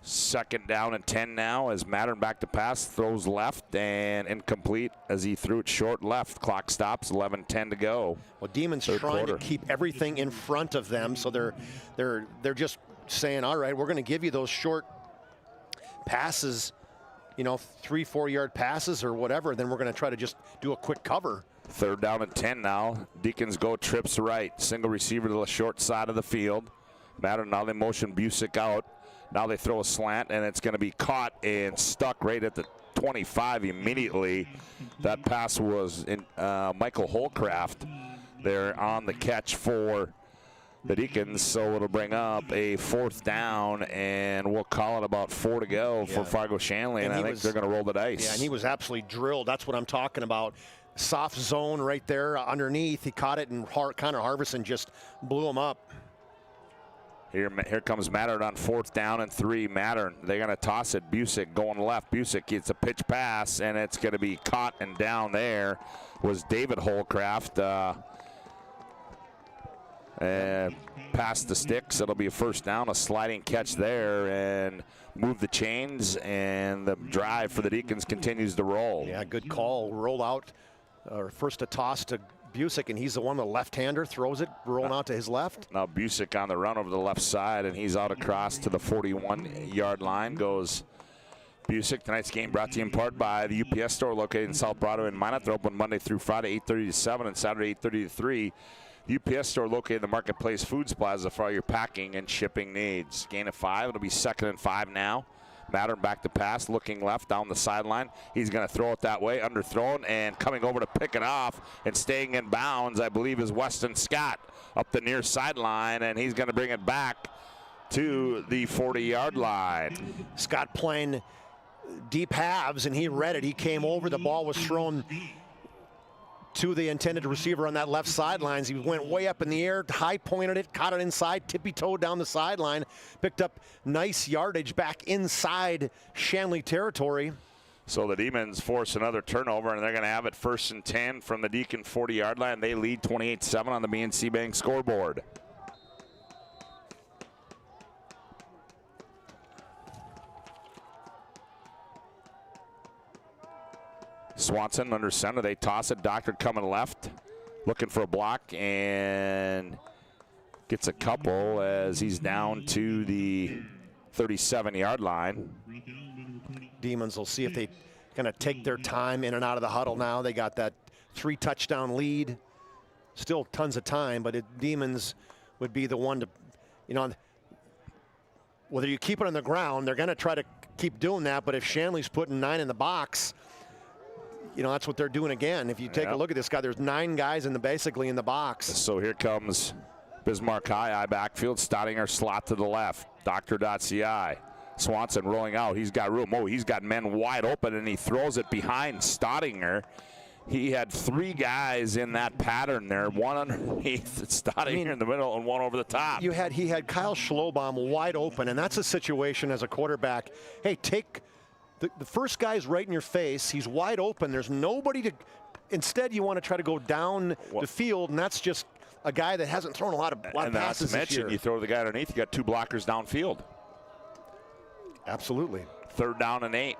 2nd down and 10 now as Mattern back to pass, throws left and incomplete as he threw it short left. Clock stops, 11-10 to go.
Well, Demons trying to keep everything in front of them, so they're just saying, all right, we're going to give you those short passes, 3-4 yard passes or whatever, then we're going to try to just do a quick cover.
3rd down and 10 now. Deacons go trips right. Single receiver to the short side of the field. Mattern now they motion Busick out. Now they throw a slant, and it's going to be caught and stuck right at the 25 immediately. That pass was in Michael Holcraft there on the catch for the Deacons. So it'll bring up a 4th down, and we'll call it about 4 to go for Fargo Shanley, and I think they're going to roll the dice.
Yeah, and he was absolutely drilled. That's what I'm talking about. Soft zone right there underneath. He caught it, and Connor Harvison just blew him up.
Here comes Mattern on 4th down and 3. Mattern, they're going to toss it. Busick going left. Busick gets a pitch pass, and it's going to be caught, and down there was David Holcraft. Past the sticks. It'll be a 1st down, a sliding catch there, and move the chains, and the drive for the Deacons continues to roll.
Yeah, good call. Roll out, first a toss to Busick, and he's the one, the left-hander, throws it, rolling out to his left.
Now Busick on the run over the left side, and he's out across to the 41-yard line. Goes Busick. Tonight's game brought to you in part by the UPS store located in South Broadway and Minot. They're open Monday through Friday, 8:30 to 7, and Saturday, 8:30 to 3. The UPS store located in the Marketplace Foods Plaza for all your packing and shipping needs. Gain of 5. It'll be 2nd and 5 now. Mattern back to pass, looking left down the sideline. He's going to throw it that way, underthrown, and coming over to pick it off and staying in bounds, I believe, is Weston Scott up the near sideline, and he's going to bring it back to the 40-yard line.
Scott playing deep halves, and he read it. He came over. The ball was thrown to the intended receiver on that left sideline. He went way up in the air, high pointed it, caught it inside, tippy-toed down the sideline, picked up nice yardage back inside Shanley territory.
So the Demons force another turnover, and they're going to have it 1st and 10 from the Deacon 40-yard line. They lead 28-7 on the BNC Bank scoreboard. Swanson under center. They toss it. Doctor coming left, looking for a block, and gets a couple as he's down to the 37-yard line.
Demons will see if they kind of take their time in and out of the huddle now. They got that 3-touchdown lead. Still tons of time, but Demons would be the one to, whether you keep it on the ground, they're going to try to keep doing that, but if Shanley's putting 9 in the box, that's what they're doing again. If you take a look at this guy, there's 9 guys basically in the box.
So here comes Bismarck High backfield, Stottinger slot to the left. Dr.ci. Swanson rolling out. He's got room. Oh, he's got men wide open, and he throws it behind Stottinger. He had 3 guys in that pattern there, one underneath Stottinger in the middle and one over the top.
He had Kyle Schlobaum wide open, and that's a situation as a quarterback. Hey, take the first guy's right in your face. He's wide open. There's nobody to instead you want to try to go down the field, and that's just a guy that hasn't thrown a lot of passes
not to mention, you throw the guy underneath, you got 2 blockers downfield.
Absolutely.
3rd down and 8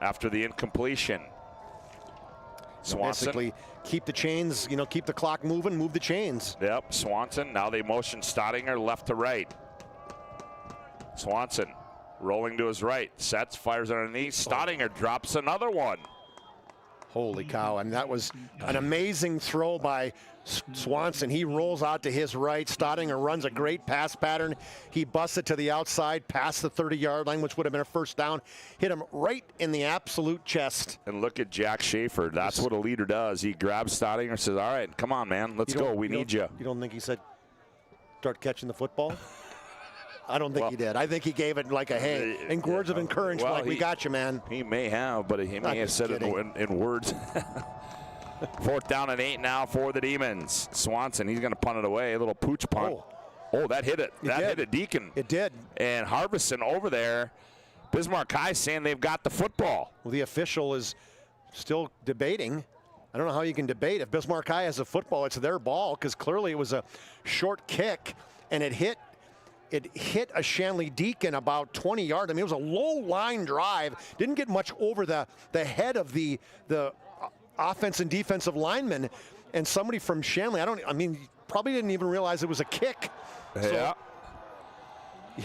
after the incompletion. Swanson.
Basically, keep the chains, keep the clock moving, move the chains.
Yep, Swanson. Now they motion Stottinger left to right. Swanson rolling to his right, sets, fires underneath. Stottinger drops another one.
Holy cow, and that was an amazing throw by Swanson. He rolls out to his right. Stottinger runs a great pass pattern. He busts it to the outside, past the 30-yard line, which would have been a first down. Hit him right in the absolute chest.
And look at Jack Schaefer. That's what a leader does. He grabs Stottinger and says, all right, come on, man, let's go. We need you.
You don't think he said, start catching the football? I don't think he did. I think he gave it like a, hey, in words of encouragement, like, we got you, man.
He may have, but he may have said it in words. 4th down and 8 now for the Demons. Swanson, he's going to punt it away. A little pooch punt. Oh, that hit it. That hit a Deacon.
It did.
And Harbison over there, Bismarck High saying they've got the football.
Well, the official is still debating. I don't know how you can debate. If Bismarck High has a football, it's their ball, because clearly it was a short kick, and it hit a Shanley Deacon about 20 yards. I mean, it was a low line drive. Didn't get much over the head of the offense and defensive lineman. And somebody from Shanley, probably didn't even realize it was a kick.
Yeah.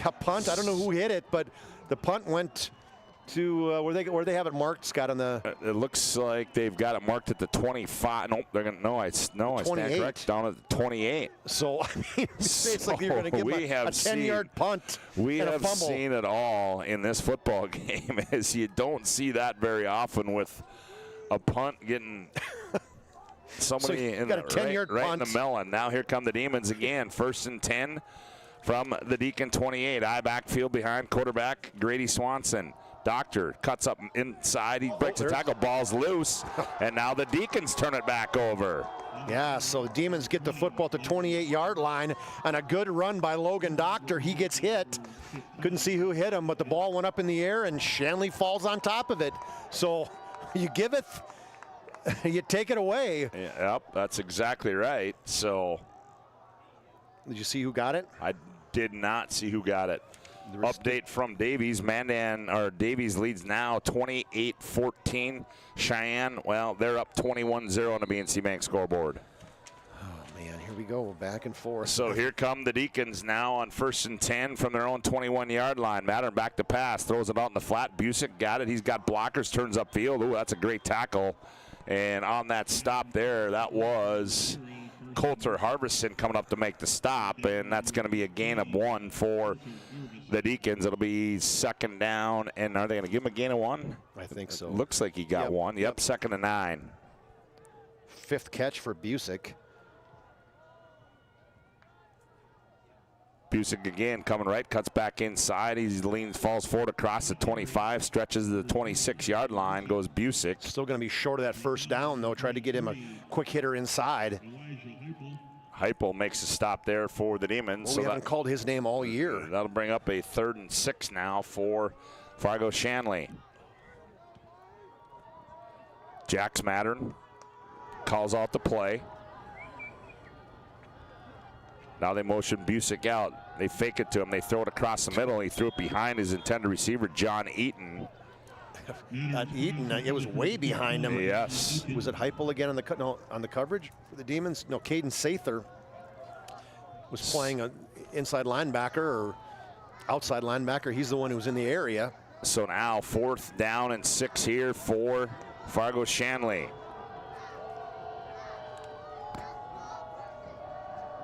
So, punt. I don't know who hit it, but the punt went to where they have it marked, Scott, on the.
It looks like they've got it marked at the 25. Nope, they're gonna. I stand correct. Down at the 28.
So I mean, it's like you're gonna give a 10-yard punt.
We
and
have
a fumble.
seen it all in this football game, as you don't see that very often with a punt getting. Somebody
so
right in the melon. Now here come the Demons again. 1st and 10 from the Deacon 28. Eye backfield behind quarterback Grady Swanson. Doctor cuts up inside. He breaks a tackle. Ball's loose. And now the Deacons turn it back over.
Yeah, so the Demons get the football at the 28-yard line, and a good run by Logan Doctor. He gets hit. Couldn't see who hit him, but the ball went up in the air, and Shanley falls on top of it. So you give it, you take it away.
Yep, that's exactly right. So,
did you see who got it?
I did not see who got it. Update from Davies. Davies leads now 28-14. Cheyenne, well, they're up 21-0 on the BNC Bank scoreboard.
Oh, man, here we go, back and forth.
So here come the Deacons now on 1st and 10 from their own 21-yard line. Mattern back to pass, throws it out in the flat. Busick got it. He's got blockers, turns upfield. Ooh, that's a great tackle. And on that stop there, that was Coulter Harbison coming up to make the stop, and that's going to be a gain of 1 for the Deacons. It'll be 2nd down, and are they going to give him a gain of 1?
I think so.
Looks like he got 1. Yep, 2nd and 9.
5th catch for Busick.
Busick again coming right, cuts back inside. He leans, falls forward across the 25, stretches to the 26-yard line, goes Busick.
Still going to be short of that first down, though. Tried to get him a quick hitter inside.
Heupel makes a stop there for the Demons.
Well, we haven't called his name all year.
That'll bring up a 3rd and 6 now for Fargo Shanley. Jax Mattern calls out the play. Now they motion Busick out. They fake it to him. They throw it across the middle. He threw it behind his intended receiver, John Eaton.
Eaton, it was way behind him.
Yes.
Was it Heupel again on the coverage for the Demons? No, Caden Sather was playing an inside linebacker or outside linebacker. He's the one who was in the area.
So now 4th down and 6 here for Fargo Shanley.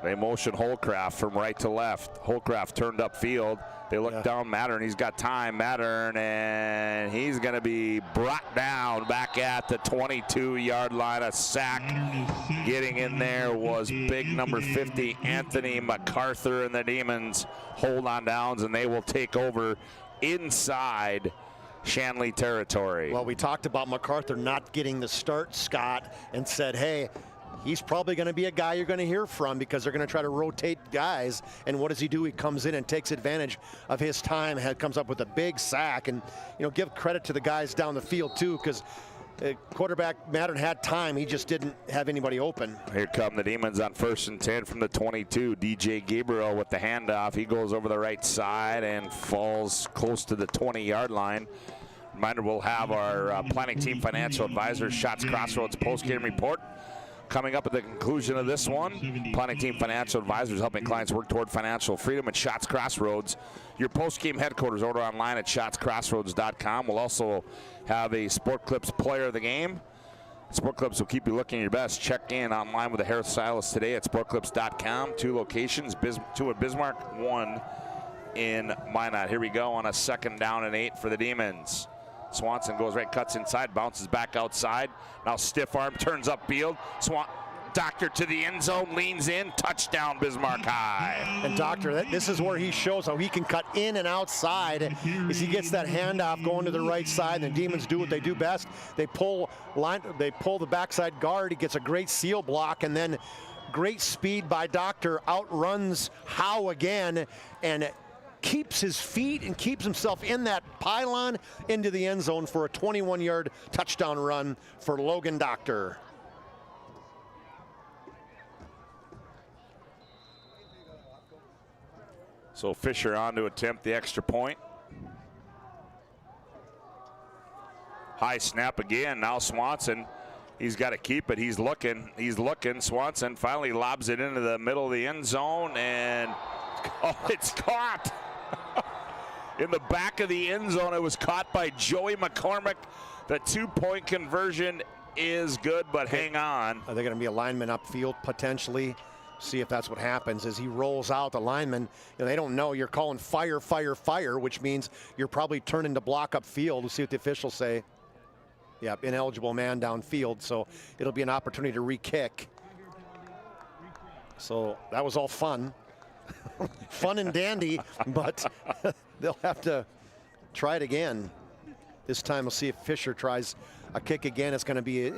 They motion Holcraft from right to left. Holcraft turned upfield. They look down Mattern. He's got time. Mattern, and he's going to be brought down back at the 22-yard line. A sack. Getting in there was big number 50, Anthony MacArthur, and the Demons hold on downs, and they will take over inside Shanley territory.
Well, we talked about MacArthur not getting the start, Scott, and said, hey, he's probably going to be a guy you're going to hear from because they're going to try to rotate guys. And what does he do? He comes in and takes advantage of his time, comes up with a big sack. And, give credit to the guys down the field, too, because quarterback Mattern had time. He just didn't have anybody open.
Here come the Demons on 1st and 10 from the 22. DJ Gabriel with the handoff. He goes over the right side and falls close to the 20-yard line. Reminder, we'll have our planning team financial advisor, Shots Crossroads post-game report coming up at the conclusion of this one. Planning team financial advisors helping clients work toward financial freedom at Shots Crossroads. Your post-game headquarters. Order online at shotscrossroads.com. We'll also have a Sport Clips player of the game. Sport Clips will keep you looking your best. Check in online with a hairstylist today at sportclips.com. 2 locations, 2 at Bismarck, 1 in Minot. Here we go on a 2nd down and 8 for the Demons. Swanson goes right, cuts inside, bounces back outside. Now stiff arm, turns upfield. Doctor to the end zone, leans in, touchdown Bismarck High.
And Doctor, this is where he shows how he can cut in and outside as he gets that handoff going to the right side. And the Demons do what they do best. They pull the backside guard. He gets a great seal block, and then great speed by Doctor, outruns Howe again, and keeps his feet and keeps himself in that pylon into the end zone for a 21-yard touchdown run for Logan Doctor.
So Fisher on to attempt the extra point. High snap again. Now Swanson, he's got to keep it. He's looking. Swanson finally lobs it into the middle of the end zone, and it's caught. In the back of the end zone, it was caught by Joey McCormick. The 2-point conversion is good, but hang on.
Are they going to be a lineman upfield potentially? See if that's what happens as he rolls out. The linemen, they don't know. You're calling fire, fire, fire, which means you're probably turning to block upfield. We'll see what the officials say. Yep, ineligible man downfield, so it'll be an opportunity to re-kick. So that was all fun. Fun and dandy, but they'll have to try it again. This time we'll see if Fisher tries a kick again. It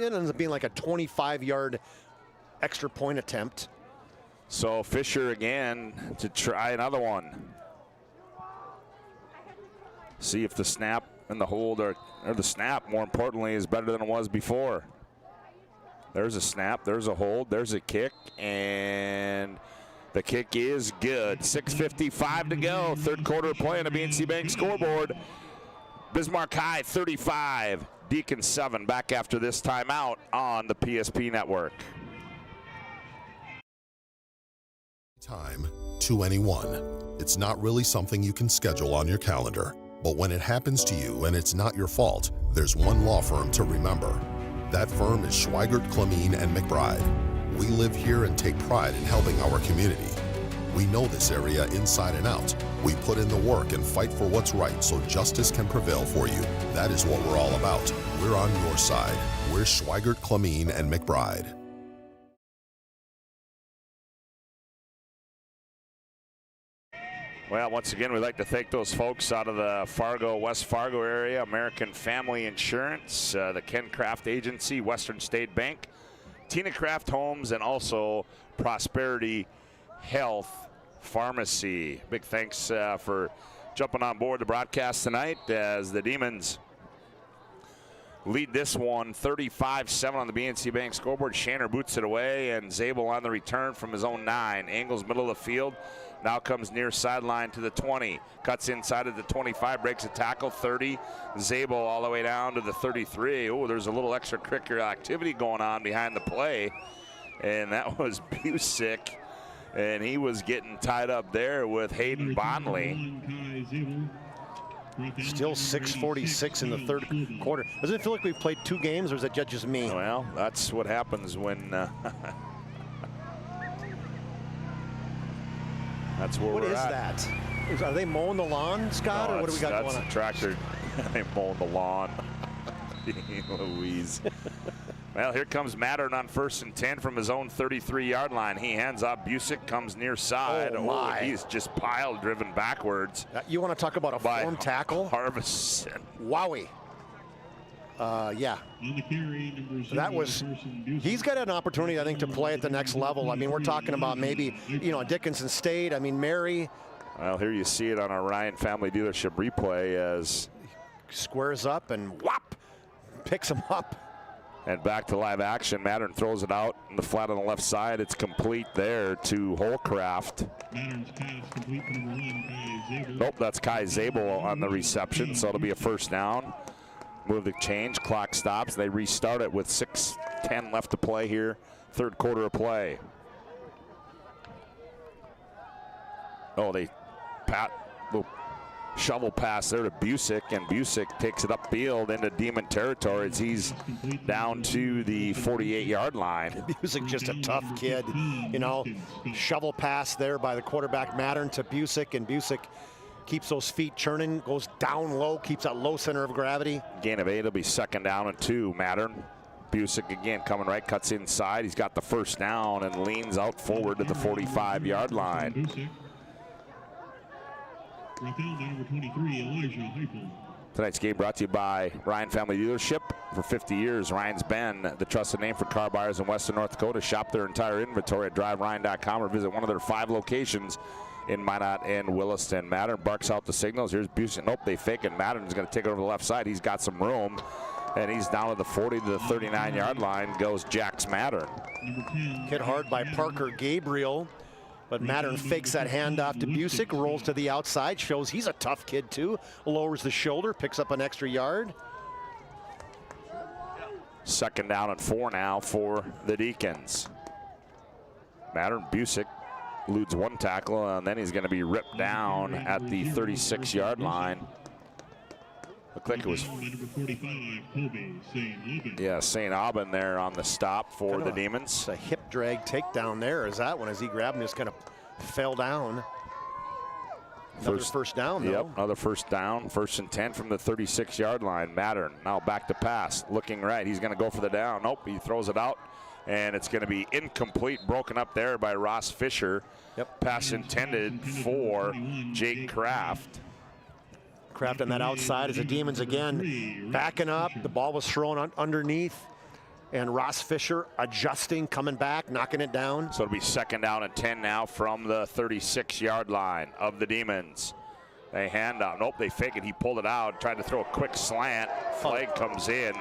ends up being like a 25-yard extra point attempt.
So Fisher again to try another one. See if the snap and the hold, or the snap, more importantly, is better than it was before. There's a snap, there's a hold, there's a kick, and the kick is good. 6:55 to go. 3rd quarter of play on the BNC Bank scoreboard. Bismarck High 35, Deacons 7. Back after this timeout on the PSP Network.
Time to anyone. It's not really something you can schedule on your calendar. But when it happens to you and it's not your fault, there's one law firm to remember. That firm is Schweigert, Clairmont, and McBride. We live here and take pride in helping our community. We know this area inside and out. We put in the work and fight for what's right so justice can prevail for you. That is what we're all about. We're on your side. We're Schweigert, Clairmont, and McBride.
Well, once again, we'd like to thank those folks out of the West Fargo area, American Family Insurance, the Ken Craft Agency, Western State Bank, Tina Craft Homes, and also Prosperity Health Pharmacy. Big thanks for jumping on board the broadcast tonight as the Demons lead this one 35-7 on the BNC Bank scoreboard. Shanner boots it away, and Zabel on the return from his own 9. Angles middle of the field. Now comes near sideline to the 20. Cuts inside of the 25, breaks a tackle, 30. Zabel all the way down to the 33. Oh, there's a little extracurricular activity going on behind the play. And that was Busick. And he was getting tied up there with Hayden Bonley.
Still 6:46 in the 3rd quarter. Doesn't it feel like we've played 2 games, or is that just me?
Well, that's what happens when... That's where
what
we're
is
at.
That? Are they mowing the lawn, Scott, or what do we got going on?
That's a tractor. They mowing the lawn. Louise. Well, here comes Mattern on 1st and 10 from his own 33-yard line. He hands off. Busick comes near side.
Oh,
he's just piled, driven backwards.
You want to talk about a form tackle?
Harbison.
Wowie. Yeah. That was, he's got an opportunity, I think, to play at the next level. I mean, we're talking about maybe, a Dickinson State. I mean, Mary.
Well, here you see it on our Ryan Family Dealership replay as
squares up and whop, picks him up.
And back to live action. Mattern throws it out in the flat on the left side. It's complete there to Holcraft. Nope, that's Kai Zabel on the reception, so it'll be a first down. Move the change, clock stops. They restart it with 6:10 left to play here, third quarter of play. Oh, they little shovel pass there to Busick, and Busick takes it upfield into Demon territory as he's down to the 48-yard line.
Busick just a tough kid, you know. Shovel pass there by the quarterback Mattern to Busick, and Busick keeps those feet churning, goes down low, keeps that low center of gravity.
Gain of 8, it'll be 2nd down and 2. Mattern. Busick again coming right, cuts inside. He's got the first down and leans out forward to the 45-yard line. Tonight's game brought to you by Ryan Family Dealership. For 50 years, Ryan's been the trusted name for car buyers in Western North Dakota. Shop their entire inventory at driveryan.com or visit one of their 5 locations in Minot and Williston. Mattern barks out the signals. Here's Busick. Nope, they fake it. Mattern's going to take it over the left side. He's got some room, and he's down to the 40 to the 39-yard line goes Jax Mattern.
Hit hard by Parker Gabriel. But Mattern fakes that handoff to Busick, rolls to the outside, shows he's a tough kid too, lowers the shoulder, picks up an extra yard.
2nd down and 4 now for the Deacons. Mattern, Busick eludes one tackle, and then he's going to be ripped down at the 36-yard line. Looked like it was, yeah, St. Aubin there on the stop for the Demons.
A hip drag takedown there. Is that one as he grabbed him, just kind of fell down. Another first down, though.
Yep, another first down. 1st and 10 from the 36-yard line. Mattern now back to pass, looking right. He's going to go for the down. Nope, he throws it out, and it's going to be incomplete, broken up there by Ross Fisher.
Yep.
Pass intended for Jake Kraft.
Kraft on that outside as the Demons again backing up. The ball was thrown underneath, and Ross Fisher adjusting, coming back, knocking it down.
So it'll be 2nd down and 10 now from the 36-yard line of the Demons. They hand out. Nope, they fake it. He pulled it out, tried to throw a quick slant. Flag comes in.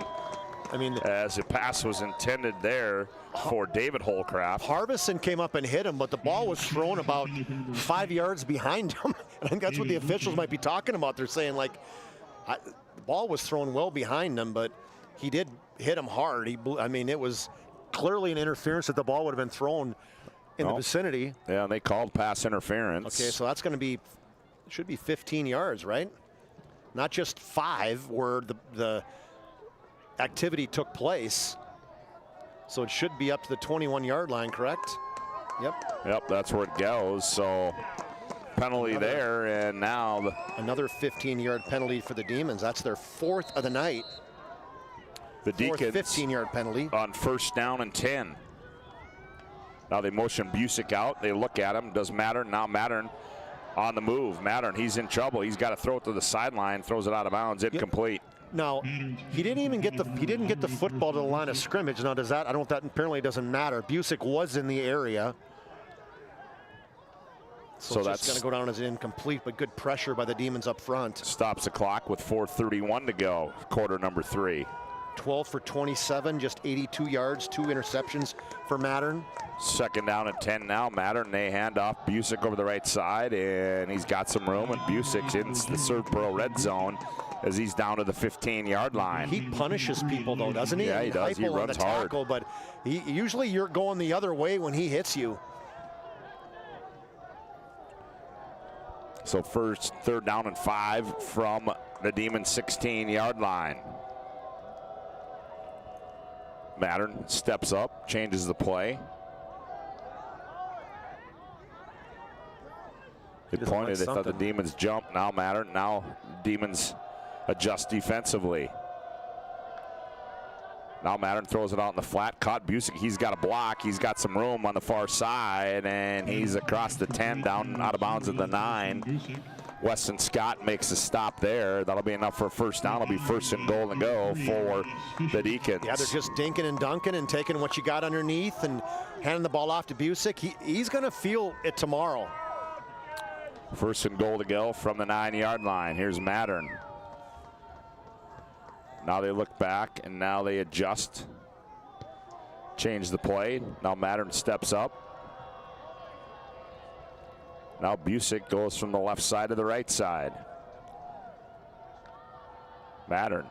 I mean,
as the pass was intended there for David Holcraft.
Harbison came up and hit him, but the ball was thrown about 5 yards behind him. And I think that's what the officials might be talking about. They're saying, like, the ball was thrown well behind him, but he did hit him hard. I mean, it was clearly an interference that the ball would have been thrown in the vicinity.
Yeah, and they called pass interference.
Okay, so that's going to be, should be 15 yards, right? Not just 5 where the activity took place. So it should be up to the 21-yard line, correct?
Yep, that's where it goes. So penalty there, and now
another 15-yard penalty for the Demons. That's their 4th of the night.
The Deacons
15-yard penalty
on 1st down and 10. Now they motion Busick out. They look at him. Does Mattern. Now Mattern on the move. Mattern, he's in trouble. He's got to throw it to the sideline. Throws it out of bounds. Incomplete.
Now, he didn't get the football to the line of scrimmage. Now, does that? I don't know if that apparently doesn't matter. Busick was in the area. So that's going to go down as incomplete, but good pressure by the Demons up front.
Stops the clock with 4:31 to go, quarter number 3.
12 for 27, just 82 yards, 2 interceptions for Mattern.
2nd down and 10 now. Mattern, they hand off Busick over the right side, and he's got some room, and Busick's in the Serve Pro red zone as he's down to the 15-yard line.
He punishes people, though, doesn't he?
Yeah, he does. He runs hard.
Tackle, but usually you're going the other way when he hits you.
So 3rd down and 5 from the Demons' 16-yard line. Mattern steps up, changes the play. Good point. They thought the Demons jumped. Now Mattern. Now Demons adjust defensively. Now Mattern throws it out in the flat. Caught Busick. He's got a block. He's got some room on the far side, and he's across the 10, down out of bounds at the 9. Weston Scott makes a stop there. That'll be enough for a 1st down. It'll be 1st and goal to go for the Deacons.
Yeah, they're just dinking and dunking and taking what you got underneath and handing the ball off to Busick. He's going to feel it tomorrow.
1st and goal to go from the 9-yard line. Here's Mattern. Now they look back, and now they adjust change the play. Now Mattern steps up. Now Busick goes from the left side to the right side. Mattern.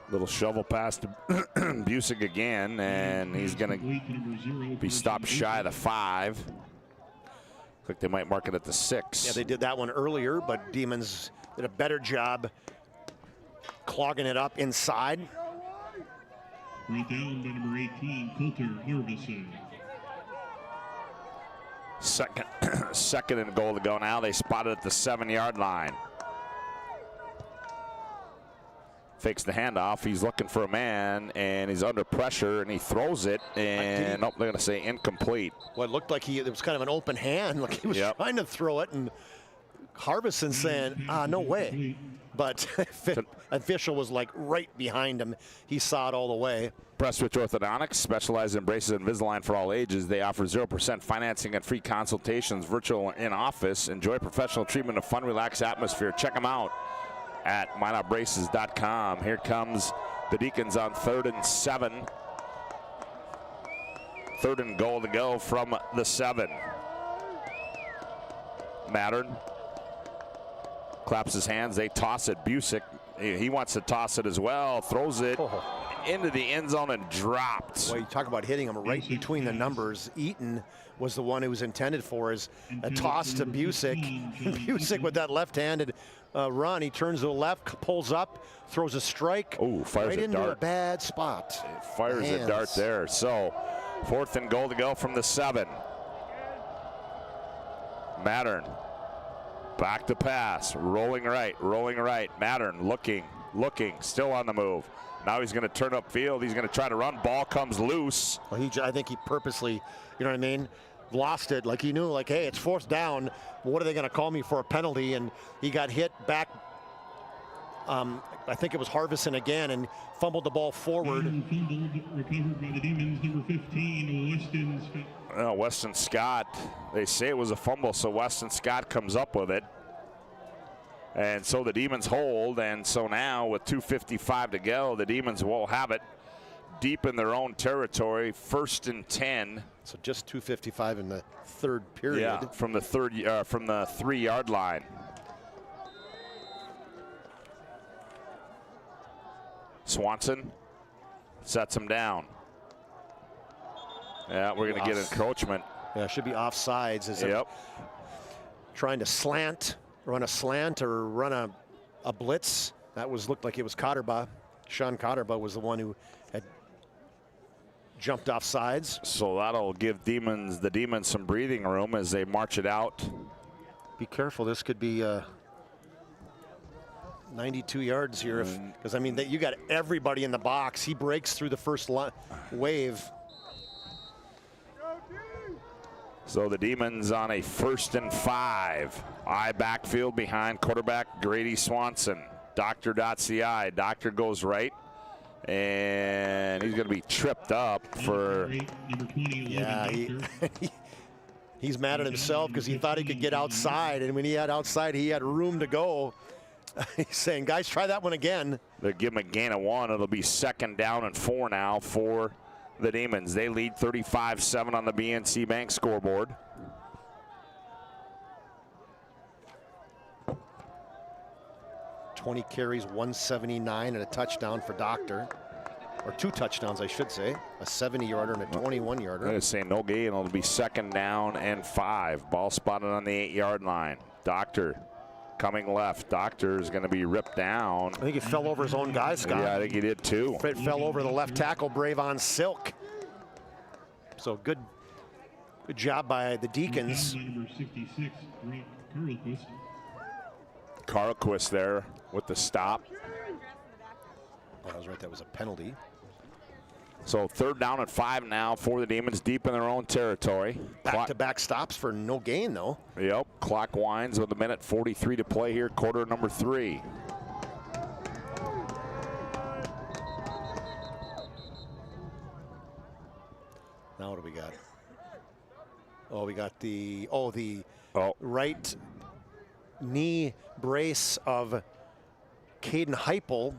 Little shovel pass to Busick again, and he's going to be stopped shy of the 5. Looks like they might mark it at the 6.
Yeah, they did that one earlier, but Demons did a better job clogging it up inside.
Right down by number 18, Coulter Harbison.
Second and goal to go now. They spot it at the 7-yard line. Fakes the handoff. He's looking for a man, and he's under pressure, and he throws it, and they're going to say incomplete.
Well, it looked like it was kind of an open hand, like he was trying to throw it, and Harbison saying, no way. But official was like right behind him. He saw it all the way.
Prestwich Orthodontics specializes in braces and Invisalign for all ages. They offer 0% financing and free consultations, virtual or in office. Enjoy professional treatment in a fun, relaxed atmosphere. Check them out at MyNotBraces.com. Here comes the Deacons on 3rd and 7. 3rd and goal to go from the 7. Mattern claps his hands. They toss it. Busick, he wants to toss it as well. Throws it into the end zone and dropped.
Well, you talk about hitting him right between the numbers. Eaton was the one who was intended for as a toss to Busick. Busick with that left-handed run. He turns to the left, pulls up, throws a strike.
Oh, fires
right
a
into
dart.
a bad spot.
It fires a dart there. So 4th and goal to go from the 7. Mattern. Back to pass, rolling right. Mattern looking, still on the move. Now he's going to turn upfield. He's going to try to run. Ball comes loose.
Well, I think he purposely, you know what I mean, lost it. Like he knew, like, hey, it's 4th down. What are they going to call me for a penalty? And he got hit back. I think it was Harbison again, and fumbled the ball forward.
Recovered by the Demons, number 15, Weston Scott.
Weston Scott, they say it was a fumble, so Weston Scott comes up with it. And so the Demons hold, and so now with 2:55 to go, the Demons will have it deep in their own territory, 1st and 10.
So just 2:55 in the 3rd period.
Yeah, from the 3-yard line. Swanson sets him down. Yeah, we're going to get encroachment.
Yeah, it should be offsides. As if trying to run a slant or run a blitz. That looked like it was Cotterbaugh. Sean Cotterbaugh was the one who had jumped off sides.
So that'll give the Demons some breathing room as they march it out.
Be careful, this could be 92 yards here, because I mean you got everybody in the box. He breaks through the first wave.
So the Demons on a 1st and 5. I backfield behind quarterback Grady Swanson. Doctor.ci. Doctor goes right, and he's going to be tripped up for.
Yeah, he's mad at himself because he thought he could get outside, and when he had outside, he had room to go. He's saying, guys, try that one again.
They'll give him a gain of 1. It'll be 2nd down and 4 now for the Demons. They lead 35-7 on the BNC Bank scoreboard.
"20 carries, 179, and a touchdown for Doctor. Or 2 touchdowns, I should say. A 70-yarder and a 21-yarder.
They're saying no gain. It'll be 2nd down and 5. Ball spotted on the 8-yard line. Doctor coming left. Doctor is going to be ripped down.
I think he fell over his own guy, Scott.
Yeah, I think he did too.
It fell over the left tackle, Bravon Silk. So good job by the Deacons.
Number 66, Carlquist.
Carlquist there with the stop.
Oh, I was right, that was a penalty.
So 3rd down and 5 now for the Demons, deep in their own territory.
Back-to-back stops for no gain, though.
Yep, clock winds with 1:43 to play here, quarter number 3.
Now what do we got? Oh, we got the right knee brace of Caden Heupel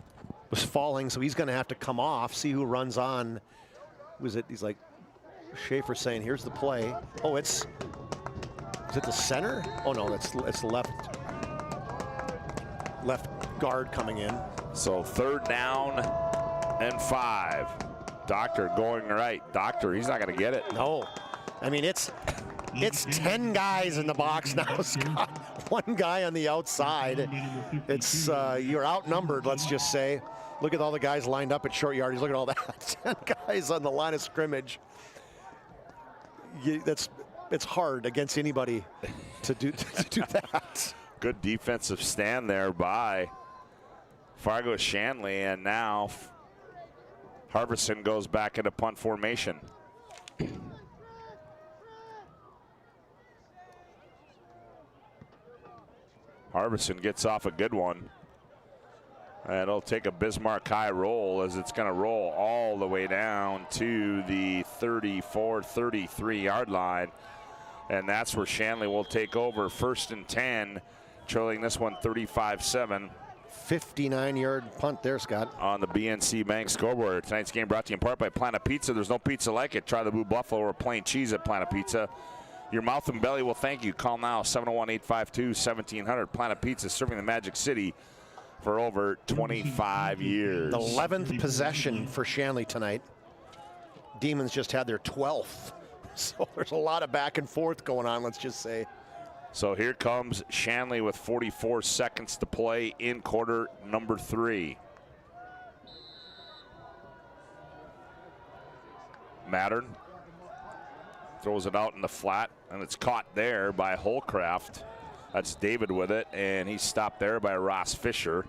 was falling, so he's going to have to come off, see who runs on. Was it? He's like, Schaefer saying, here's the play. Oh, is it the center? Oh no, it's left guard coming in.
So 3rd down and 5. Doctor going right. Doctor, he's not going to get it.
No, I mean it's 10 guys in the box now, Scott. 1 guy on the outside. It's you're outnumbered, let's just say. Look at all the guys lined up at short yardage. Look at all that. 10 guys on the line of scrimmage. It's hard against anybody to do that.
Good defensive stand there by Fargo Shanley, and now Harbison goes back into punt formation. Harbison gets off a good one. And it'll take a Bismarck High roll, as it's going to roll all the way down to the 34, 33 yard line. And that's where Shanley will take over. 1st and 10, trailing this one 35-7.
59-yard punt there, Scott.
On the BNC Bank scoreboard. Tonight's game brought to you in part by Planet Pizza. There's no pizza like it. Try the Blue Buffalo or plain cheese at Planet Pizza. Your mouth and belly will thank you. Call now, 701-852-1700. Planet Pizza, serving the Magic City for over 25 years.
The 11th possession for Shanley tonight. Demons just had their 12th. So there's a lot of back and forth going on, let's just say.
So here comes Shanley with 44 seconds to play in quarter number 3. Mattern throws it out in the flat, and it's caught there by Holcraft. That's David with it, and he's stopped there by Ross Fisher.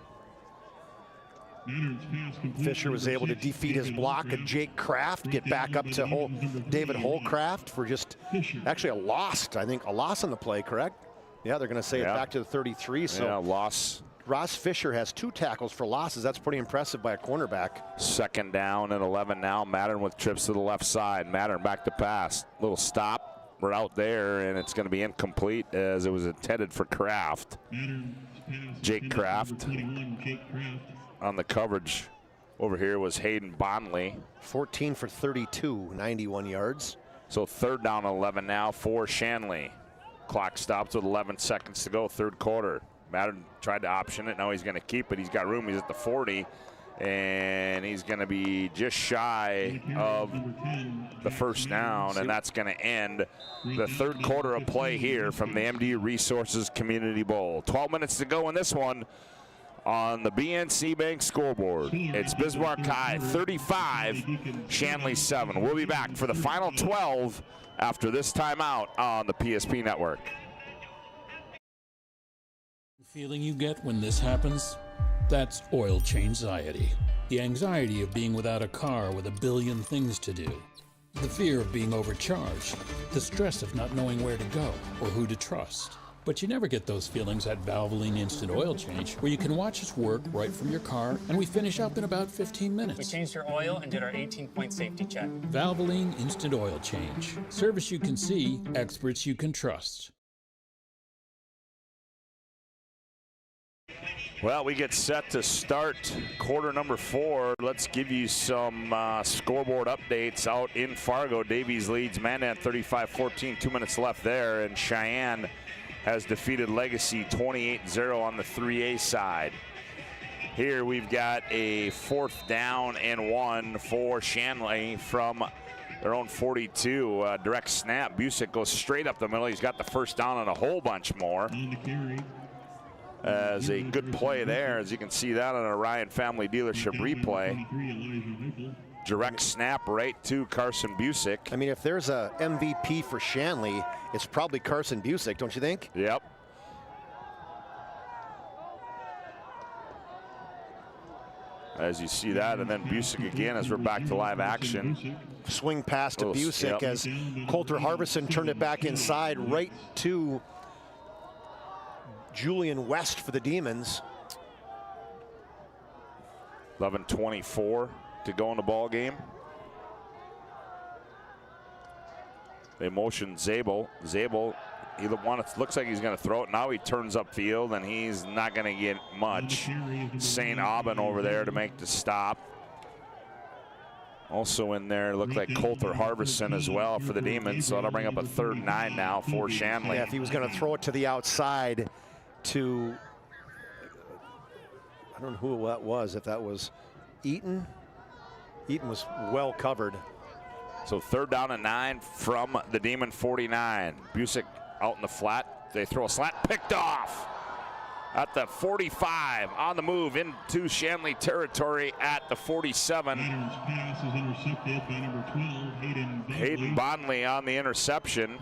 Fisher was able to defeat his block of Jake Kraft, get back up to David Holcraft for just actually a loss on the play, correct? Yeah, they're going to say it back to the 33. So
yeah, loss.
Ross Fisher has 2 tackles for losses. That's pretty impressive by a cornerback.
2nd down and 11 now. Mattern with trips to the left side. Mattern back to pass. Little stop. We're out there, and it's going to be incomplete as it was intended for Kraft. Jake Kraft. On the coverage over here was Hayden Bonley.
14 for 32, 91 yards.
So 3rd down 11 now for Shanley. Clock stops with 11 seconds to go, 3rd quarter. Mattern tried to option it. Now he's going to keep it. He's got room. He's at the 40. And he's going to be just shy of the 1st down, and that's going to end the 3rd quarter of play here from the MD Resources Community Bowl. 12 minutes to go in this one on the BNC Bank scoreboard. It's Bismarck High 35, Shanley 7. We'll be back for the final 12 after this timeout on the PSP Network.
The feeling you get when this happens? That's oil change-anxiety. The anxiety of being without a car with a billion things to do. The fear of being overcharged. The stress of not knowing where to go or who to trust. But you never get those feelings at Valvoline Instant Oil Change, where you can watch us work right from your car, and we finish up in about 15 minutes.
We changed your oil and did our 18-point safety check.
Valvoline Instant Oil Change. Service you can see, experts you can trust.
Well, we get set to start quarter number 4. Let's give you some scoreboard updates out in Fargo. Davies leads Mandan 35-14, 2 minutes left there, and Cheyenne has defeated Legacy 28-0 on the 3A side. Here we've got a 4th down and 1 for Shanley from their own 42. Direct snap. Busick goes straight up the middle. He's got the 1st down and a whole bunch more. As a good play there, as you can see that on a Ryan Family Dealership replay. Direct snap right to Carson Busick.
I mean, if there's a MVP for Shanley, it's probably Carson Busick, don't you think?
Yep. As you see that, and then Busick again as we're back to live action.
Swing pass to Busick as Coulter Harbison turned it back inside right to Julian West for the Demons.
11:24 to go in the ball game. They motion Zabel. Zabel looks like he's going to throw it. Now he turns upfield, and he's not going to get much. St. Aubin over there to make the stop. Also in there, looked like Coulter Harbison as well for the Demons. So that'll bring up a 3rd and 9 now for Shanley.
Yeah, if he was going to throw it to the outside to, I don't know who that was, if that was Eaton. Eaton was well covered.
So 3rd down and 9 from the Demon 49. Busick out in the flat. They throw a slant, picked off at the 45, on the move into Shanley territory at the 47.
Pass is intercepted by number 12,
Hayden Bondley on the interception.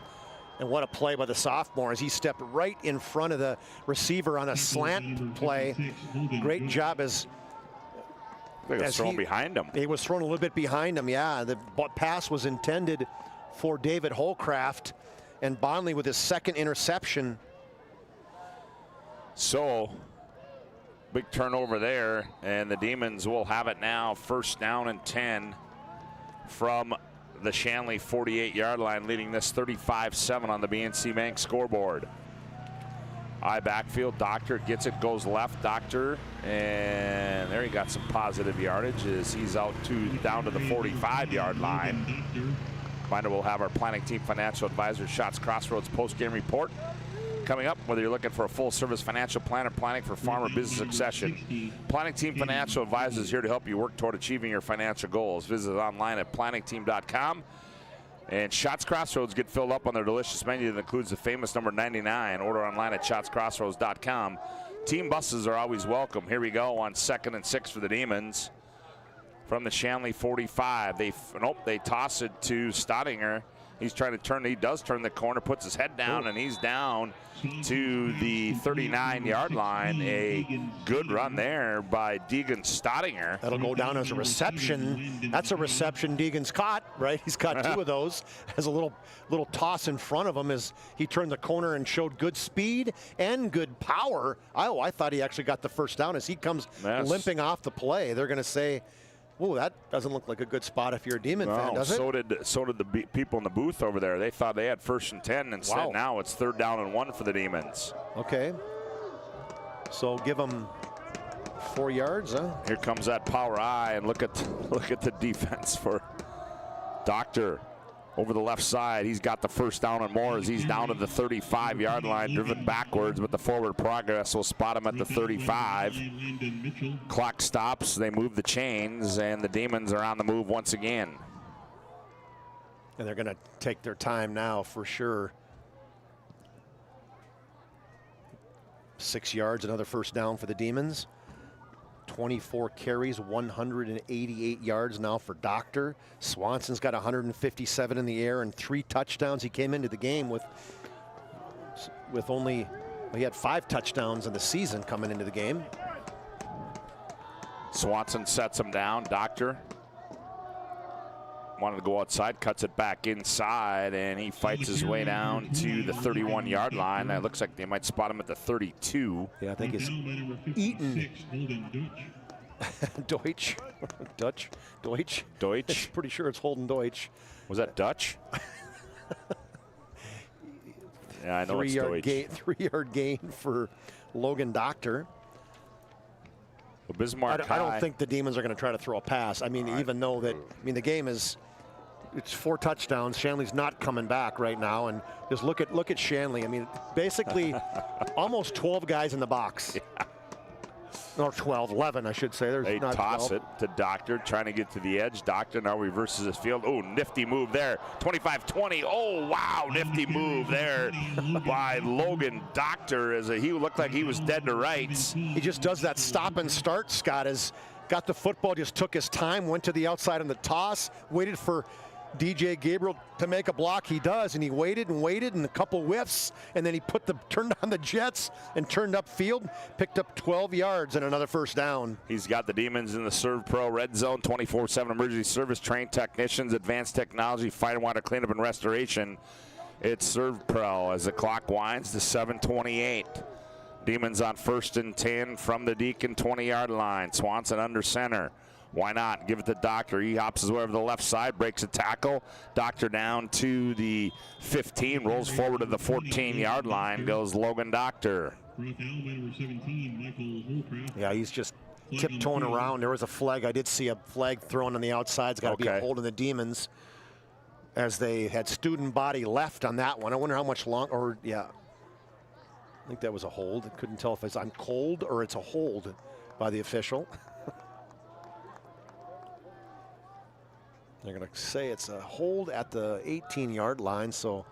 And what a play by the sophomore as he stepped right in front of the receiver on a slant play. Great job as
he was thrown behind him.
He was thrown a little bit behind him, yeah. The pass was intended for David Holcraft, and Bondley with his 2nd interception.
So, big turnover there, and the Demons will have it now. 1st down and 10 from the Shanley 48-yard line, leading this 35-7 on the BNC Bank scoreboard. I backfield, Doctor gets it, goes left, Doctor, and there he got some positive yardage as he's out down to the 45-yard line. Reminder, we'll have our planning team financial advisor, Shots Crossroads post-game report coming up, whether you're looking for a full-service financial plan or planning for farm or business succession. Planning Team Financial Advisors is here to help you work toward achieving your financial goals. Visit online at planningteam.com. And Shots Crossroads get filled up on their delicious menu that includes the famous number 99. Order online at shotscrossroads.com. Team buses are always welcome. Here we go on 2nd and 6 for the Demons. From the Shanley 45, they toss it to Stottinger. He's trying to turn, he does turn the corner, puts his head down, and he's down to the 39-yard line. A good run there by Deacon Stottinger.
That'll go down as a reception. That's a reception Deacon's caught, right? He's caught 2 of those. Has a little toss in front of him as he turned the corner and showed good speed and good power. I thought he actually got the 1st down as he comes limping off the play. They're going to say, "Whoa, that doesn't look like a good spot if you're a Demon fan, does it?"
So did the people in the booth over there. They thought they had 1st and 10. Instead, now it's 3rd down and 1 for the Demons.
Okay. So give them 4 yards, huh?
Here comes that power eye, and look at the defense for Doctor. Over the left side, he's got the 1st down and more as he's down to the 35-yard line, driven backwards, but the forward progress will spot him at the 35. Clock stops, they move the chains, and the Demons are on the move once again.
And they're going to take their time now for sure. 6 yards, another 1st down for the Demons. 24 carries, 188 yards now for Doctor. Swanson's got 157 in the air and 3 touchdowns. He came into the game with only, he had 5 touchdowns in the season coming into the game.
Swanson sets him down. Doctor wanted to go outside, cuts it back inside, and he fights his way down to the 31-yard line. It looks like they might spot him at the 32.
Yeah, I think it's Eaton. Deutsch.
Deutsch.
Pretty sure it's Holden Deutsch.
Was that Dutch? Yeah, I know it's Deutsch.
3-yard gain for Logan Doctor.
Well, Bismarck
I don't think the Demons are going to try to throw a pass. I mean, even though that, the game is, it's 4 touchdowns. Shanley's not coming back right now, and just look at Shanley. I mean, basically, almost 12 guys in the box. Yeah. Or 11, I should say.
They toss 12. It to Doctor, trying to get to the edge. Doctor now reverses his field. Oh, nifty move there. 25-20. Oh, wow, nifty move there by Logan Doctor. He looked like he was dead to rights.
He just does that stop and start, Scott. Got the football, just took his time, went to the outside on the toss, waited for DJ Gabriel to make a block. He does, and he waited and a couple whiffs, and then he turned on the jets and turned upfield, picked up 12 yards and another 1st down.
He's got the Demons in the Serve Pro Red Zone, 24/7 emergency service, trained technicians, advanced technology, fire and water cleanup and restoration. It's Serve Pro as the clock winds to 7:28. Demons on 1st and 10 from the Deacon 20-yard line. Swanson under center. Why not? Give it to Doctor. He hops his way over the left side, breaks a tackle. Doctor down to the 15, rolls forward to the 14-yard line, goes Logan Doctor.
Yeah, he's just tiptoeing around. There was a flag. I did see a flag thrown on the outside. It's got to be a hold of the Demons, as they had student body left on that one. I wonder how much longer, or yeah. I think that was a hold. I couldn't tell if it's on cold or it's a hold by the official. They're going to say it's a hold at the 18-yard line, so.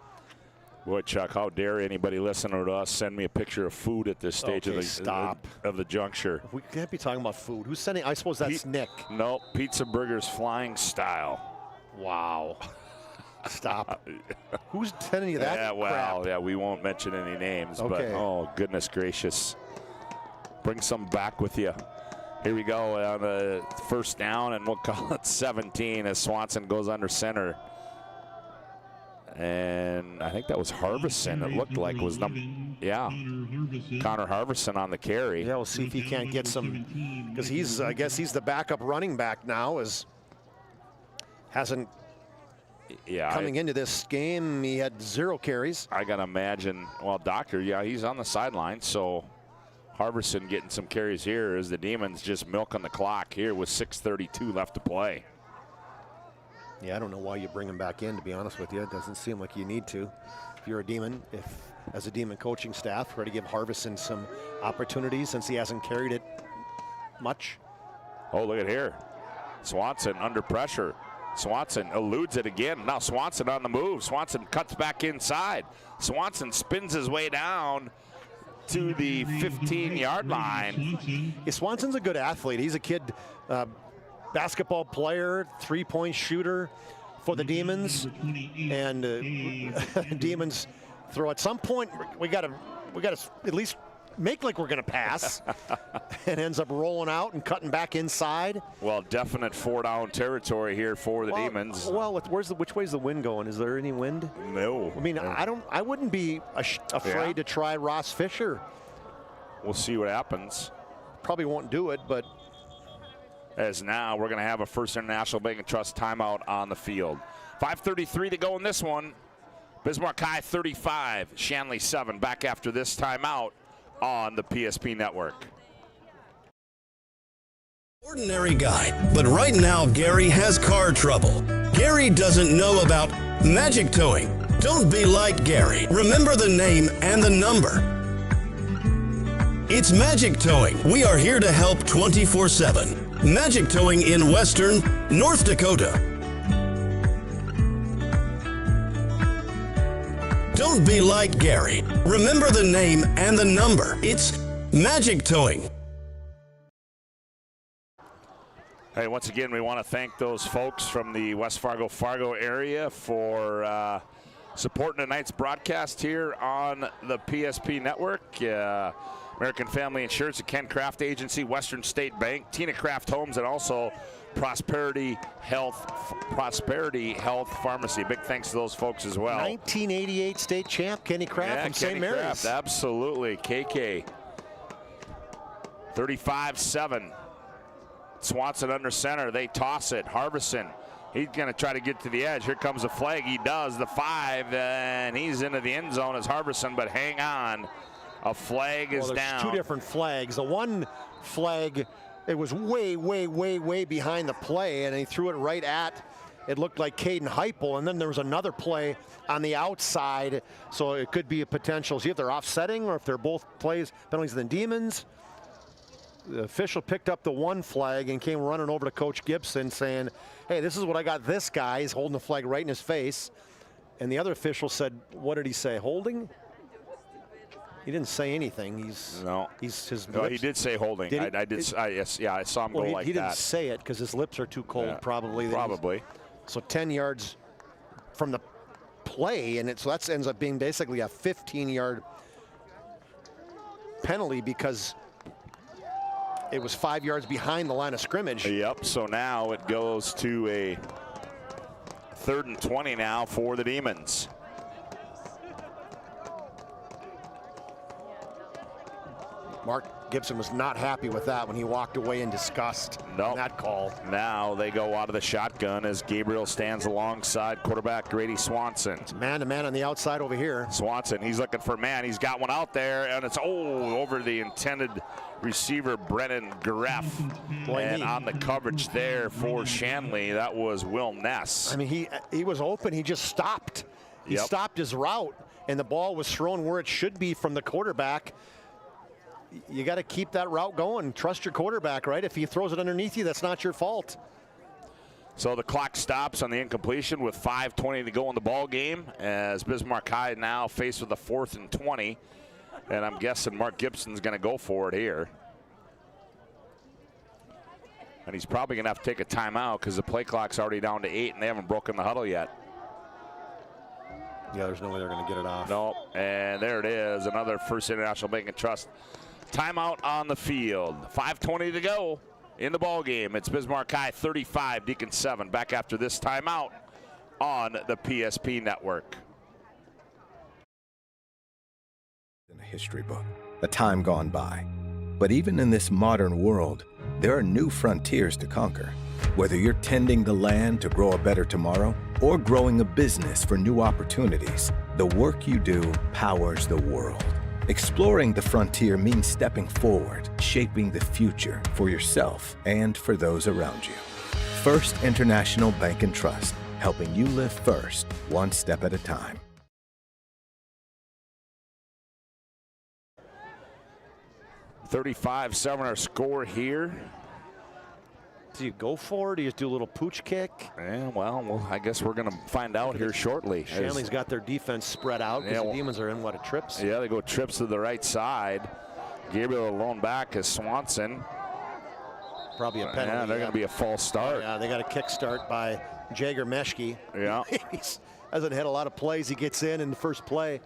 Boy, Chuck, how dare anybody listening to us send me a picture of food at this stage of the juncture.
We can't be talking about food. Who's sending? I suppose that's Nick.
No, Pizza Burgers Flying Style.
Wow. Stop. Who's sending you that crap?
Yeah, we won't mention any names, but oh, goodness gracious. Bring some back with you. Here we go on the first down, and we'll call it 17 as Swanson goes under center. And I think that was Harvison. It looked like it was Connor Harvison on the carry.
Yeah, we'll see if he can't get some, because I guess he's the backup running back now. Coming into this game, he had 0 carries.
I gotta imagine. Well, Doctor, he's on the sideline, so Harvison getting some carries here as the Demons just milking the clock here with 6:32 left to play.
Yeah, I don't know why you bring him back in, to be honest with you. It doesn't seem like you need to. If you're a Demon, as a Demon coaching staff, try to give Harvison some opportunities since he hasn't carried it much.
Oh, look at here. Swanson under pressure. Swanson eludes it again. Now Swanson on the move. Swanson cuts back inside. Swanson spins his way down to the 15-yard line.
Yeah, Swanson's a good athlete. He's a kid, basketball player, 3-point shooter for the Demons. And Demons throw at some point, we got to at least make like we're going to pass. And ends up rolling out and cutting back inside.
Well, definite 4-down territory here for the Demons.
Well, which way's the wind going? Is there any wind?
No.
I mean, I wouldn't be afraid to try Ross Fisher.
We'll see what happens.
Probably won't do it, but.
As now we're going to have a First International Bank and Trust timeout on the field. 5:33 to go in this one. Bismarck High 35, Shanley 7. Back after this timeout on the PSP Network.
Ordinary guy, but right now Gary has car trouble. Gary doesn't know about magic towing. Don't be like Gary. Remember the name and the number. It's Magic Towing. We are here to help 24/7. Magic Towing in Western North Dakota. Don't be like Gary. Remember the name and the number. It's Magic Towing.
Hey, once again, we want to thank those folks from the West Fargo area for supporting tonight's broadcast here on the PSP Network. American Family Insurance, the Ken Craft Agency, Western State Bank, Tina Craft Homes, and also Prosperity Health Pharmacy. Big thanks to those folks as well.
1988 state champ Kenny Craft from St. Mary's. Craft,
absolutely. KK. 35-7. Swanson under center. They toss it. Harbison. He's going to try to get to the edge. Here comes a flag. He does. The 5, and he's into the end zone as Harbison, but hang on. A flag is down.
Two different flags. The one flag, it was way, way, way, way behind the play, and he threw it right at, it looked like Caden Heupel, and then there was another play on the outside, so it could be a potential. See if they're offsetting or if they're both penalties of the Demons. The official picked up the one flag and came running over to Coach Gibson saying, hey, this is what I got this guy. He's holding the flag right in his face. And the other official said, what did he say, holding? He didn't say anything. He
did say holding. I saw him go like that.
He didn't say it because his lips are too cold, probably.
Probably.
So 10 yards from the play, and so that ends up being basically a 15-yard penalty because it was 5 yards behind the line of scrimmage.
Yep. So now it goes to a 3rd and 20 now for the Demons.
Gibson was not happy with that when he walked away in disgust.
Nope.
That call.
Now they go out of the shotgun as Gabriel stands alongside quarterback Grady Swanson.
It's man-to-man on the outside over here.
Swanson, he's looking for man. He's got one out there, and it's over the intended receiver, Brennan Greff. And on the coverage there for Shanley, that was Will Ness.
I mean, he was open. He just stopped. He stopped his route, and the ball was thrown where it should be from the quarterback. You got to keep that route going. Trust your quarterback, right? If he throws it underneath you, that's not your fault.
So the clock stops on the incompletion with 5:20 to go in the ball game as Bismarck High now faced with a 4th and 20. And I'm guessing Mark Gibson's going to go for it here. And he's probably going to have to take a timeout because the play clock's already down to 8 and they haven't broken the huddle yet.
Yeah, there's no way they're going to get it off.
No, and there it is, another First International Bank and Trust timeout on the field. 5:20 to go in the ball game. It's Bismarck High 35, Deacons 7. Back after this timeout on the PSP Network.
In a history book, a time gone by. But even in this modern world, there are new frontiers to conquer. Whether you're tending the land to grow a better tomorrow or growing a business for new opportunities, the work you do powers the world. Exploring the frontier means stepping forward, shaping the future for yourself and for those around you. First International Bank and Trust, helping you live first, one step at a time.
$35-7 our score here.
Do you go for it? Do you just do a little pooch kick?
Yeah, well, I guess we're going to find out here shortly.
Shanley's got their defense spread out because the Demons are in, a trips?
Yeah, they go trips to the right side. Gabriel alone back as Swanson.
Probably a penalty.
Yeah, they're going to be a false start.
Yeah, they got a kick start by Jagger Meshke.
Yeah.
He hasn't had a lot of plays. He gets in the first play.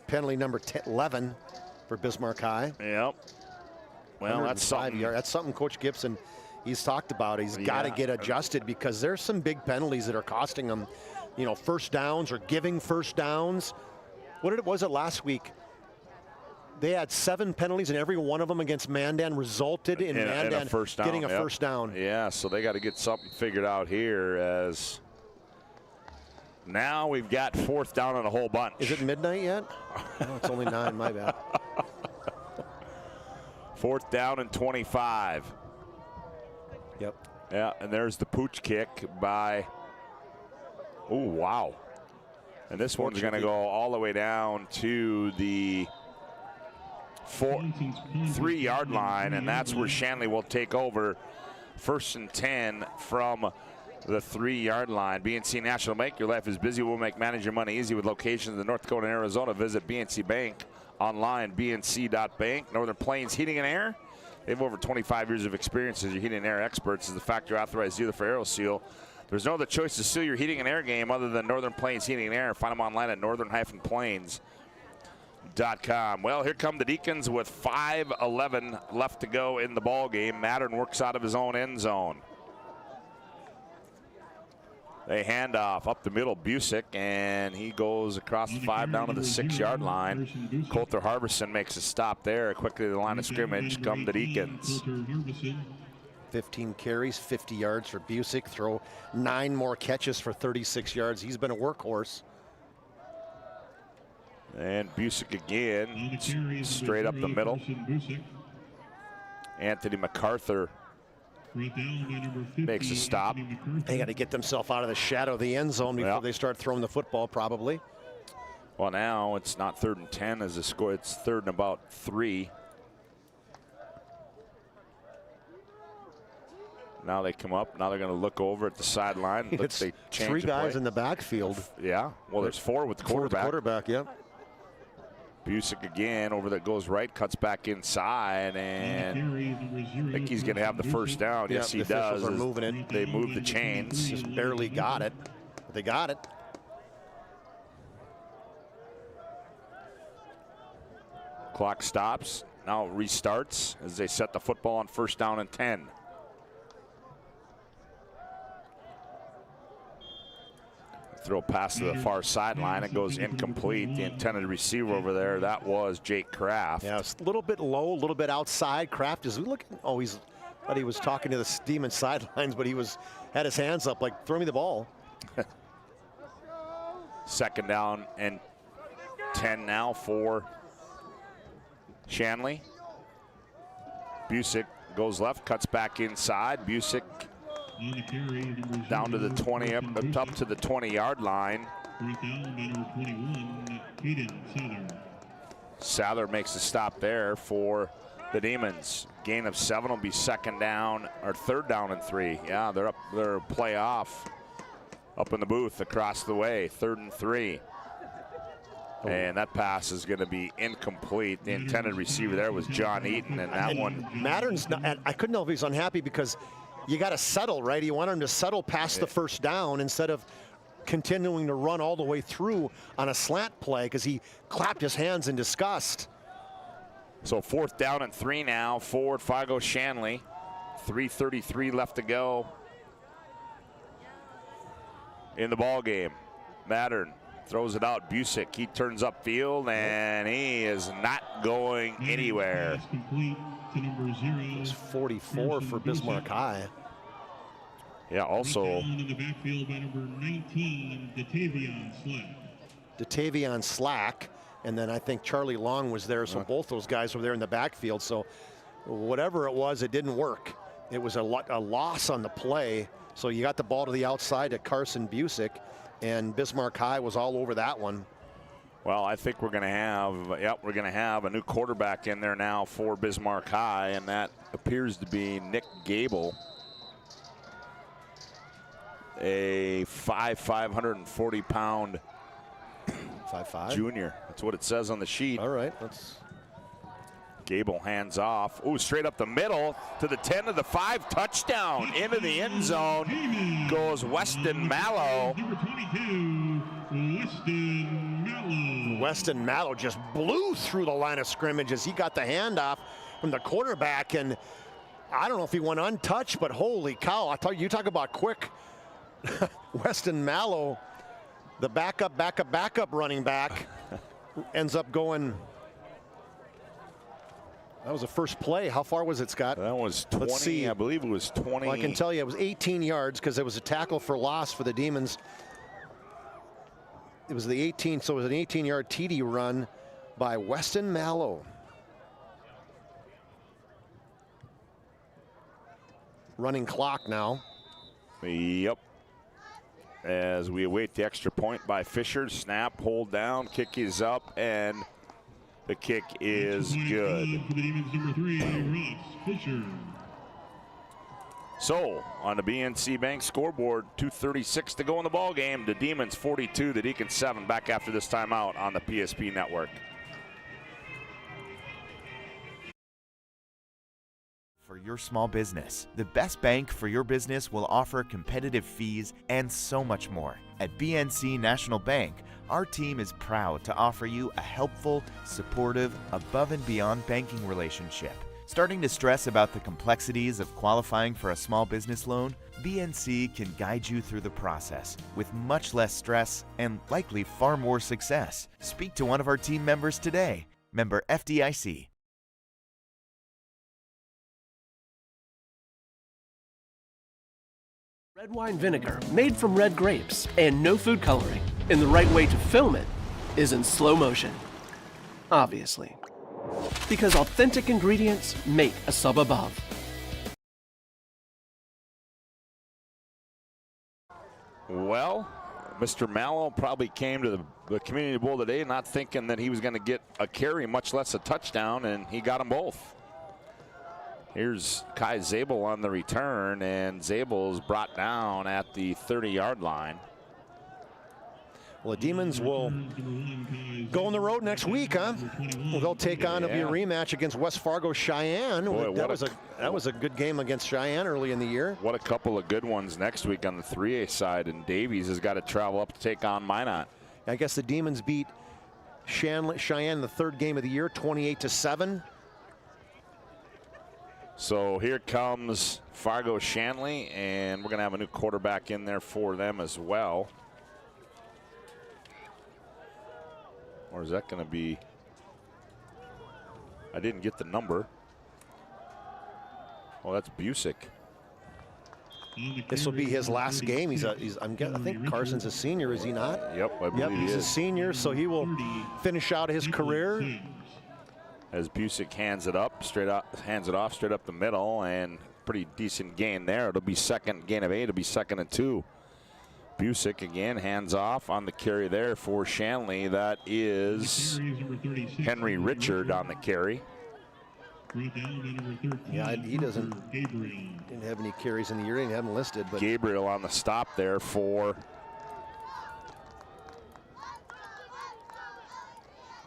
Penalty number 11 for Bismarck High.
Yep. Well, that's something.
That's something Coach Gibson, he's talked about. He's got to get adjusted because there's some big penalties that are costing them, first downs or giving first downs. What was it last week? They had 7 penalties, and every one of them against Mandan resulted in Mandan getting a first down.
Yeah, so they got to get something figured out here as now we've got 4th down and a whole bunch.
Is it midnight yet? No, it's only 9, my bad.
4th down and 25.
Yep.
Yeah, and there's the pooch kick by, oh, wow. And this one's going to go all the way down to the 3-yard line, and that's where Shanley will take over. 1st and 10 from the 3-yard line. BNC National Bank, your life is busy. We'll make manage your money easy with locations in North Dakota and Arizona. Visit BNC Bank online, bnc.bank. Northern Plains Heating and Air. They have over 25 years of experience as your heating and air experts, as the factory authorized dealer for AeroSeal. There's no other choice to seal your heating and air game other than Northern Plains Heating and Air. Find them online at northern-plains.com. Well, here come the Deacons with 5:11 left to go in the ball game. Mattern works out of his own end zone. They hand off up the middle, Busick, and he goes across the 5 down to the 6-yard line. Coulter Harbison makes a stop there. Quickly to the line of scrimmage come the Deacons.
15 carries, 50 yards for Busick. Throw 9 more catches for 36 yards. He's been a workhorse.
And Busick again, straight up the middle. Anthony MacArthur makes a stop.
They got to get themselves out of the shadow of the end zone before they start throwing the football, probably.
Well, now it's not 3rd and 10 as a score. It's 3rd and about 3. Now they come up. Now they're going to look over at the sideline.
It's 3 guys in the backfield.
Yeah. Well, there's 4 with the quarterback.
4 with the quarterback, yep.
Busick again over that goes right, cuts back inside, and I think he's going to have the first down. Yes, he does.
Are moving it.
They move the chains.
Just barely got it. But they got it.
Clock stops. Now restarts as they set the football on 1st down and 10. throw pass to the far sideline. It goes incomplete. The intended receiver over there, that was Jake Kraft.
Yeah, it's a little bit low, a little bit outside. Kraft is looking, thought he was talking to the Demon sidelines, but he had his hands up like, throw me the ball.
Second down and 10 now for Shanley. Busick goes left, cuts back inside. Busick down to the 20, up to the 20-yard line. Sather makes a stop there for the Demons. Gain of 7 will be third down and 3. Yeah, they're up, they're play off up in the booth across the way, 3rd and 3. And that pass is going to be incomplete. The intended receiver there was John Eaton, and that one.
Mattern's not, I couldn't know if he's unhappy because you got to settle, right? You want him to settle past the first down instead of continuing to run all the way through on a slant play because he clapped his hands in disgust.
So 4th down and 3 now for Fargo Shanley. 3:33 left to go in the ball game. Mattern throws it out. Busick, he turns upfield, and he is not going anywhere.
It was 44 for Bismarck High.
Yeah, also.
In the backfield by number 19,
Datavion Slack, and then I think Charlie Long was there, so both those guys were there in the backfield. So whatever it was, it didn't work. It was a loss on the play. So you got the ball to the outside to Carson Busick, and Bismarck High was all over that one.
Well, I think we're going to have, a new quarterback in there now for Bismarck High, and that appears to be Nick Gable, a 540-pound
5'5"
junior. That's what it says on the sheet.
All right, let's.
Gable hands off. Ooh, straight up the middle to the 10 to the 5, touchdown into the end zone goes Weston Mallow.
Number 22, Weston Mallow.
Weston Mallow just blew through the line of scrimmage as he got the handoff from the quarterback, and I don't know if he went untouched, but holy cow! You talk about quick. Weston Mallow, the backup running back, ends up going. That was the first play. How far was it, Scott?
That was 20.
Let's see.
I believe it was 20.
Well, I can tell you it was 18 yards because it was a tackle for loss for the Demons. It was the 18, so it was an 18-yard TD run by Weston Mallow. Running clock now.
Yep. As we await the extra point by Fisher. Snap, hold down, kick is up, and the kick is good.
For the Demons, number 3, Ross Fisher.
So, on the BNC Bank scoreboard, 2:36 to go in the ball game. The Demons 42, the Deacons 7. Back after this timeout on the PSP Network.
For your small business, the best bank for your business will offer competitive fees and so much more. At BNC National Bank, our team is proud to offer you a helpful, supportive, above and beyond banking relationship. Starting to stress about the complexities of qualifying for a small business loan? BNC can guide you through the process with much less stress and likely far more success. Speak to one of our team members today. Member FDIC.
Red wine vinegar made from red grapes and no food coloring. And the right way to film it is in slow motion. Obviously. Because authentic ingredients make a sub above.
Well, Mr. Mallow probably came to the Community Bowl today not thinking that he was going to get a carry, much less a touchdown, and he got them both. Here's Kai Zabel on the return, and Zabel's brought down at the 30-yard line.
Well, the Demons will go on the road next week, huh? Well, they'll take on a rematch against West Fargo Cheyenne.
Boy,
that was a good game against Cheyenne early in the year.
What a couple of good ones next week on the 3A side, and Davies has got to travel up to take on Minot.
I guess the Demons beat Cheyenne the third game of the year, 28-7.
So here comes Fargo Shanley, and we're going to have a new quarterback in there for them as well. Or is that going to be? I didn't get the number. Oh, that's Busick.
This will be his last game. I think Carson's a senior, is he not?
Yep, I believe
he's
he
a
is.
senior, so he will finish out his career.
As Busick hands it off straight up the middle, and pretty decent gain there. It'll be gain of 8. It'll be 2nd and 2. Busick again hands off on the carry there for Shanley. That is Henry Richard on the carry.
Yeah, he didn't have any carries in the year. He didn't have them listed. But
Gabriel on the stop there for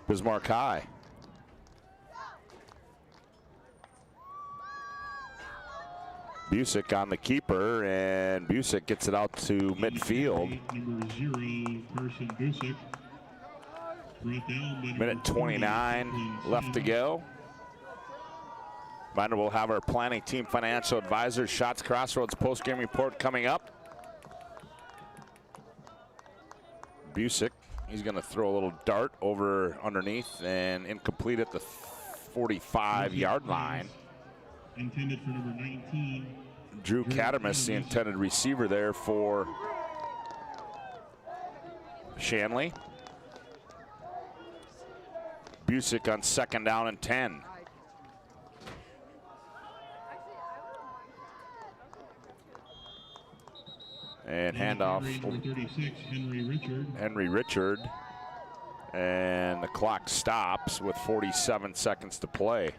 Bismarck High. Busick on the keeper, and Busick gets it out to midfield. Minute 29 left to go. Reminder, we'll have our planning team financial advisor, Shots Crossroads post-game report coming up. Busick, he's going to throw a little dart over underneath and incomplete at the 45-yard line.
Intended for number 19.
Drew Cattermas, the intended receiver there for Shanley. Busick on 2nd down and 10. And handoff.
Number 36,
Henry Richard. And the clock stops with 47 seconds to play.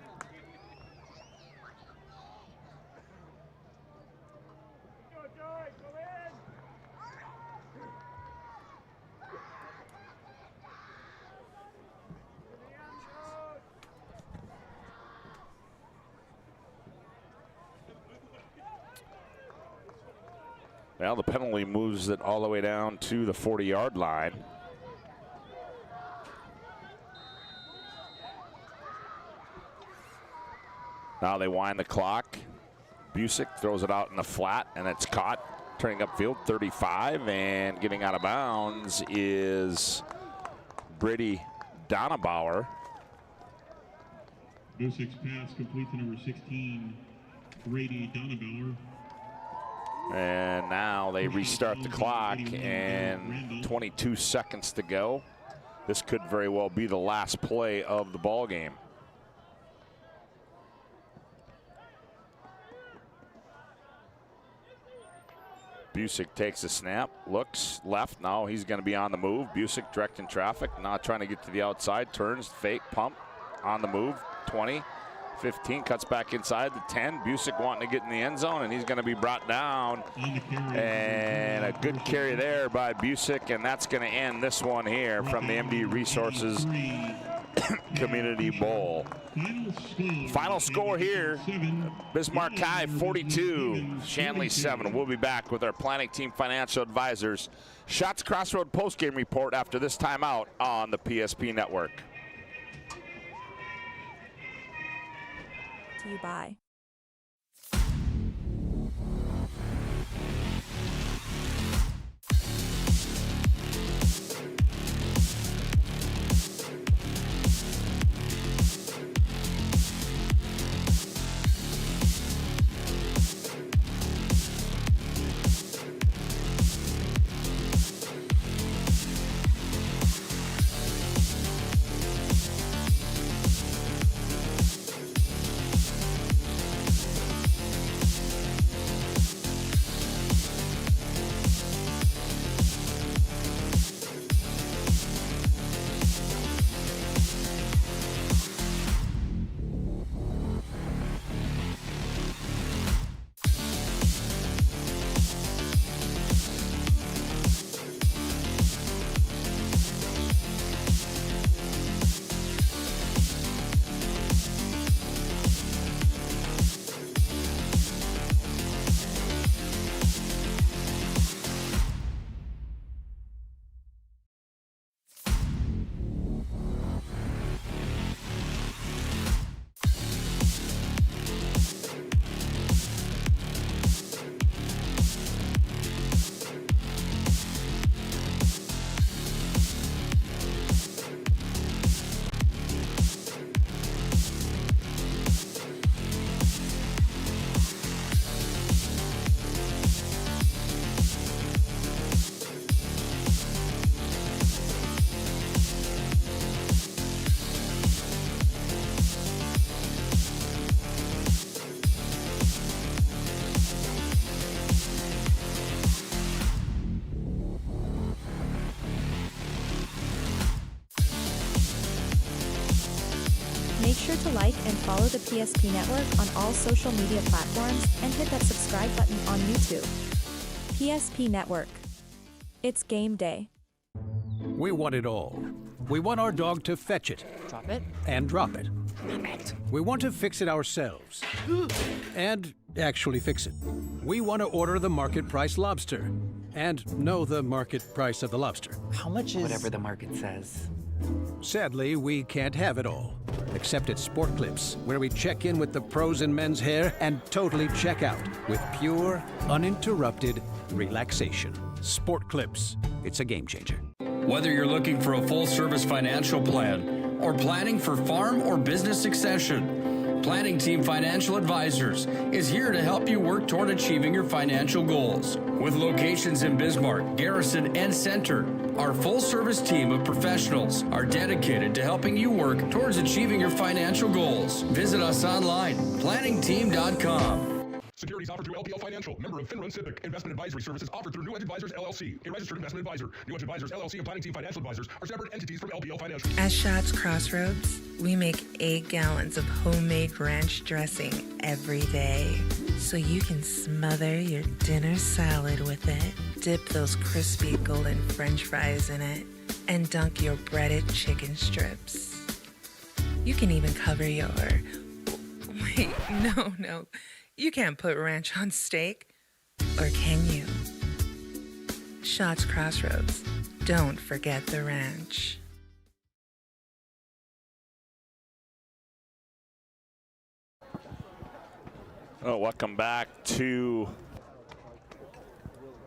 Now the penalty moves it all the way down to the 40-yard line. Now they wind the clock. Busick throws it out in the flat, and it's caught. Turning upfield, 35, and getting out of bounds is Brady Donabauer.
Busick's pass complete to number 16, Brady Donabauer.
And now they restart the clock, and 22 seconds to go. This could very well be the last play of the ball game. Busick takes a snap, looks left. Now he's going to be on the move. Busick directing traffic, now trying to get to the outside, turns, fake, pump, on the move, 20. 15, cuts back inside the 10. Busick wanting to get in the end zone, and he's going to be brought down. And a good carry there by Busick, and that's going to end this one here from the MD Resources Community Bowl. Final score here, Bismarck High 42, Shanley 7. We'll be back with our planning team financial advisors. Shots Crossroad postgame report after this timeout on the PSP Network.
To you by.
sure to like and follow the PSP Network on all social media platforms and hit that subscribe button on YouTube. PSP Network. It's game day.
We want it all. We want our dog to fetch it.
Drop it.
And drop it.
Name it.
We want to fix it ourselves. And actually fix it. We want to order the market price lobster. And know the market price of the lobster.
How much is... Whatever the market says.
Sadly, we can't have it all. Except at Sport Clips, where we check in with the pros in men's hair and totally check out with pure, uninterrupted relaxation. Sport Clips. It's a game changer.
Whether you're looking for a full-service financial plan or planning for farm or business succession, Planning Team Financial Advisors is here to help you work toward achieving your financial goals. With locations in Bismarck, Garrison, and Center, our full-service team of professionals are dedicated to helping you work towards achieving your financial goals. Visit us online, planningteam.com.
Securities offered through LPL Financial, member of Finland Civic. Investment advisory services offered through New Edge Advisors, LLC, a registered investment advisor. New Edge Advisors, LLC, and Planning Team Financial Advisors are separate entities from LPL Financial.
At Schatz Crossroads, we make 8 gallons of homemade ranch dressing every day, so you can smother your dinner salad with it, dip those crispy golden French fries in it, and dunk your breaded chicken strips. You can even cover your... Wait, no. You can't put ranch on steak, or can you? Schatz Crossroads. Don't forget the ranch.
Oh, welcome back to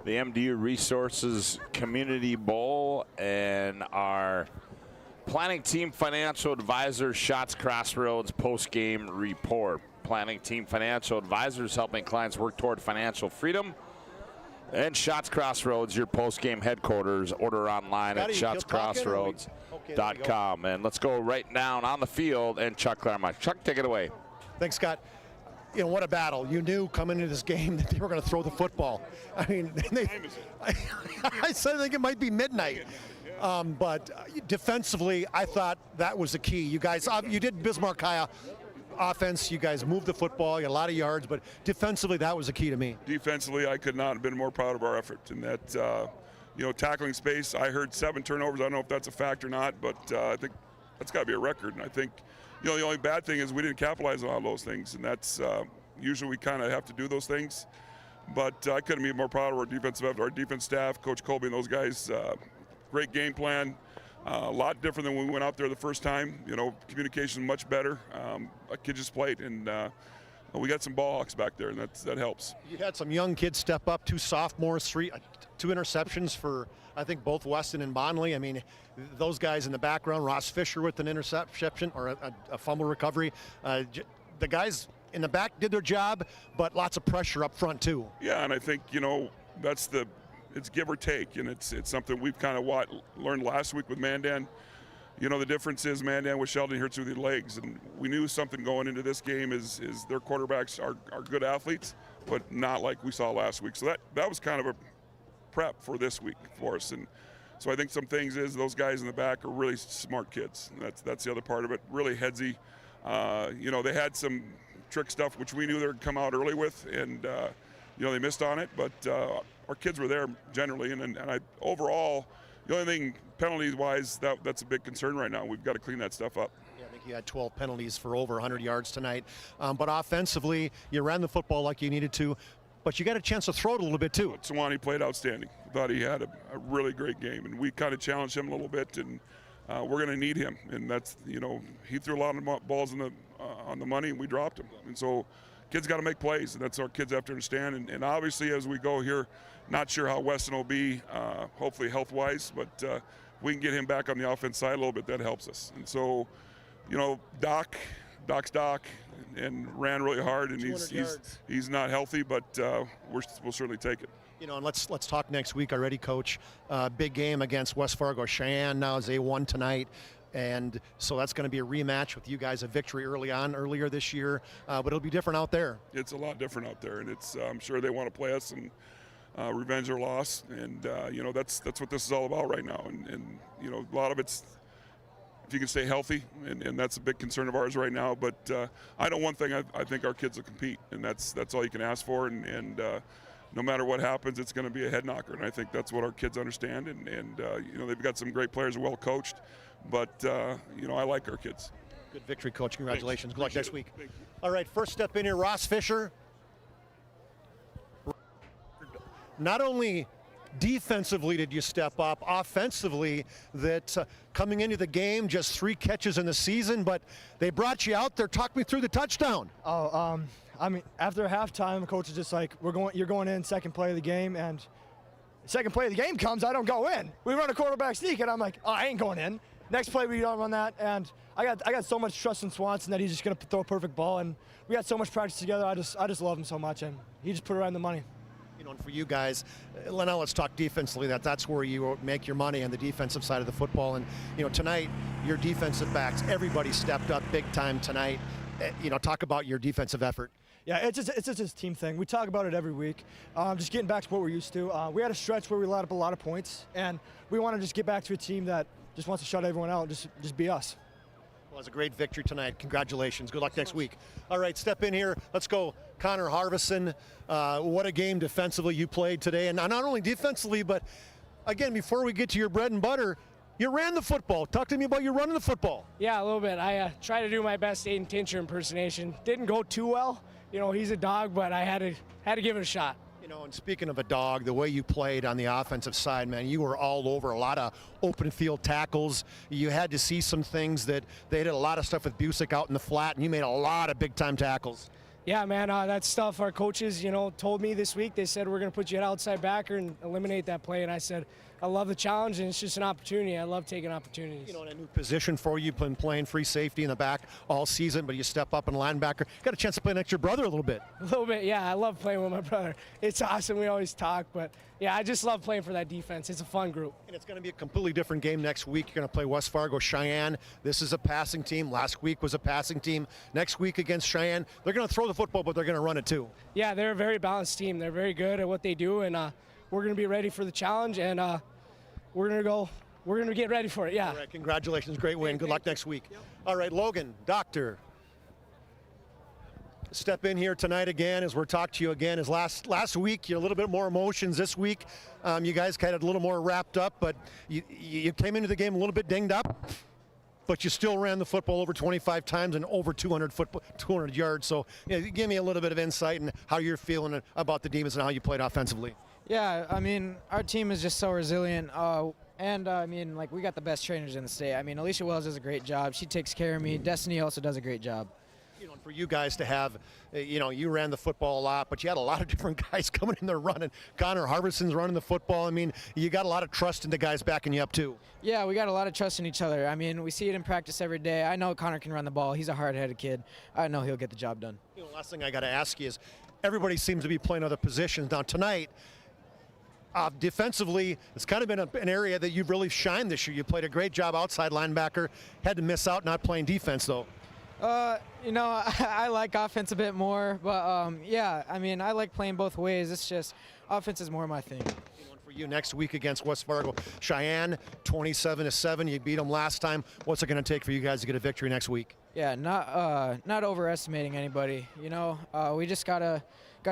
the MDU Resources Community Bowl and our Planning Team Financial Advisors Schatz Crossroads post-game report. Planning Team Financial Advisors helping clients work toward financial freedom. And Schatz Crossroads, your post-game headquarters. Order online at schatzcrossroads.com. And let's go right down on the field and Chuck Clairmont. Chuck, take it away.
Thanks, Scott. You know, what a battle. You knew coming into this game that they were going to throw the football. I mean, I think it might be midnight. But defensively, I thought that was the key. You guys, you did Bismarck High offense. You guys moved the football. You had a lot of yards, but defensively, that was the key to me.
Defensively, I could not have been more proud of our effort. And that, tackling space, I heard 7 turnovers. I don't know if that's a fact or not, but I think that's got to be a record. And I think, the only bad thing is we didn't capitalize on all those things. And that's usually we kind of have to do those things. But I couldn't be more proud of our defensive effort, our defense staff, Coach Colby and those guys. Great game plan. A lot different than when we went out there the first time. Communication much better. A kid just played, and we got some ball hawks back there, and that helps.
You had some young kids step up, 2 sophomores, 2 interceptions for, I think, both Weston and Bonley. I mean, those guys in the background, Ross Fisher with an interception or a fumble recovery. The guys in the back did their job, but lots of pressure up front too.
Yeah, and I think, it's give or take, and it's something we've kind of learned last week with Mandan. The difference is Mandan with Sheldon hits with the legs, and we knew something going into this game is their quarterbacks are good athletes, but not like we saw last week. So that was kind of a prep for this week for us. And so I think some things is those guys in the back are really smart kids. That's the other part of it. Really headsy. They had some trick stuff which we knew they would come out early with, and they missed on it, but our kids were there generally, and overall, the only thing penalties-wise, that's a big concern right now. We've got to clean that stuff up.
Yeah, I think you had 12 penalties for over 100 yards tonight. But offensively, you ran the football like you needed to, but you got a chance to throw it a little bit too.
Swanee played outstanding. I thought he had a really great game, and we kind of challenged him a little bit, and we're going to need him. And that's, he threw a lot of balls on the money, and we dropped him. And so kids got to make plays, and that's our kids have to understand. And obviously, as we go here, not sure how Weston will be, hopefully health-wise, but we can get him back on the offense side a little bit. That helps us. And so, Doc's Doc, and ran really hard, and he's not healthy, but we'll certainly take it.
And let's talk next week already, Coach. Big game against West Fargo. Cheyenne now is A1 tonight. And so that's going to be a rematch with you guys, a victory earlier this year, but it'll be different out there.
It's a lot different out there, and it's I'm sure they want to play us and revenge their loss, and that's what this is all about right now. And a lot of it's if you can stay healthy, and that's a big concern of ours right now. But I know one thing, I think our kids will compete, and that's all you can ask for. And no matter what happens, it's going to be a head knocker, and I think that's what our kids understand. And you know, they've got some great players, well coached, but you know, I like our kids.
Good victory, Coach. Congratulations. Good luck next week.
Thank you.
All right, first step in here, Ross Fisher. Not only defensively did you step up, offensively, that coming into the game, just 3 catches in the season, but they brought you out there. Talk me through the touchdown.
I mean, after halftime, the coach is just like, you're going in second play of the game, and second play of the game comes, I don't go in. We run a quarterback sneak, and I'm like, oh, I ain't going in. Next play, we don't run that, and I got so much trust in Swanson that he's just gonna throw a perfect ball, and we got so much practice together. I just love him so much, and he just put it right in the money.
You know, and for you guys, now let's talk defensively. That's where you make your money on the defensive side of the football. And you know, tonight your defensive backs, everybody stepped up big time tonight. You know, talk about your defensive effort.
Yeah, it's just a team thing. We talk about it every week. Just getting back to what we're used to. We had a stretch where we let up a lot of points, and we want to just get back to a team that just wants to shut everyone out and just be us.
Well, it was a great victory tonight. Congratulations. Good luck next week. All right, step in here. Let's go. Connor Harvison, what a game defensively you played today. And not only defensively, but again, before we get to your bread and butter, you ran the football. Talk to me about you running the football.
Yeah, a little bit. I tried to do my best Aiden Tincher impersonation. Didn't go too well. You know, he's a dog, but I had to give it a shot.
You know, and speaking of a dog, the way you played on the offensive side, man, you were all over. A lot of open field tackles. You had to see some things that they did a lot of stuff with Busick out in the flat, and you made a lot of big-time tackles.
Yeah, man, that stuff our coaches, you know, told me this week. They said, we're going to put you at outside backer and eliminate that play. And I said, I love the challenge, and it's just an opportunity. I love taking opportunities.
You know, in a new position for you, you've been playing free safety in the back all season, but you step up in linebacker. Got a chance to play next to your brother a little bit.
A little bit, yeah. I love playing with my brother. It's awesome. We always talk, but yeah, I just love playing for that defense. It's a fun group.
And it's going to be a completely different game next week. You're going to play West Fargo Cheyenne. This is a passing team. Last week was a passing team. Next week against Cheyenne, they're going to throw the football, but they're going to run it too.
Yeah, they're a very balanced team. They're very good at what they do, and we're going to be ready for the challenge, and we're going to get ready for it, yeah.
All right, congratulations, great win. Good luck next week. All right, Logan, doctor. Step in here tonight again as we're talking to you again. As last week, you had a little bit more emotions. This week, you guys kind of a little more wrapped up, but you came into the game a little bit dinged up, but you still ran the football over 25 times and over 200 yards. So give me a little bit of insight and how you're feeling about the Demons and how you played offensively.
Yeah, I mean, our team is just so resilient. And I mean, like, we got the best trainers in the state. I mean, Alicia Wells does a great job. She takes care of me. Destiny also does a great job.
You know, for you guys to have, you know, you ran the football a lot, but you had a lot of different guys coming in there running. Connor Harbison's running the football. I mean, you got a lot of trust in the guys backing you up too.
Yeah, we got a lot of trust in each other. I mean, we see it in practice every day. I know Connor can run the ball. He's a hard-headed kid. I know he'll get the job done.
You know, last thing I got to ask you is, everybody seems to be playing other positions. Now tonight, defensively, it's kind of been an area that you've really shined this year. You played a great job outside linebacker. Had to miss out not playing defense though.
You know, I like offense a bit more, but yeah, I mean, I like playing both ways. It's just offense is more my thing.
For you next week against West Fargo Cheyenne, 27-7. You beat them last time. What's it going to take for you guys to get a victory next week?
Yeah, not overestimating anybody. You know, we just gotta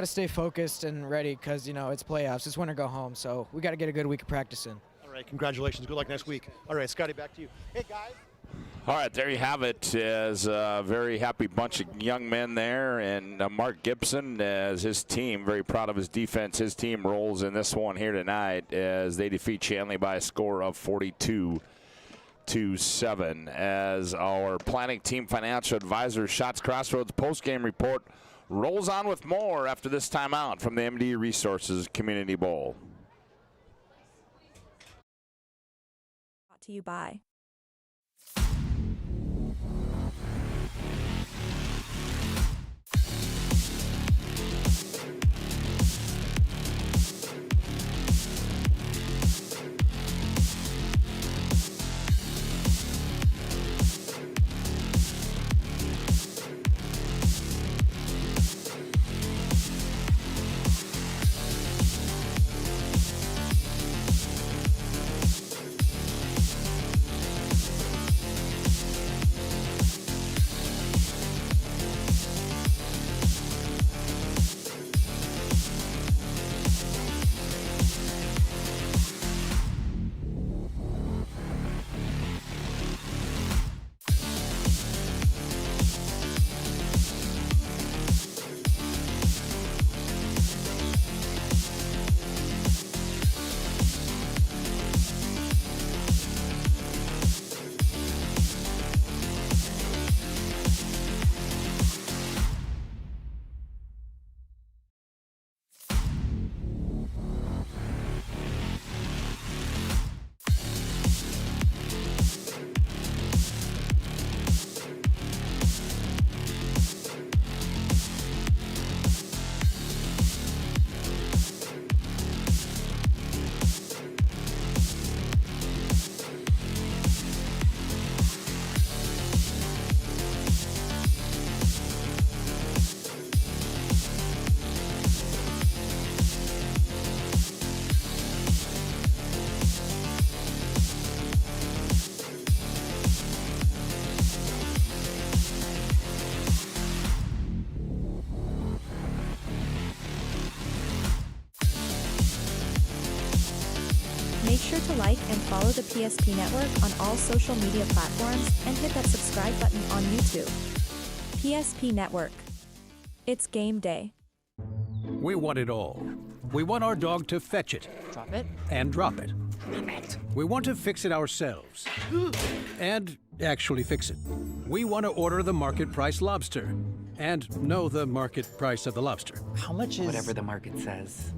stay focused and ready because, you know, it's playoffs. It's win or go home, so we got to get a good week of practice in.
All right, congratulations. Good luck next week. All right, Scotty, back to you. Hey, guys.
All right, there you have it. As a very happy bunch of young men there, and Mark Gibson, as his team, very proud of his defense. His team rolls in this one here tonight as they defeat Shanley by a score of 42-7. As our planning team financial advisor, Shots Crossroads postgame report rolls on with more after this timeout from the MD Resources Community Bowl.
Brought to you by sure to like and follow the PSP Network on all social media platforms and hit that subscribe button on YouTube. PSP Network. It's game day.
We want it all. We want our dog to fetch it.
Drop it.
And drop it. We want to fix it ourselves. And actually fix it. We want to order the market price lobster. And know the market price of the lobster.
How much is... Whatever the market says.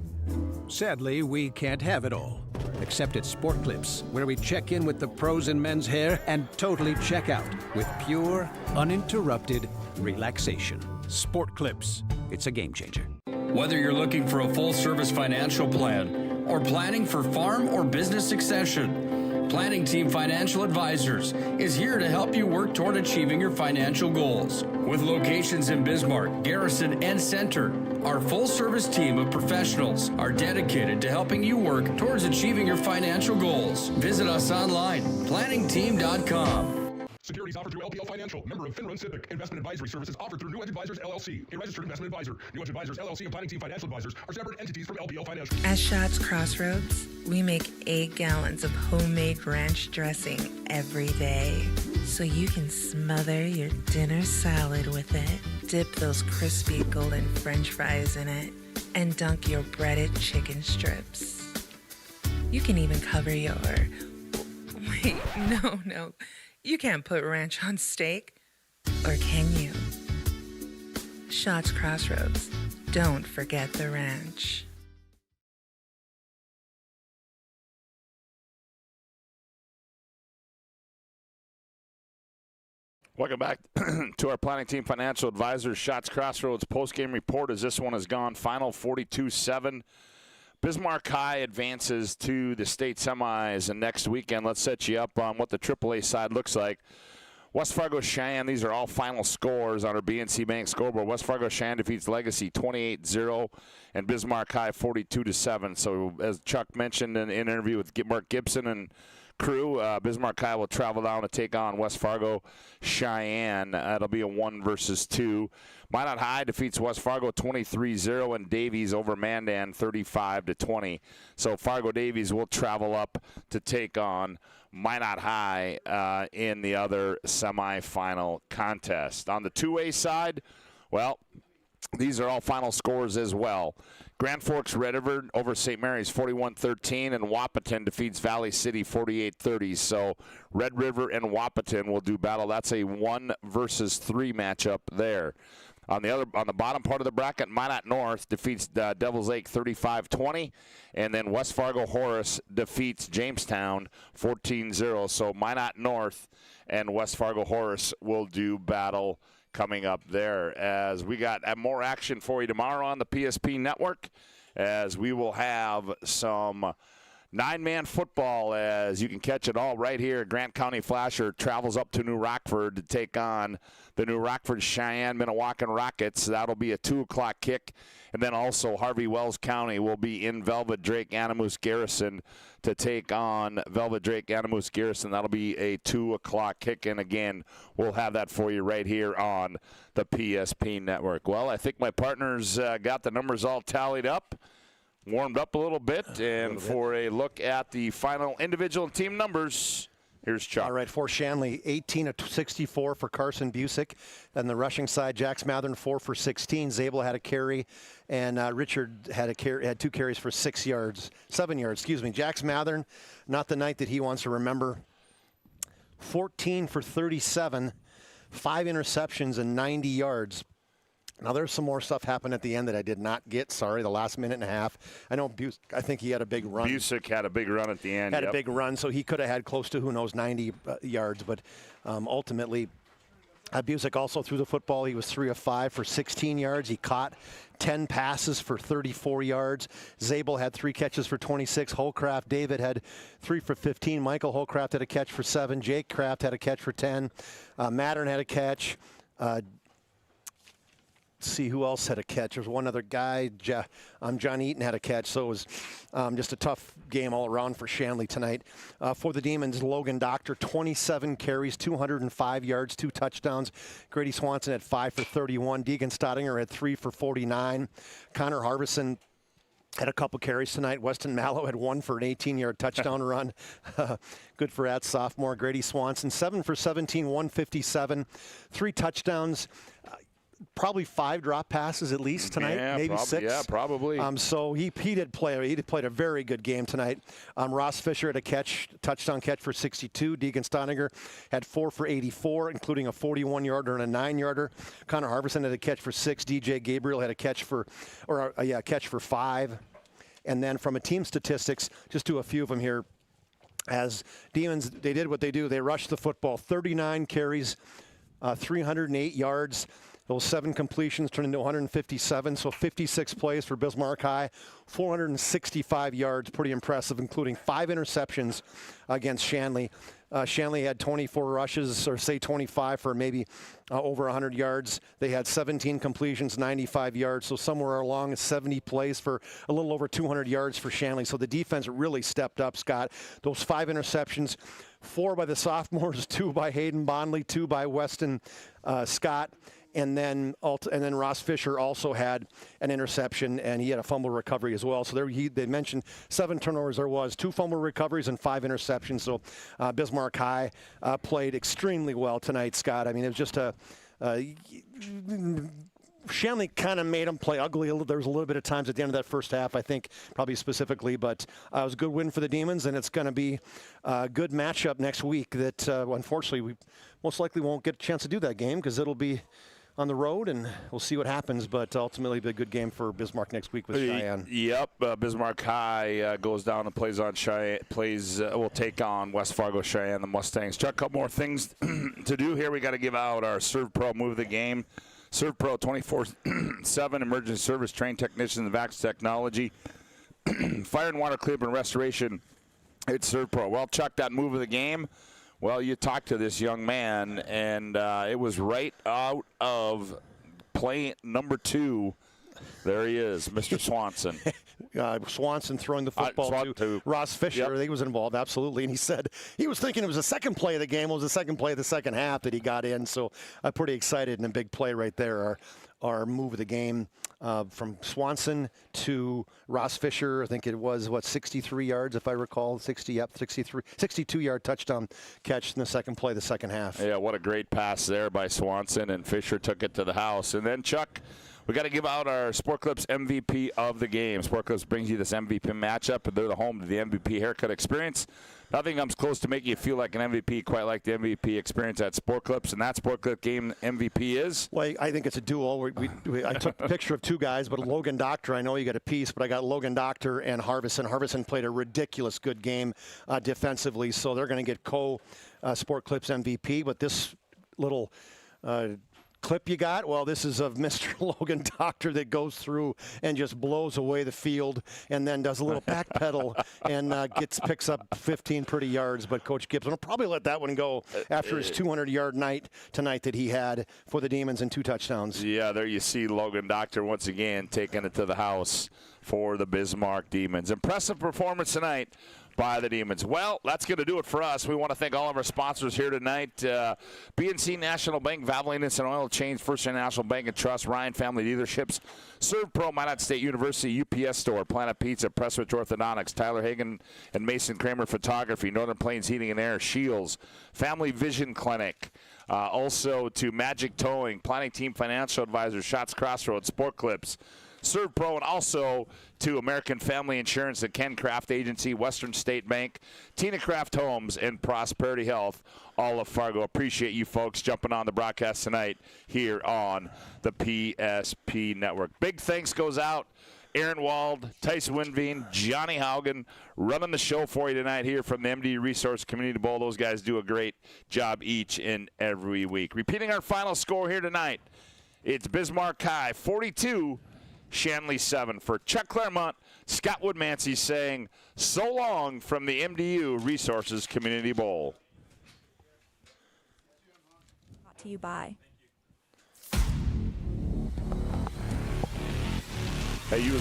Sadly, we can't have it all. Except at Sport Clips, where we check in with the pros in men's hair and totally check out with pure, uninterrupted relaxation. Sport Clips. It's a game changer.
Whether you're looking for a full-service financial plan or planning for farm or business succession, Planning Team Financial Advisors is here to help you work toward achieving your financial goals. With locations in Bismarck, Garrison, and Center, our full-service team of professionals are dedicated to helping you work towards achieving your financial goals. Visit us online, planningteam.com.
Securities offered through LPL Financial, member of FINRA and SIPC. Investment advisory services offered through New Edge Advisors LLC, a registered investment advisor. New Edge Advisors LLC and Planning Team Financial Advisors are separate entities from LPL Financial.
At Shots Crossroads, we make 8 gallons of homemade ranch dressing every day, so you can smother your dinner salad with it, dip those crispy golden French fries in it, and dunk your breaded chicken strips. You can even cover your... Wait, no. You can't put ranch on steak, or can you? Shots Crossroads. Don't forget the ranch.
Welcome back to our Planning Team Financial Advisors Shots Crossroads post-game report as this one has gone final 42-7. Bismarck High advances to the state semis, and next weekend, let's set you up on what the AAA side looks like. West Fargo Cheyenne, these are all final scores on our BNC Bank scoreboard. West Fargo Cheyenne defeats Legacy 28-0 and Bismarck High 42-7. So as Chuck mentioned in an interview with Mark Gibson and crew, Bismarck High will travel down to take on West Fargo Cheyenne. It'll be a 1 versus 2. Minot High defeats West Fargo 23-0 and Davies over Mandan 35-20. So Fargo Davies will travel up to take on Minot High in the other semifinal contest. On the 2A side, well, these are all final scores as well. Grand Forks Red River over St. Mary's 41-13, and Wahpeton defeats Valley City 48-30. So Red River and Wahpeton will do battle. That's a 1 versus 3 matchup there. On the bottom part of the bracket, Minot North defeats Devils Lake 35-20, and then West Fargo Horace defeats Jamestown 14-0. So Minot North and West Fargo Horace will do battle coming up there, as we got more action for you tomorrow on the PSP Network, as we will have some 9-man football, as you can catch it all right here. Grant County Flasher travels up to New Rockford to take on the New Rockford Cheyenne Minnewacan Rockets. That'll be a 2 o'clock kick. And then also Harvey Wells County will be in Velvet Drake Animus Garrison to take on Velvet Drake Animus Garrison. That'll be a 2 o'clock kick. And again, we'll have that for you right here on the PSP Network. Well, I think my partners got the numbers all tallied up, warmed up a little bit, and for a look at the final individual and team numbers, here's Chuck.
All right, for Shanley, 18 of 64 for Carson Busick. And the rushing side, Jack Smathern, 4 for 16. Zabel had a carry, and Richard had 2 carries for 7 yards. Jack Smathern, not the night that he wants to remember. 14 for 37, 5 interceptions and 90 yards. Now, there's some more stuff happened at the end that I did not get. Sorry, the last minute and a half. I know I think he had a big run.
Busick had a big run at the end.
Had a big run, so he could have had close to, 90 yards. But ultimately, Busick also threw the football. He was 3 of 5 for 16 yards. He caught 10 passes for 34 yards. Zabel had 3 catches for 26. Holcraft, David had 3 for 15. Michael Holcraft had a catch for 7. Jake Kraft had a catch for 10. Mattern had a catch. See who else had a catch. There's one other guy. John Eaton had a catch. So it was just a tough game all around for Shanley tonight. For the Demons, Logan Doctor, 27 carries, 205 yards, 2 touchdowns. Grady Swanson had 5 for 31. Deacon Stottinger had 3 for 49. Connor Harbison had a couple carries tonight. Weston Mallow had 1 for an 18-yard touchdown run. Good for that sophomore. Grady Swanson, 7 for 17, 157, 3 touchdowns. Probably 5 drop passes at least tonight, maybe 6.
Yeah, probably.
So he did play. He played a very good game tonight. Ross Fisher had a touchdown catch for 62. Deacon Stoniger had 4 for 84, including a 41-yarder and a 9-yarder. Connor Harbison had a catch for 6. DJ Gabriel had a catch for 5. And then from a team statistics, just do a few of them here. As Demons, they did what they do. They rushed the football, 39 carries, 308 yards. Those 7 completions turned into 157, so 56 plays for Bismarck High, 465 yards, pretty impressive, including 5 interceptions against Shanley. Shanley had 24 rushes, or say 25 for maybe over 100 yards. They had 17 completions, 95 yards, so somewhere along 70 plays for a little over 200 yards for Shanley. So the defense really stepped up, Scott. Those 5 interceptions, 4 by the sophomores, 2 by Hayden Bondley, 2 by Weston Scott. And then Ross Fisher also had an interception, and he had a fumble recovery as well. So they mentioned 7 turnovers. There was 2 fumble recoveries and 5 interceptions. So Bismarck High played extremely well tonight, Scott. I mean, it was just Shanley kind of made them play ugly. There was a little bit of times at the end of that first half, I think, probably specifically. But it was a good win for the Demons, and it's going to be a good matchup next week that, unfortunately, we most likely won't get a chance to do that game because it'll be on the road, and we'll see what happens, but ultimately be a good game for Bismarck next week with Cheyenne.
Yep, Bismarck High goes down and plays on Cheyenne. will take on West Fargo Cheyenne, the Mustangs. Chuck, a couple more things to do here. We got to give out our Serve Pro Move of the Game. Serve Pro 24/7 emergency service trained technicians, VAX technology, fire and water cleanup and restoration. It's Serve Pro. Well, Chuck, that move of the game. Well, you talked to this young man, and it was right out of play number 2. There he is, Mr. Swanson.
Swanson throwing the football to Ross Fisher. Yep. He was involved, absolutely. And he said he was thinking it was the second play of the game. It was the second play of the second half that he got in. So I'm pretty excited, and a big play right there. Our move of the game from Swanson to Ross Fisher. I think it was, 63 yards, if I recall. 62-yard touchdown catch in the second play of the second half.
Yeah, what a great pass there by Swanson, and Fisher took it to the house. And then, Chuck, we got to give out our Sport Clips MVP of the game. Sport Clips brings you this MVP matchup, and they're the home to the MVP haircut experience. Nothing comes close to making you feel like an MVP, quite like the MVP experience at Sport Clips, and that Sport Clip game MVP is?
Well, I think it's a duo. I took a picture of 2 guys, but Logan Doctor, I know you got a piece, but I got Logan Doctor and Harvison. Harvison played a ridiculous good game defensively, so they're going to get Sport Clips MVP. But this little clip you got? Well, this is of Mr. Logan Doctor that goes through and just blows away the field and then does a little back pedal and picks up 15 pretty yards. But Coach Gibson will probably let that one go after his 200-yard night tonight that he had for the Demons and 2 touchdowns.
Yeah, there you see Logan Doctor once again taking it to the house for the Bismarck Demons. Impressive performance tonight by the Demons. Well, that's going to do it for us. We want to thank all of our sponsors here tonight. BNC National Bank, Valvoline Instant Oil Change, First National Bank and Trust, Ryan Family Dealerships, Serve Pro, Minot State University, UPS Store, Planet Pizza, Presswich Orthodontics, Tyler Hagen and Mason Kramer Photography, Northern Plains Heating and Air, Shields, Family Vision Clinic, also to Magic Towing, Planning Team Financial Advisors, Shots Crossroads, Sport Clips, Serve Pro, and also to American Family Insurance, the Ken Craft Agency, Western State Bank, Tina Craft Homes, and Prosperity Health, all of Fargo. Appreciate you folks jumping on the broadcast tonight here on the PSP Network. Big thanks goes out. Aaron Wald, Tyson Winveen, Johnny Haugen running the show for you tonight here from the MD Resource Community Bowl. Those guys do a great job each and every week. Repeating our final score here tonight, it's Bismarck High 42, Shanley 7. For Chuck Clairmont, Scott Woodmansee saying so long from the MDU Resources Community Bowl.
Brought to you by.
Hey, you.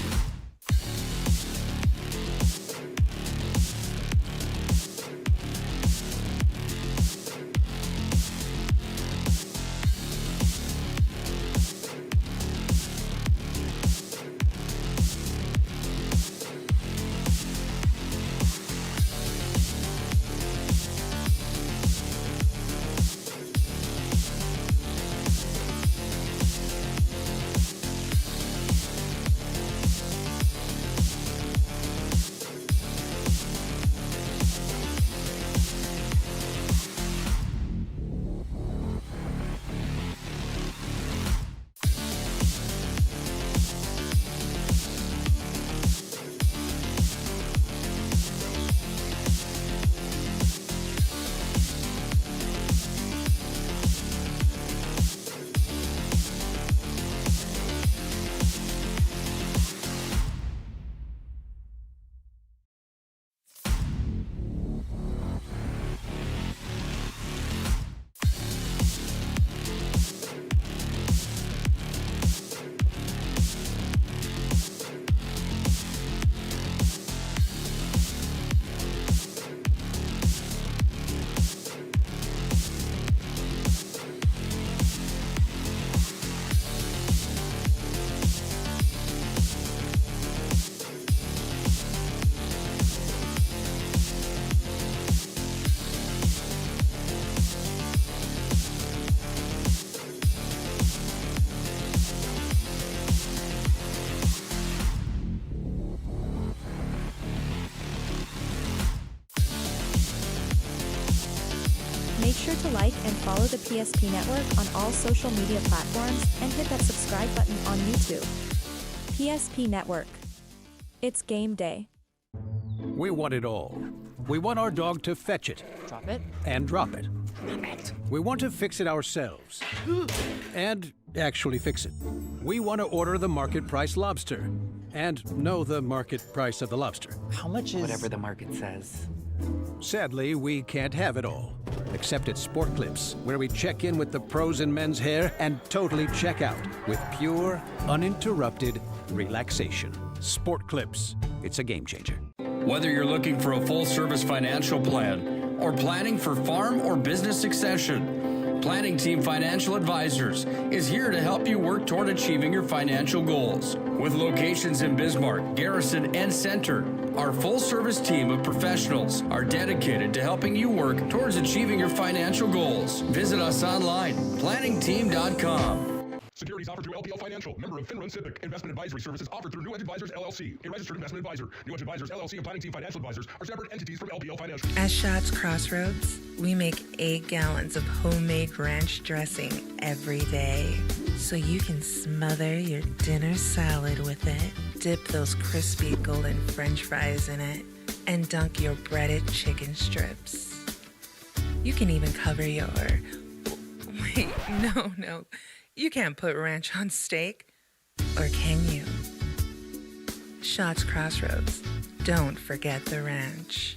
Make sure to like and follow the PSP Network on all social media platforms and hit that subscribe button on YouTube. PSP Network. It's game day.
We want it all. We want our dog to fetch it.
Drop it.
And drop it.
Damn it.
We want to fix it ourselves. And actually fix it. We want to order the market price lobster. And know the market price of the lobster.
How much is... Whatever the market says.
Sadly, we can't have it all. Except at Sport Clips, where we check in with the pros in men's hair and totally check out with pure, uninterrupted relaxation. Sport Clips. It's a game changer.
Whether you're looking for a full-service financial plan or planning for farm or business succession, Planning Team Financial Advisors is here to help you work toward achieving your financial goals. With locations in Bismarck, Garrison, and Center, our full-service team of professionals are dedicated to helping you work towards achieving your financial goals. Visit us online, planningteam.com.
Securities offered through LPL Financial, member of FINRA Civic. Investment advisory services offered through New Edge Advisors LLC, a registered investment advisor. New Edge Advisors LLC and Planning Team Financial Advisors are separate entities from LPL Financial.
At Schatz Crossroads, we make 8 gallons of homemade ranch dressing every day, so you can smother your dinner salad with it, dip those crispy golden French fries in it, and dunk your breaded chicken strips. You can even cover your... Wait, no. You can't put ranch on steak, or can you? Schatz Crossroads. Don't forget the ranch.